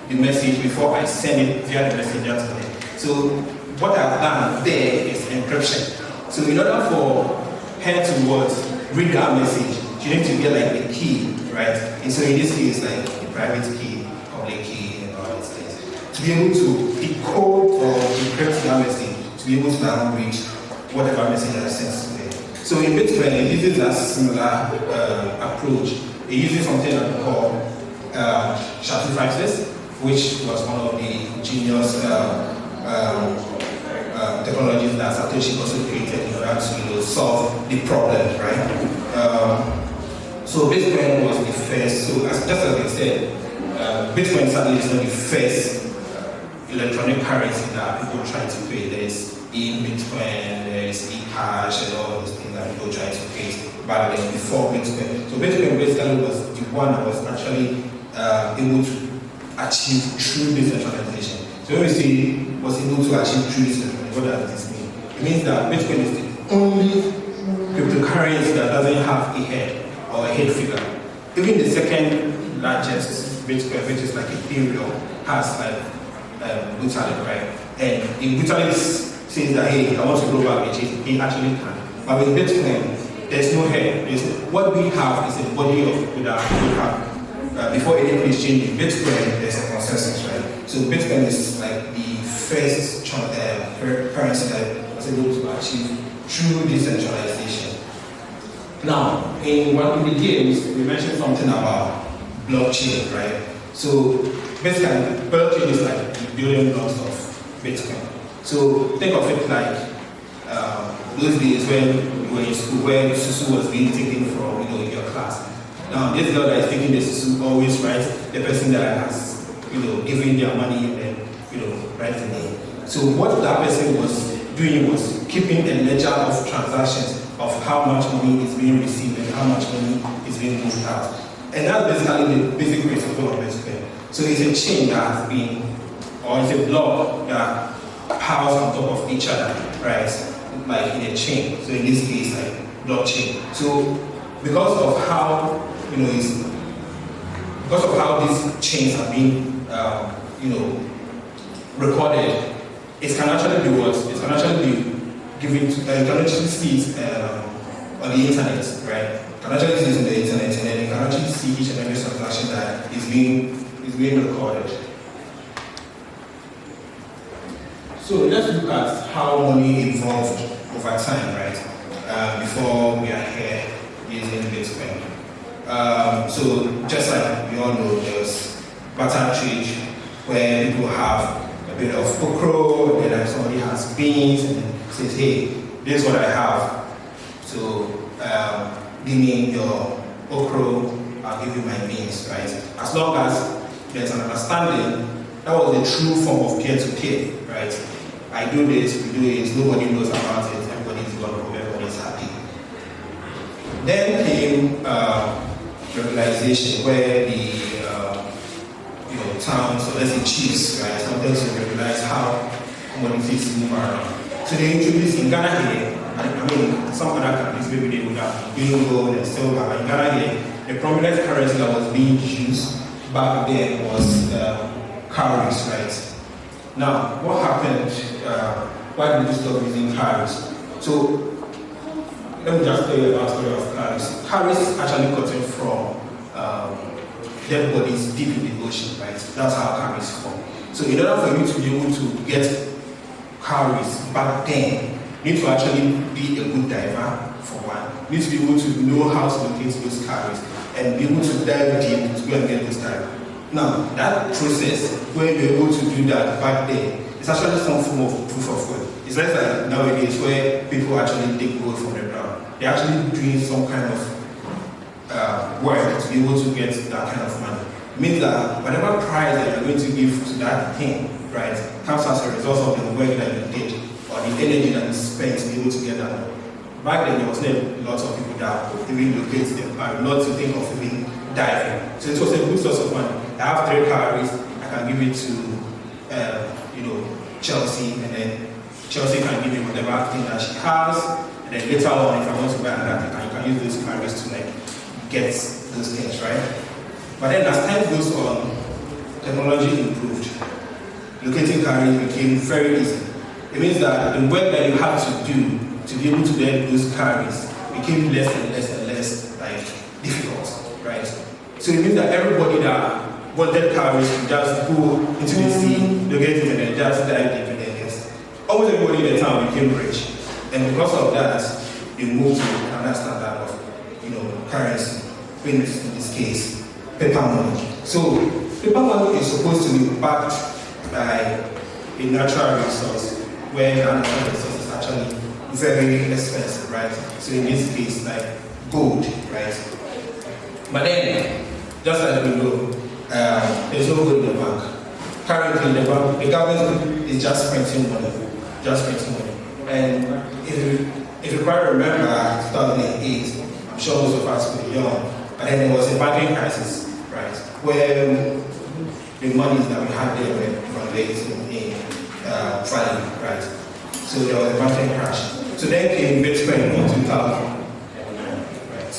the message before I send it via the messenger to her. So what I've done there is encryption. So in order for her to read that message, she needs to get like the key, right? And so in this case, like the private key, public key, and all these things. To be able to decode or decrypt that message, to be able to now reach whatever message I sent to them. So in Bitcoin, it uses a similar approach. It uses something that we call SHA-256, which was one of the genius technologies that Satoshi also created in order to solve the problem, right? So Bitcoin was the first, so just as I said, Bitcoin certainly is not the first electronic currency that people try to pay. There's Bitcoin, there's eCash, and all those things that people try to create back then before Bitcoin. So Bitcoin basically was the one that was actually able to achieve true decentralization. So when we say was able to achieve true decentralization, what does this mean? It means that Bitcoin is the only cryptocurrency that doesn't have a head or a head figure. Even the second largest Bitcoin, which is like Ethereum, has like Bitcoin, right? And in Bitcoin says that, hey, I want to grow back, which he actually can. But with Bitcoin, there's no head. What we have is a body of that we have. Before anything is changing, Bitcoin, there's a consensus, right? So Bitcoin is like the first currency that was able to achieve true decentralization. Now, in one of the games, we mentioned something about blockchain, right? So basically, blockchain is like the building blocks of Bitcoin. So think of it like those days when you were in school, where the susu was being taken from your class. Now, this girl that is taking the susu always writes the person that has given their money and then writes the name. So what that person was doing was keeping a ledger of transactions of how much money is being received and how much money is being moved out. And that's basically the basic principle of Bitcoin. So it's a chain that has been, or it's a block that piles on top of each other, right? Like in a chain. So in this case, like blockchain. So because of how because of how these chains are being recorded, it can actually be what? It can actually be given to, you can actually see it on the internet, right? You can actually see it on the internet, and then you can actually see each and every transaction that is being recorded. So let's look at how money evolved over time, right? Before we are here using Bitcoin. So just like we all know, there's barter trade where people have a bit of okra, and then somebody has beans and says, hey, this is what I have. So give me your okra, I'll give you my beans, right? As long as there's an understanding, that was the true form of peer-to-peer, right? I do this, we do it, nobody knows about it, everybody's gone home, everybody's happy. Then came regularization, where the towns, so let's say chiefs, right, sometimes to regularize how commodities move around. So they introduced in Ghana here, I mean, some other countries maybe they would have been gold and silver, but in Ghana here, the prominent currency that was being used back then was cowries, right? Now, what happened? Why did we stop using cowries? So, let me just tell you about the story of cowries. Cowries actually gotten from dead bodies deep in the ocean, right? That's how cowries form. So, in order for you to be able to get cowries back then, you need to actually be a good diver, for one. You need to be able to know how to locate those cowries and be able to dive deep to go and get those cowries. Now, that process, where you're able to do that back then, it's actually some form of proof of work. It's less like nowadays where people actually dig gold from the ground. They're actually doing some kind of work to be able to get that kind of money. It means that whatever price that you're going to give to that thing, right, comes as a result of the work that you did or the energy that you spent to be able to get that money. Back then, there was lots of people that would even locate them, not to think of even diving. So it was a good source of money. I have 3 calories, I can give it to Chelsea, and then Chelsea can give me whatever thing that she has, and then later on, if I want to buy another thing, you can use those calories to get those things, right? But then as time goes on, technology improved. Locating calories became very easy. It means that the work that you had to do to be able to get those calories became less and less and less difficult, right? So it means that everybody that wanted calories to just go into the sea, locate it, and then just dive deep in there. Almost everybody in the town became rich. And because of that, they moved to another standard of currency, in this case, paper money. So paper money is supposed to be backed by a natural resource, where the natural resource is actually very expensive, right? So in this case, like gold, right? But then, just like we know, there's no gold in the bank. Currently, the government is just printing money, And if you quite remember, 2008, I'm sure most of us were young, but then there was a banking crisis, right? Where the monies that we had there were evaluated in value, right? So there was a banking crash. So then came Bitcoin in 2000, right?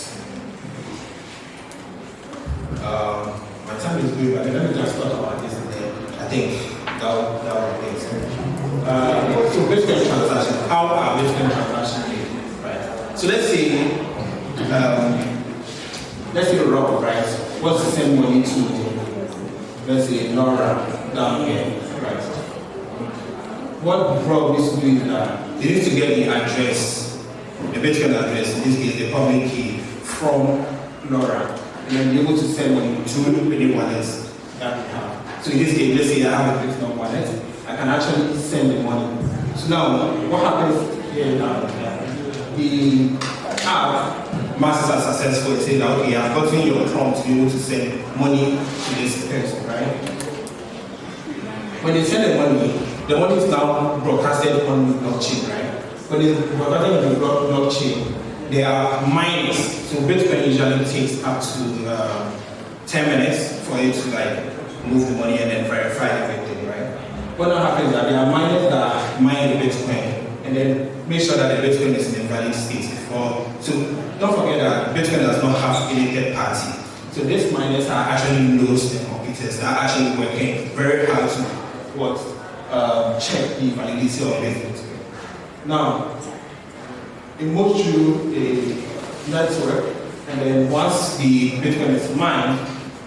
My time is good, but let me just talk about this and then I think that will be it. So Bitcoin transaction, how are Bitcoin transactions made, right? So let's say Rob, right, wants to send money to, let's say, Nora down here, right? What Rob needs to do is that they need to get the address, the Bitcoin address, in this case, the public key, from Nora, and then be able to send money to any wallets that we have. So in this case, let's say I have a Bitcoin wallet, I can actually send the money. So now, what happens here now? The app masses are successful. It says that, okay, I've gotten your prompt to be able to send money to this person, right? When they send the money is now broadcasted on the blockchain, right? When it's broadcasted on the blockchain, there are miners. So Bitcoin usually takes up to 10 minutes for it to move the money and then verify everything, right? What now happens is that there are miners that mine the Bitcoin and then make sure that the Bitcoin is in a valid state before. So don't forget that Bitcoin does not have any third party. So these miners are actually nodes and computers that are actually working very hard to check the validity of Bitcoin. Now, it moves through a network, and then once the Bitcoin is mined,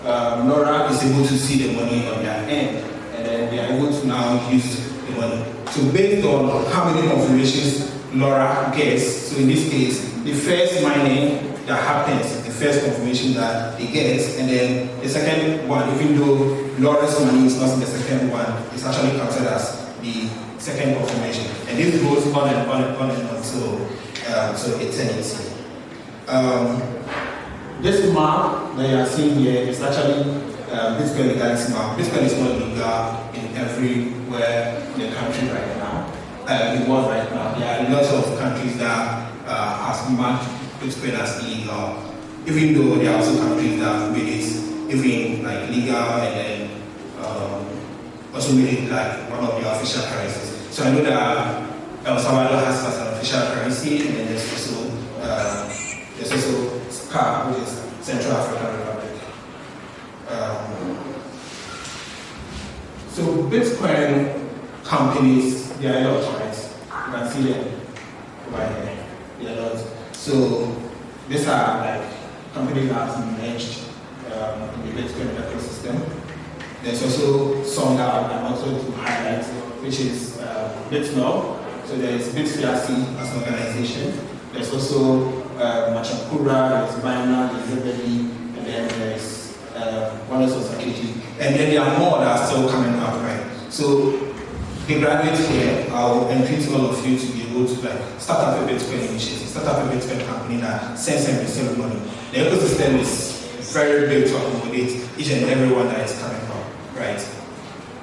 Nora is able to see the money on their end, and then they are able to now use the money. So based on how many confirmations LoRa gets. So in this case, the first mining that happens is the first confirmation that they get, and then the second one, even though LoRa's money is not in the second one, it's actually counted as the second confirmation. And this goes on and on and on and on to eternity. This map that you are seeing here is actually Bitcoin legality map. Bitcoin is not legal in everywhere in the country right now. In the world right now, there are lots of countries that has marked Bitcoin as illegal, even though there are also countries that made it even like legal and then also made it like one of the official currencies. So I know that El Salvador has as an official currency, and then there's also SCA, which is Central African Republic. So Bitcoin companies, they are a lot, right? You can see them over here. They are a lot. So these are like companies that have merged in the Bitcoin ecosystem. There's also some that I want to highlight, which is BitNow. So there's Bitfiasi as an organization. There's also Machakura, there's Binance, there's Zebedee, and then there's one also techies. And then there are more that are still coming up, right? So the graduates here, I'll entreat all of you to be able to like start up a Bitcoin initiative, start up a Bitcoin company that sends and receives money. The ecosystem is very big to accommodate each and everyone that is coming up, right?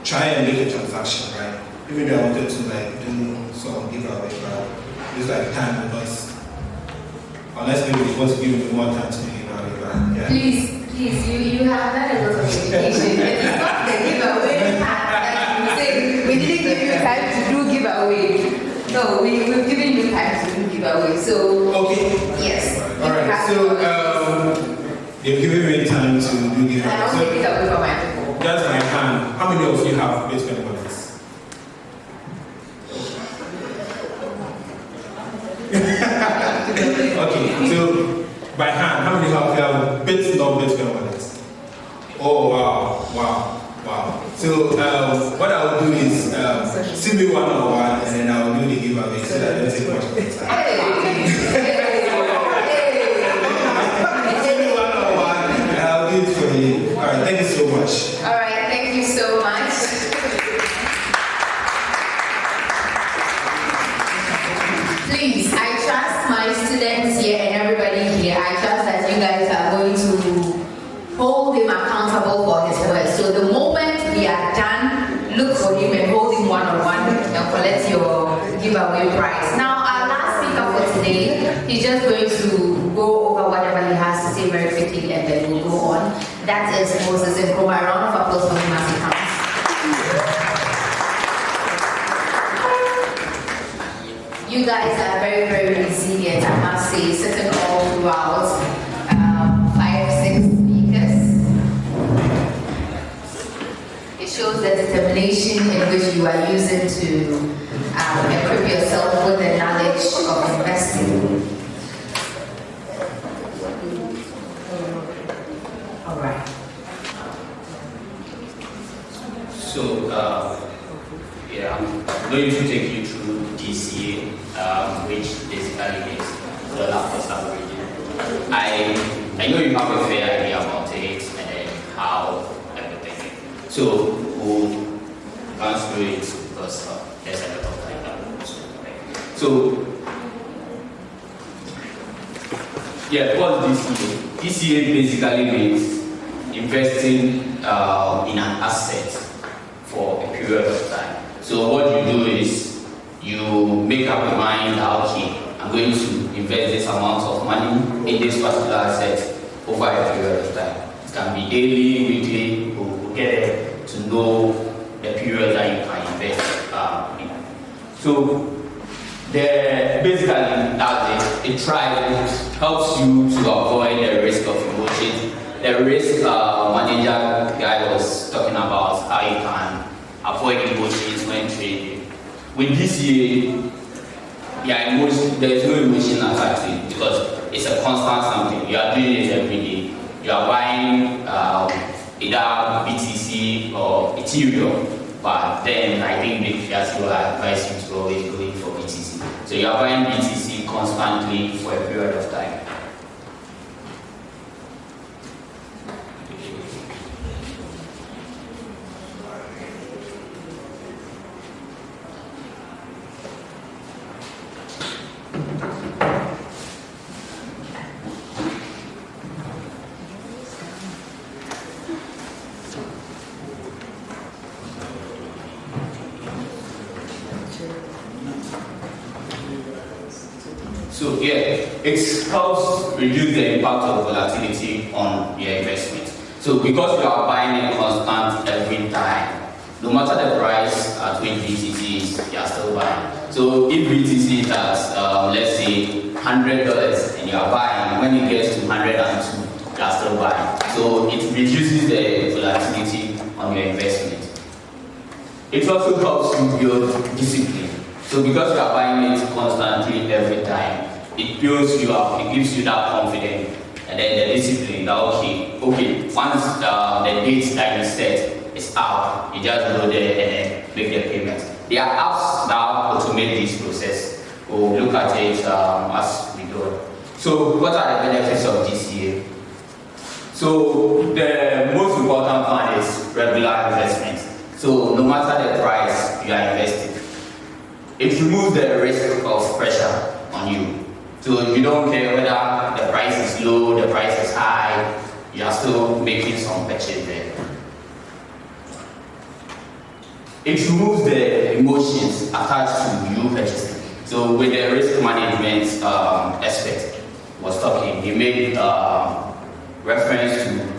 Try and make a transaction, right? Even though I wanted to like do some giveaway, but it's like time with us. Unless maybe they want to give me more time to give away, but yeah. Please, you have done a lot of education. It's not the giveaway part that you say we didn't give you time to do giveaway. No, we've given you time to do giveaway. So okay. Yes. Alright, so they've given me time to do giveaway. I don't take it away from my people. That's my hand. How many of you have Bitcoin wallets? Okay, so by hand, how many of you have Bitcoin wallets? Oh wow. So what I will do is see me one-on-one, and then I will do the giveaway so that I don't take much of the time. See me one-on-one, and I'll do it for you. All right, thank you so much. All right, thank you so much. Please, I trust my students here and everybody here. I trust that you guys are going to hold him accountable for his work. So the moment we are done, look for him and hold him one-on-one and collect your giveaway prize. Now, our last speaker for today, he's just going to go over whatever he has to say very quickly, and then we'll go on. That is Moses Nkrumah. A round of applause for him as he comes. You guys are very, very resilient, I must say, sitting all throughout. 5-6 speakers. It shows the determination in which you are using to equip yourself with the knowledge of investing. All right. So, I'm going to take you through DCA, which basically means dollar cost averaging. I know you have a fair idea about it and then how everything is. So we'll run through it because there's a lot of time that we'll so what's DCA? DCA basically means investing in an asset for a period of time. So what you do is you make up your mind that okay, I'm going to invest this amount of money in this particular asset over a period of time. It can be daily, weekly, we'll get to know the period that you can invest in. So basically that's it. It helps you to avoid the risk of emotions. The risk manager guy was talking about how you can avoid emotions when trading. With DCA, there is no emotion attached to it because it's a constant something. You are doing it every day. You are buying either BTC or Ethereum, but then I think Bitfiasi will advise you to always go in for BTC. So So you are buying BTC constantly for a period of time. So yeah, it helps reduce the impact of volatility on your investment. So because you are buying a constant every time, no matter the price at which BTC is, you are still buying. So if BTC is at, let's say, $100 and you are buying, when it gets to 102, you are still buying. So it reduces the volatility on your investment. It also helps you build discipline. So because you are buying it constantly every time, it builds you up, it gives you that confidence, and then the discipline that okay, once the date that you set is out, you just go there and then make the payment. There are apps that automate this process. We'll look at it as we go. So what are the benefits of DCA? So the most important one is regular investment. So no matter the price you are investing, it removes the risk of pressure on you. So you don't care whether the price is low, the price is high, you are still making some purchase there. It removes the emotions attached to you purchasing. So with the risk management aspect was talking, he made reference to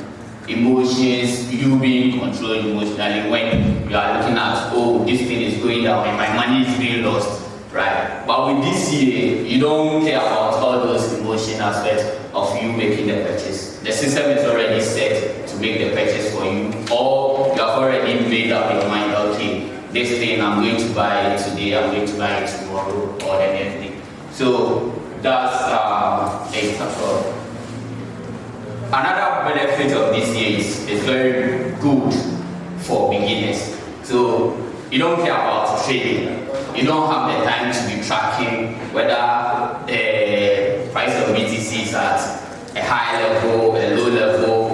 emotions, you being controlled emotionally when you are looking at, oh, this thing is going down and my money is being lost, right? But with DCA, you don't care about all those emotional aspects of you making the purchase. The system is already set to make the purchase for you, or you have already made up your mind, okay, this thing I'm going to buy it today, I'm going to buy it tomorrow, or the next day. So that's a Another benefit of DCA is very good for beginners. So you don't care about trading. You don't have the time to be tracking whether the price of BTC is at a high level, a low level,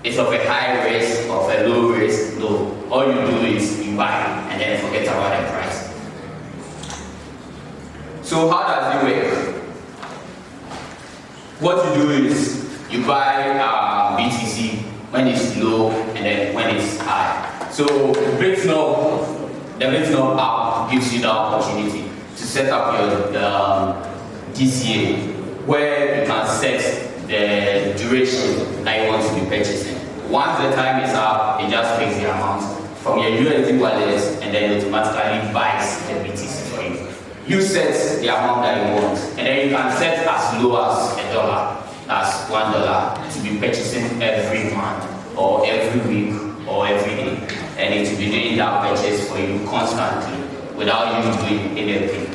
it's of a high risk, of a low risk. No. All you do is you buy and then forget about the price. So how does it work? What you do is you buy BTC when it's low and then when it's high. So the Bitfiasi app gives you the opportunity to set up your DCA where you can set the duration that you want to be purchasing. Once the time is up, it just takes the amount from your USD wallet and then automatically buys the BTC for you. You set the amount that you want and then you can set as low as $1. That's $1 to be purchasing every month or every week or every day, and it will be doing that purchase for you constantly without you doing anything.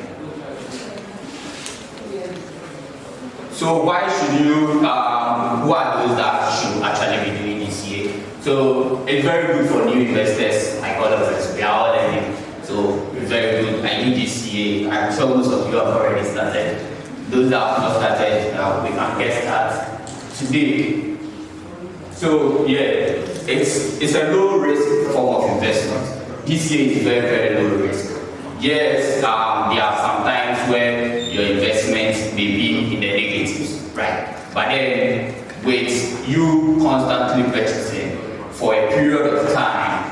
So why should you, who are those that should actually be doing DCA? So it's very good for new investors like all of us. We are all learning, so it's very good. I do DCA. I'm sure most of you have already started. Those that have not started, we can get started today. So yeah, it's a low risk form of investment. DCA is very, very low risk. Yes, there are some times where your investment may be in the negatives, right? But then with you constantly purchasing for a period of time,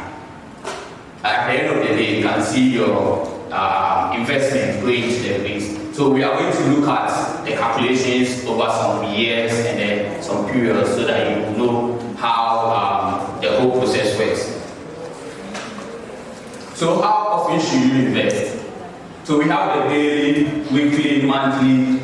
at the end of the day, you can see your investment going to the place. So we are going to look at the calculations over some years and then some periods so that you will know how the whole process works. So how often should you invest? So we have the daily, weekly, monthly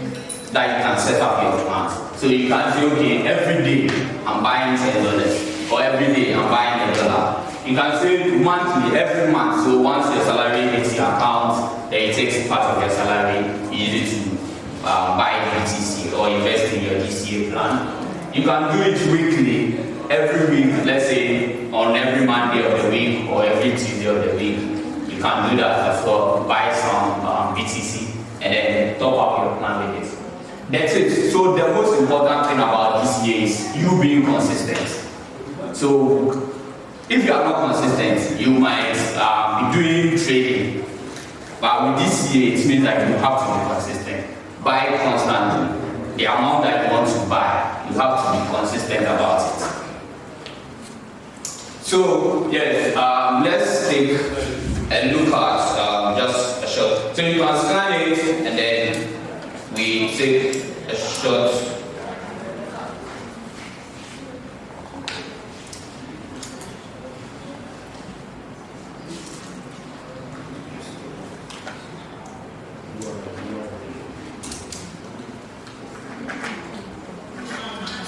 that you can set up your plans. So you can say, okay, every day I'm buying $10 or every day I'm buying $1. You can say monthly, every month. So once your salary hits your account, then it takes part of your salary, you use it to buy BTC or invest in your DCA plan. You can do it weekly, every week, let's say on every Monday of the week or every Tuesday of the week. You can do that as well, buy some BTC and then top up your plan with it. That's it. So the most important thing about this year is you being consistent. So if you are not consistent, you might be doing trading. But with this year, it means that you have to be consistent. Buy constantly. The amount that you want to buy, you have to be consistent about it. So yes, let's take a look at just a shot. So you can scan it and then we take a shot.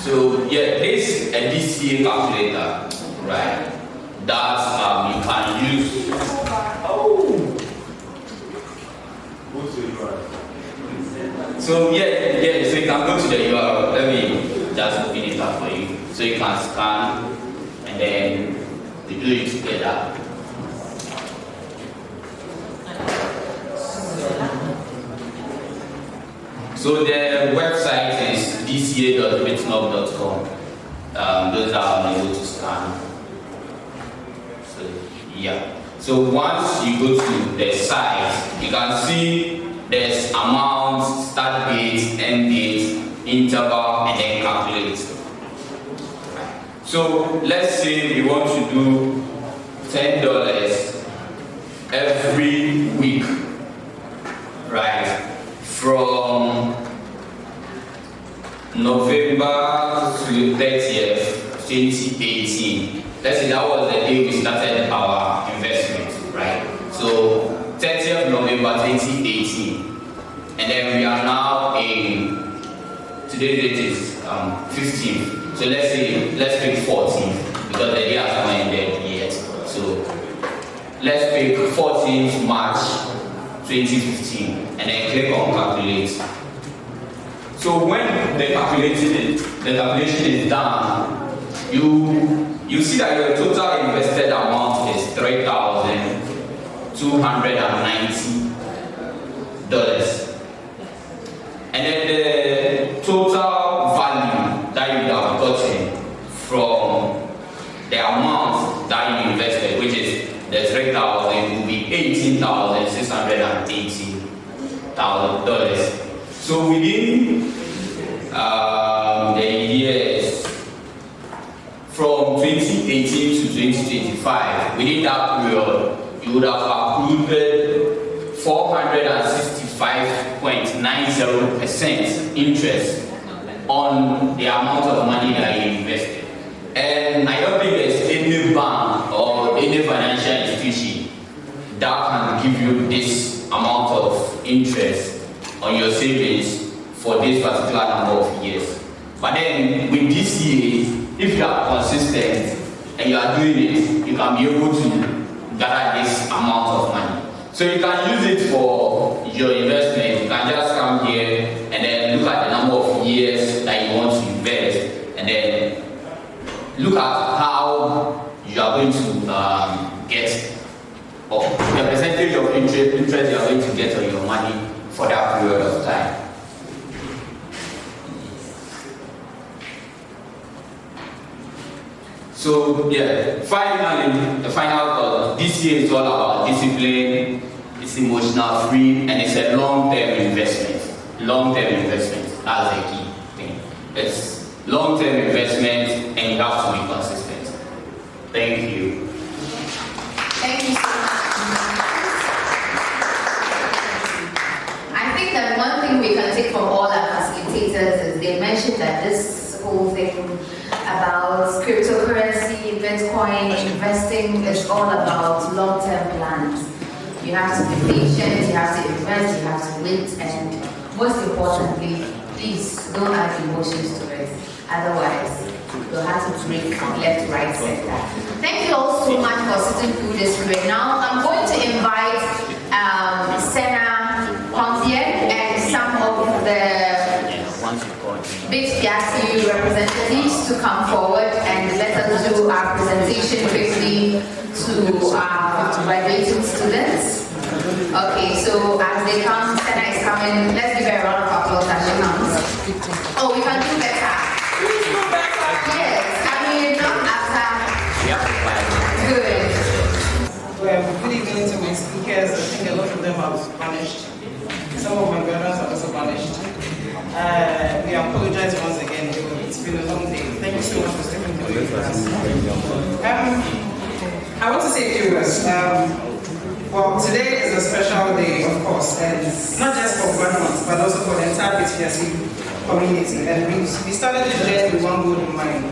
So yeah, this is a DCA calculator, right? That you can use. Oh. So yeah, so you can go to the URL. Let me just open it up for you. So you can scan and then we do it together. So the website is dca.bitnob.com. Those are able to scan. So yeah. So once you go to the site, you can see there's amount, start date, end date, interval, and then calculate. So let's say we want to do $10 every week, right? From November to 30th, 2018. Let's say that was the day we started our investment, right? So 30th November 2018. And then we are now in, today's date is 15th. So let's pick 14th because the day has not ended yet. So let's pick 14th March 2015 and then click on calculate. So when the calculation is done, you see that your total invested amount is $3,290. And then the total value that you have gotten from the amount that you invested, which is the $3,000, will be $18,680. So within the years from 2018 to 2025, within that period, you would have accrued 465.90% interest on the amount of money that you invested. And I don't think there's any bank or any financial institution that can give you this amount of interest on your savings for this particular number of years. But then with this year, if you are consistent and you are doing it, you can be able to gather this amount of money. So you can use it for your investment. You can just come here and then look at the number of years that you want to invest and then look at how you are going to get or the percentage of interest you are going to get on your money for that period of time. So yeah, finally, the final thought, this year is all about discipline, it's emotional free, and it's a long-term investment. Long-term investment, that's the key thing. It's long-term investment and you have to be consistent. Thank you. Thank you so much. I think that one thing we can take from all our facilitators is they mentioned that this whole thing about cryptocurrency, Bitcoin, investing is all about long-term plans. You have to be patient, you have to invest, you have to wait, and most importantly, please don't add emotions to it. Otherwise, you'll have to break left, right, center. Thank you all so much for sitting through this period. Now, I'm going to invite Senna Pompier and some of the Bitfiasi representatives to come forward and let us do our presentation quickly to our graduating students. Okay, so as they come, Senna is coming. Let's give her a round of applause as she comes. Oh, we can do better. Yes, I mean, not after. Good. Well, good evening to my speakers. I think a lot of them have vanished. Some of my brothers have also vanished. We apologize once again. It's been a long day. Thank you so much for stepping through the class. I want to say a few words. Well, today is a special day, of course, and not just for graduates, but also for the entire Bitfiasi community. And we started this journey with one goal in mind,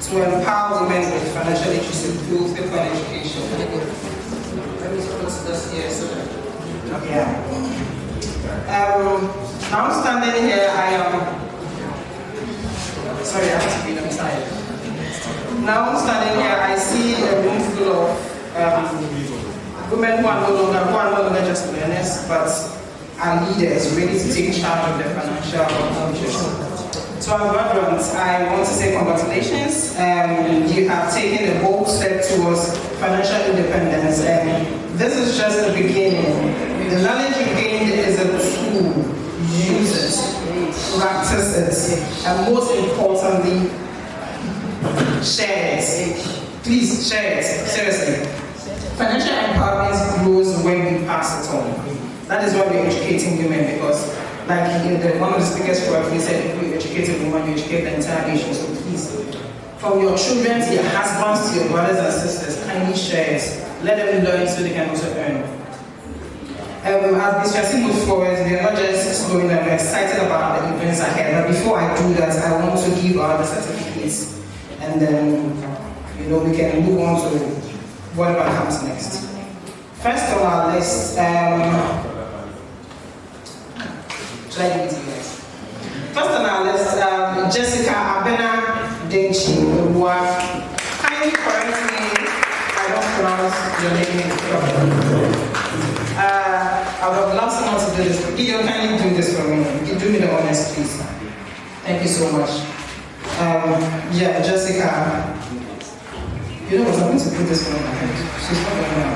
to empower women with financial literacy through Bitcoin education. Let me put this here so that, yeah. Now I'm standing here, I am, sorry, I have to be inside. Now I'm standing here, I see a room full of women who are no longer just learners, but are leaders ready to take charge of their financial futures. To our graduates, I want to say congratulations. You have taken a bold step towards financial independence, and this is just the beginning. The knowledge you gained is a tool. Use it, practice it, and most importantly, share it. Please share it, seriously. Financial empowerment grows when we pass it on. That is why we're educating women, because like one of the speakers correctly said, if you educate a woman, you educate the entire nation. So please, from your children to your husbands to your brothers and sisters, kindly share it. Let them learn so they can also earn. As Bitfiasi moves forward, we are not just slowing down, we're excited about the events ahead. But before I do that, I want to give out the certificates, and then we can move on to whatever comes next. First on our list, should I give it to you guys? First on our list, Jessica Abena Denchi. Kindly correct me if I don't pronounce your name properly. I would have loved someone to do this. Gideon, kindly do this for me. Do me the honors, please. Thank you so much. Yeah, Jessica. You know what, I'm going to put this one on my head. She's not going to know.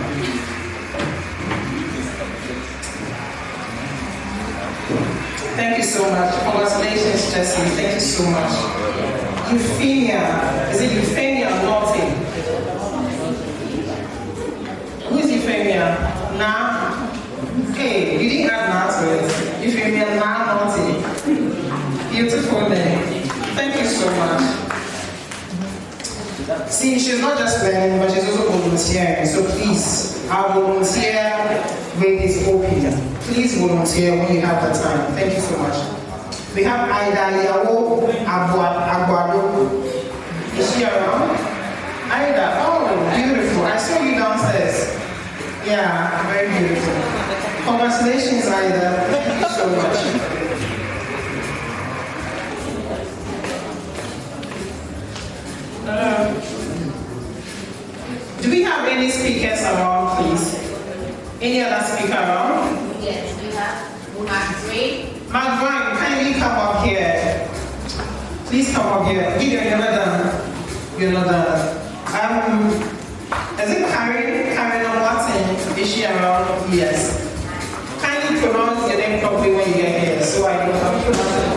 Thank you so much. Congratulations, Jessie. Thank you so much. Euphemia. Is it Euphemia or Naughty? Who is Euphemia? Nah. Hey, you didn't add nah to it. Euphemia, nah, Naughty. Beautiful name. Thank you so much. See, she's not just learning, but she's also volunteering. So please, our volunteer rate is open. Please volunteer when you have the time. Thank you so much. We have Aida Yawo Aguado. Is she around? Aida, oh, beautiful. I saw you downstairs. Yeah, very beautiful. Congratulations, Aida. Thank you so much. Do we have any speakers around, please? Any other speaker around? Yes, we have Mark Mark, kindly come up here. Please come up here. You're not done. You're not done. Is it Karen or Martin? Is she around? Yes. Kindly pronounce your name properly when you get here, so I know how to pronounce it.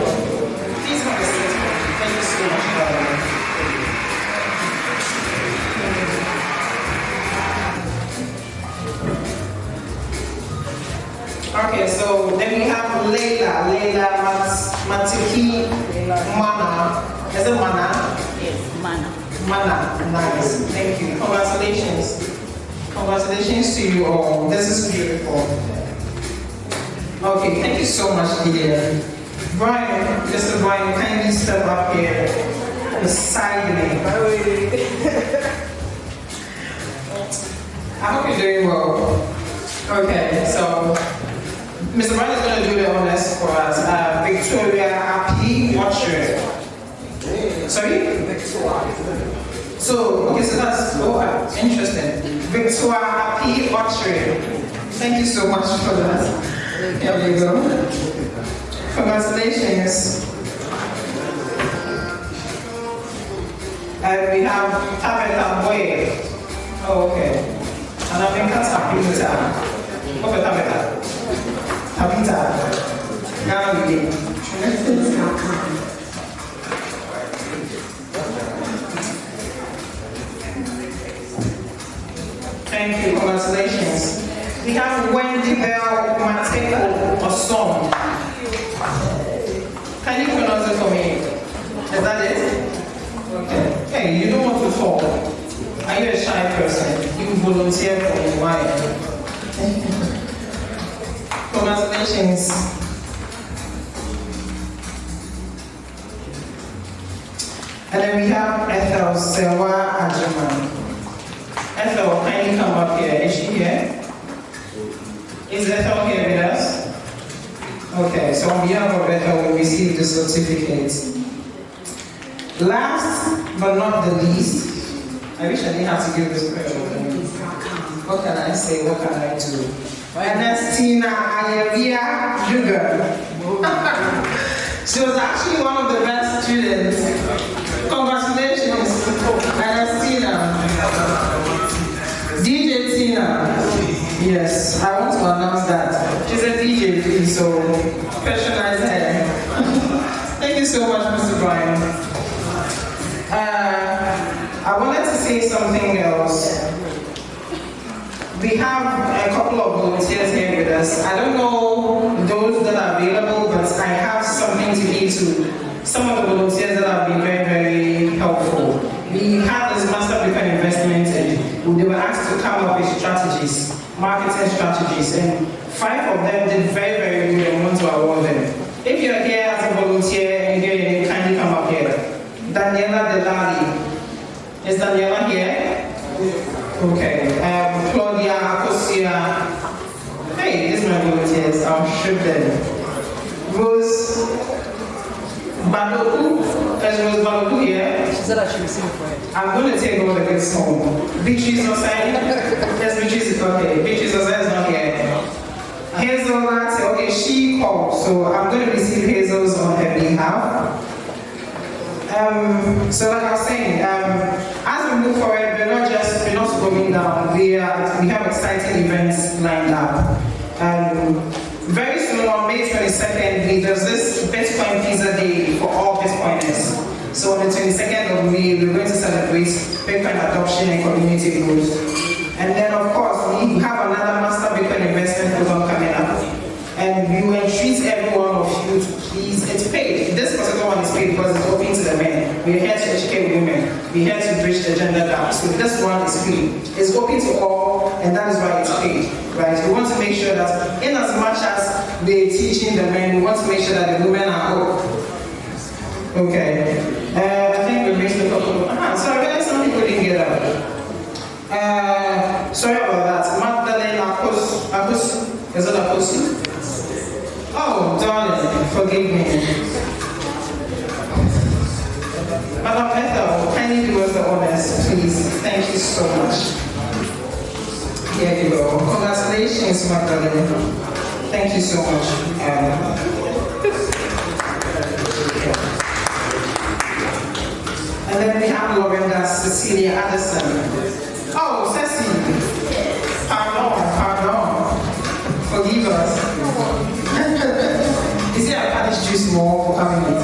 Please have a seat. Thank you so much, Karen. Okay, so then we have Leila Matiki Mana. Is it Mana? Yes, Mana. Mana, nice. Thank you. Congratulations. Congratulations to you all. This is beautiful. Okay, thank you so much, dear. Brian, Mr. Brian, kindly step up here beside me. I hope you're doing well. Okay, so Mr. Brian is going to do the honors for us. Victoria Api Watcher. Sorry? So, okay, so that's interesting. Victoria Api Watcher. Thank you so much for that. Here we go. Congratulations. And we have Tabitha Boy. Oh, okay. And I've been cut up in the time. Thank you, congratulations. We have Wendy Bell Mateko Osom. Can you pronounce it for me? Is that it? Okay. Hey, you don't want to talk. Are you a shy person? You volunteer for me. Why? Congratulations. And then we have Ethel Sewa Ajuman. Ethel, can you come up here? Is she here? Is Ethel here with us? Okay, so on behalf of Ethel, we received the certificate. Last but not the least, I wish I didn't have to give this prayer. What can I say? What can I do? Ernestina Ayavia Jugar. She was actually one of the best students. Congratulations, Ernestina. DJ Tina. Yes, I want to announce that. She's a DJ, please, so patronize her. Thank you so much, Mr. Brian. I wanted to say something else. We have a couple of volunteers here with us. I don't know those that are available, but I have something to give to some of the volunteers that have been very, very helpful. We had this master plan investment, and they were asked to come up with strategies, marketing strategies, and 5 of them did very, very good and want to award them. If you're here as a volunteer and you kindly come up here. Daniela Delali. Is Daniela here? Okay. Claudia Akosia. Hey, these are my volunteers. I'll shoot them. Rose Balogu. Is Rose Balogu here? She said I should be singing for her. I'm going to take all the good song. Beatrice Osai. Yes, Beatrice is okay. Beatrice Osai is not here. Hazel Latte. Okay, she called. So I'm going to receive Hazel's on her behalf. So like I was saying, as we move forward, we're not going down. We have exciting events lined up. Very soon on May 22nd, there's this Bitcoin Pizza Day for all Bitcoiners. So on the 22nd of May, we're going to celebrate Bitcoin adoption and community growth. And then of course, we have another Master Bitcoin Investment Program coming up. And we will entreat every one of you to please, it's paid. This particular one is paid because it's open to the men. We're here to educate women. We're here to bridge the gender gap. So this one is free. It's open to all, and that is why it's paid. Right? We want to make sure that in as much as we're teaching the men, we want to make sure that the women are up. Okay. I think we missed a couple of sorry, some people didn't get up. Sorry about that. Magdalene Akos, is it Akos? Oh, darling, forgive me. Madam Ethel, can you do us the honors, please? Thank you so much. Here you go. Congratulations, Magdalene. Thank you so much. And then we have Lorenda Cecilia Addison. Oh, Ceci. Pardon. Forgive us. Is it I punish you small for coming late?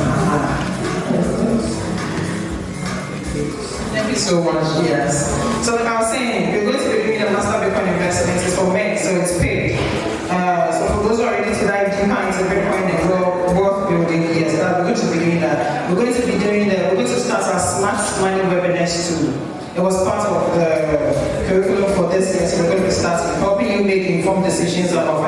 Thank you so much, yes. So like I was saying, we're going to be doing a Master Bitcoin investment. It's for men, so it's paid. So for those who are ready to dive deeper into Bitcoin and wealth building, yes, we're going to be doing that. We're going to start our Smart Money webinars too. It was part of the curriculum for this year, so we're going to be starting helping you make informed decisions about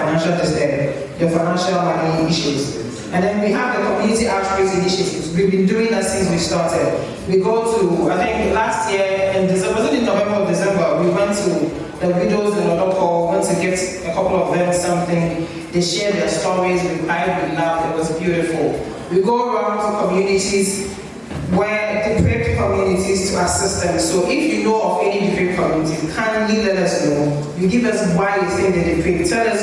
your financial money issues. And then we have the community outreach initiatives. We've been doing that since we started. We go to, I think last year in December, was it in November or December, we went to the widows in Odoko, went to get a couple of them something. They shared their stories, we cried, we laughed, it was beautiful. We go around to communities where deprived communities to assist them. So if you know of any deprived communities, kindly let us know. You give us why you think they're deprived. Tell us,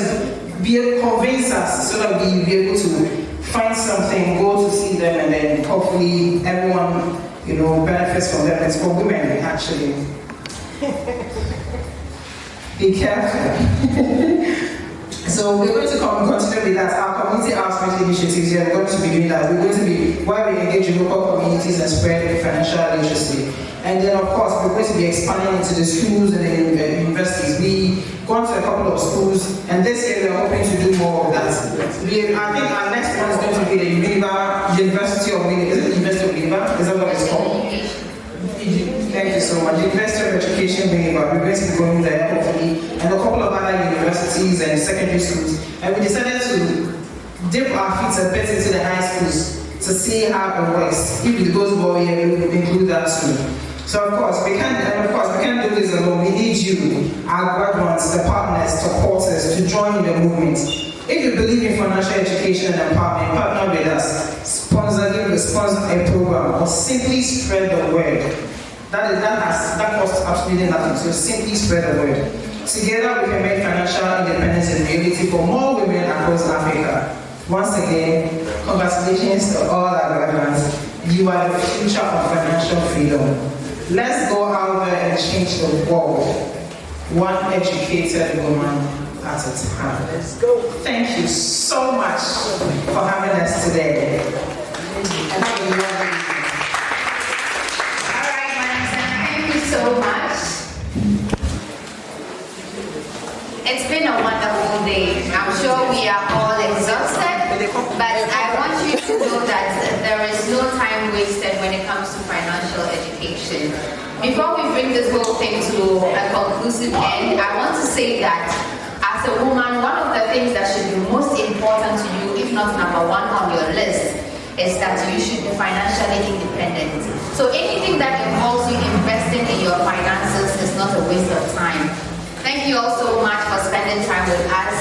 convince us so that we'll be able to find something, go to see them, and then hopefully everyone, benefits from them. It's for women, actually. Be careful. So we're going to continue with that. Our community outreach initiatives here, we're going to be doing that. We're going to be, where we engage in local communities and spread financial literacy. And then, of course, we're going to be expanding into the schools and the universities. We've gone to a couple of schools, and this year we're hoping to do more of that. I think our next one is going to be the University of Winneba. Is it the University of Winneba? Is that what it's called? Thank you so much. University of Education Winneba. We're going to be going there, hopefully, and a couple of other universities and secondary schools. And we decided to dip our feet a bit into the high schools to see how it works. If it goes well, yeah, we will include that too. So of course, we can't do this alone. We need you, our graduates, the partners, supporters, to join in the movement. If you believe in financial education and empowerment, partner with us, sponsor a program, or simply spread the word. That costs absolutely nothing. So simply spread the word. Together we can make financial independence a reality for more women across Africa. Once again, congratulations to all our graduates. You are the future of financial freedom. Let's go out there and change the world, one educated woman at a time. Let's go. Thank you so much for having us today. And have a lovely evening. All right, Madam, thank you so much. It's been a wonderful day. I'm sure we are all exhausted, but I want you to know that there is no time wasted when it comes to financial education. Before we bring this whole thing to a conclusive end, I want to say that as a woman, one of the things that should be most important to you, if not number one on your list, is that you should be financially independent. So anything that involves you investing in your finances is not a waste of time. Thank you all so much for spending time with us.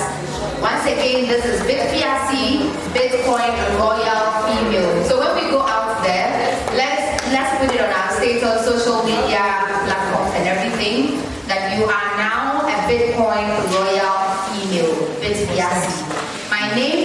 Once again, this is Bitfiasi, Bitcoin Royal Female. So when we go out there, let's put it on our status, social media platforms and everything, that you are now a Bitcoin Royal Female, Bitfiasi. My name